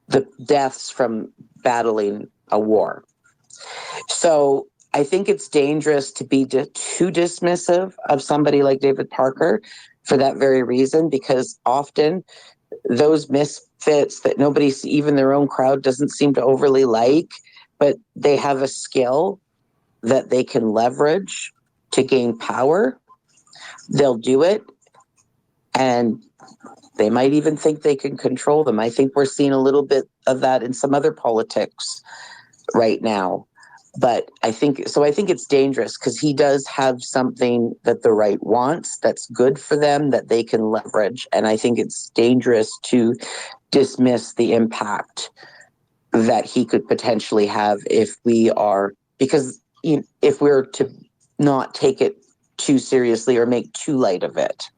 the deaths from battling a war. So I think it's dangerous to be too dismissive of somebody like David Parker for that very reason, because often those misfits that nobody, even their own crowd, doesn't seem to overly like, but they have a skill that they can leverage to gain power. They'll do it, and they might even think they can control them. I think we're seeing a little bit of that in some other politics right now. But I think it's dangerous because he does have something that the right wants that's good for them that they can leverage. And I think it's dangerous to dismiss the impact that he could potentially have if we're to not take it too seriously or make too light of it.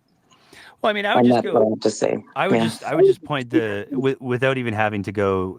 Well, I mean, I would just point without even having to go.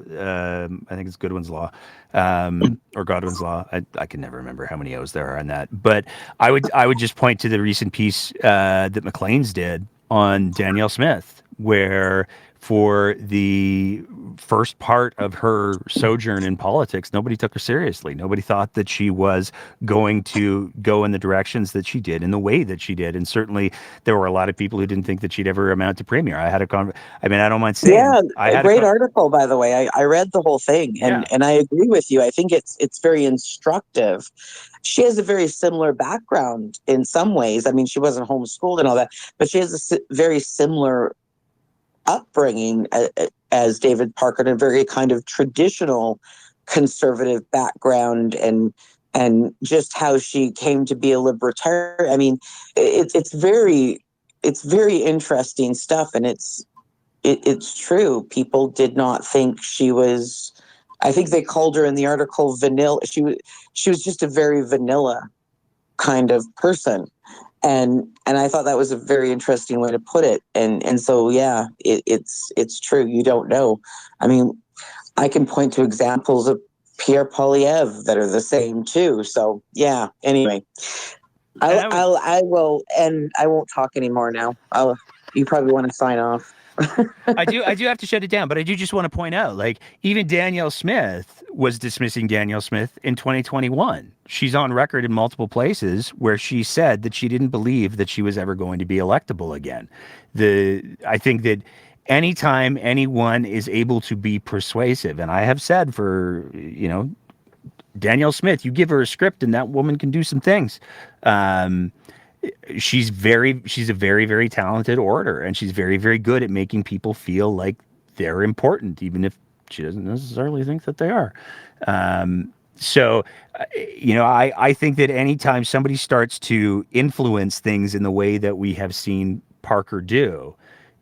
I think it's Goodwin's Law, or Godwin's Law. I can never remember how many O's there are on that. But I would just point to the recent piece that Maclean's did on Danielle Smith, where for the first part of her sojourn in politics, nobody took her seriously. Nobody thought that she was going to go in the directions that she did, in the way that she did. And certainly there were a lot of people who didn't think that she'd ever amount to premier. I don't mind saying. Yeah, a great article, by the way. I read the whole thing, and I agree with you. I think it's very instructive. She has a very similar background in some ways. I mean, she wasn't homeschooled and all that, but she has a very similar upbringing as David Parker, in a very kind of traditional conservative background, and just how she came to be a libertarian. I mean, it's very interesting stuff, and it's true. People did not think she was. I think they called her in the article vanilla. She was just a very vanilla kind of person. And I thought that was a very interesting way to put it. And so, yeah, it's true. You don't know. I mean, I can point to examples of Pierre Poilievre that are the same too. So, yeah, anyway, I will, and I won't talk anymore now. You probably want to sign off. I do have to shut it down, but I do just want to point out, like, even Danielle Smith was dismissing Danielle Smith in 2021. She's on record in multiple places where she said that she didn't believe that she was ever going to be electable again. I think that anytime anyone is able to be persuasive, and I have said for, Danielle Smith, you give her a script and that woman can do some things. She's a very, very talented orator, and she's very, very good at making people feel like they're important, even if she doesn't necessarily think that they are. I think that anytime somebody starts to influence things in the way that we have seen Parker do,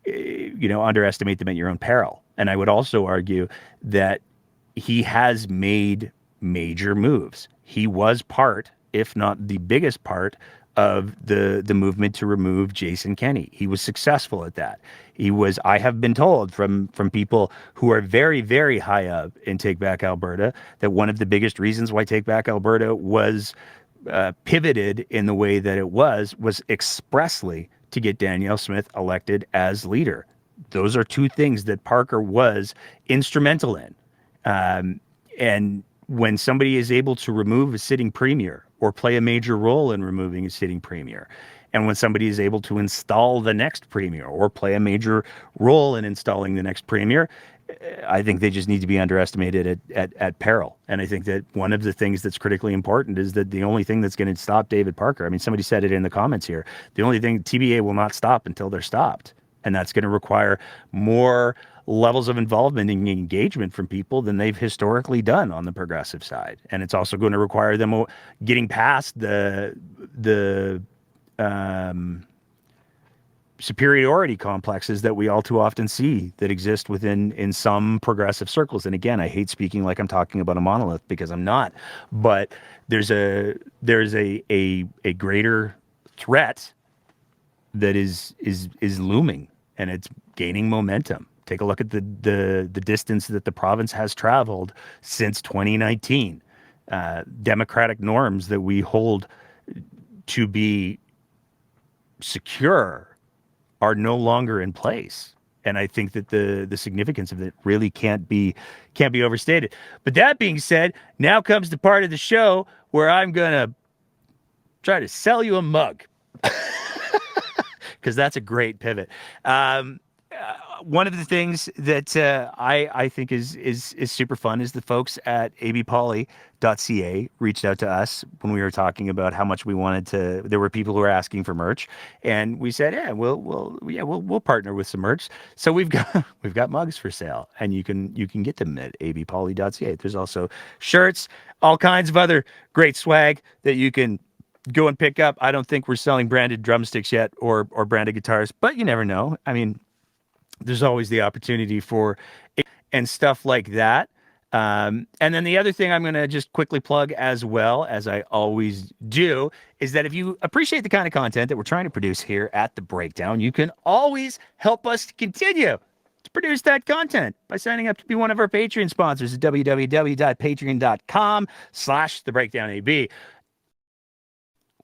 underestimate them at your own peril. And I would also argue that he has made major moves. He was part, if not the biggest part, of the movement to remove Jason Kenney. He was successful at that. I have been told from people who are very, very high up in Take Back Alberta that one of the biggest reasons why Take Back Alberta was pivoted in the way that it was expressly to get Danielle Smith elected as leader. Those are two things that Parker was instrumental in. And when somebody is able to remove a sitting premier or play a major role in removing a sitting premier, and when somebody is able to install the next premier or play a major role in installing the next premier, I think they just need to be underestimated at peril. And I think that one of the things that's critically important is that the only thing that's going to stop David Parker, I mean, somebody said it in the comments here, the only thing TBA will not stop until they're stopped. And that's going to require more levels of involvement and engagement from people than they've historically done on the progressive side. And it's also going to require them getting past the superiority complexes that we all too often see that exist in some progressive circles. And again, I hate speaking like I'm talking about a monolith, because I'm not. But there's a greater threat that is looming, and it's gaining momentum. Take a look at the distance that the province has traveled since 2019. Democratic norms that we hold to be secure are no longer in place. And I think that the significance of it really can't be overstated. But that being said, now comes the part of the show where I'm gonna try to sell you a mug, because that's a great pivot. One of the things that I think is super fun is the folks at abpoly.ca reached out to us when we were talking about how much we wanted to. There were people who were asking for merch, and we said, yeah, we'll partner with some merch. So we've got mugs for sale, and you can get them at abpoly.ca. There's also shirts, all kinds of other great swag that you can go and pick up. I don't think we're selling branded drumsticks yet or branded guitars, but you never know. I mean, there's always the opportunity for and stuff like that. And then the other thing I'm going to just quickly plug, as well as I always do, is that if you appreciate the kind of content that we're trying to produce here at The Breakdown, you can always help us continue to produce that content by signing up to be one of our Patreon sponsors at www.patreon.com/thebreakdownab,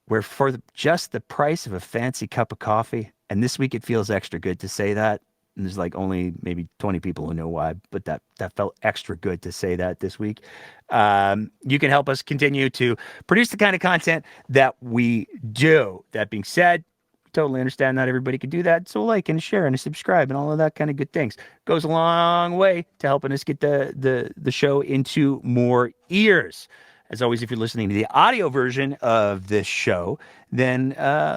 where for just the price of a fancy cup of coffee, and this week it feels extra good to say that, and there's like only maybe 20 people who know why, but that felt extra good to say that this week. You can help us continue to produce the kind of content that we do. That being said, totally understand not everybody can do that. So like and a share and a subscribe and all of that kind of good things goes a long way to helping us get the show into more ears. As always, if you're listening to the audio version of this show, then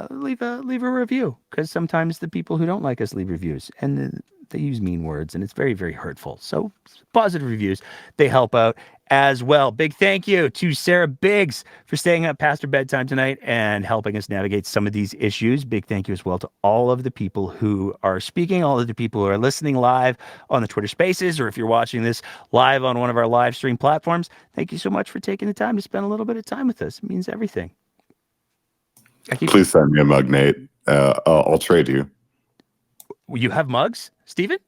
leave a review, because sometimes the people who don't like us leave reviews, and they use mean words, and it's very, very hurtful. So positive reviews, they help out as well. Big thank you to Sarah Biggs for staying up past her bedtime tonight and helping us navigate some of these issues. Big thank you as well to all of the people who are speaking, all of the people who are listening live on the Twitter Spaces, or if you're watching this live on one of our live stream platforms. Thank you so much for taking the time to spend a little bit of time with us. It means everything. Please send me a mug, Nate. I'll trade you. You have mugs, Stephen?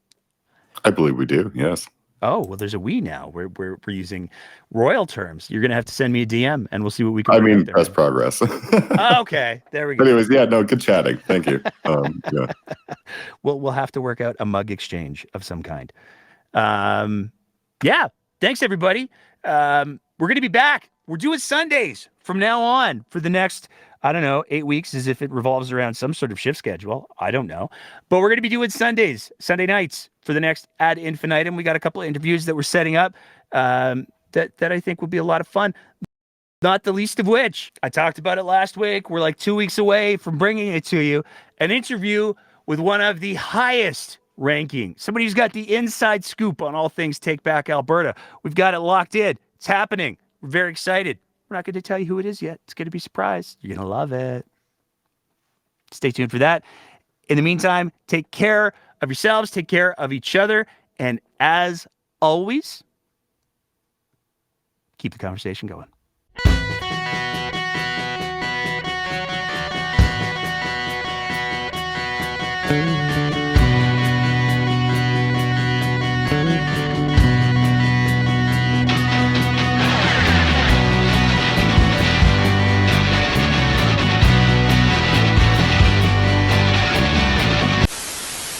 I believe we do, yes. Oh, well, there's a we now. We're using royal terms. You're going to have to send me a DM, and we'll see what we can. I mean, press progress. Okay, there we go. Anyways, yeah, no, good chatting. Thank you. Yeah. We'll have to work out a mug exchange of some kind. Yeah, thanks everybody. We're going to be back. We're doing Sundays from now on for the next I don't know, 8 weeks as if it revolves around some sort of shift schedule. I don't know. But we're going to be doing Sunday nights for the next ad infinitum. We got a couple of interviews that we're setting up that I think will be a lot of fun. Not the least of which, I talked about it last week. We're like 2 weeks away from bringing it to you. An interview with one of the highest ranking, somebody who's got the inside scoop on all things Take Back Alberta. We've got it locked in. It's happening. We're very excited. We're not going to tell you who it is yet. It's going to be a surprise. You're going to love it. Stay tuned for that. In the meantime, take care of yourselves, take care of each other, and as always, keep the conversation going. Thank you.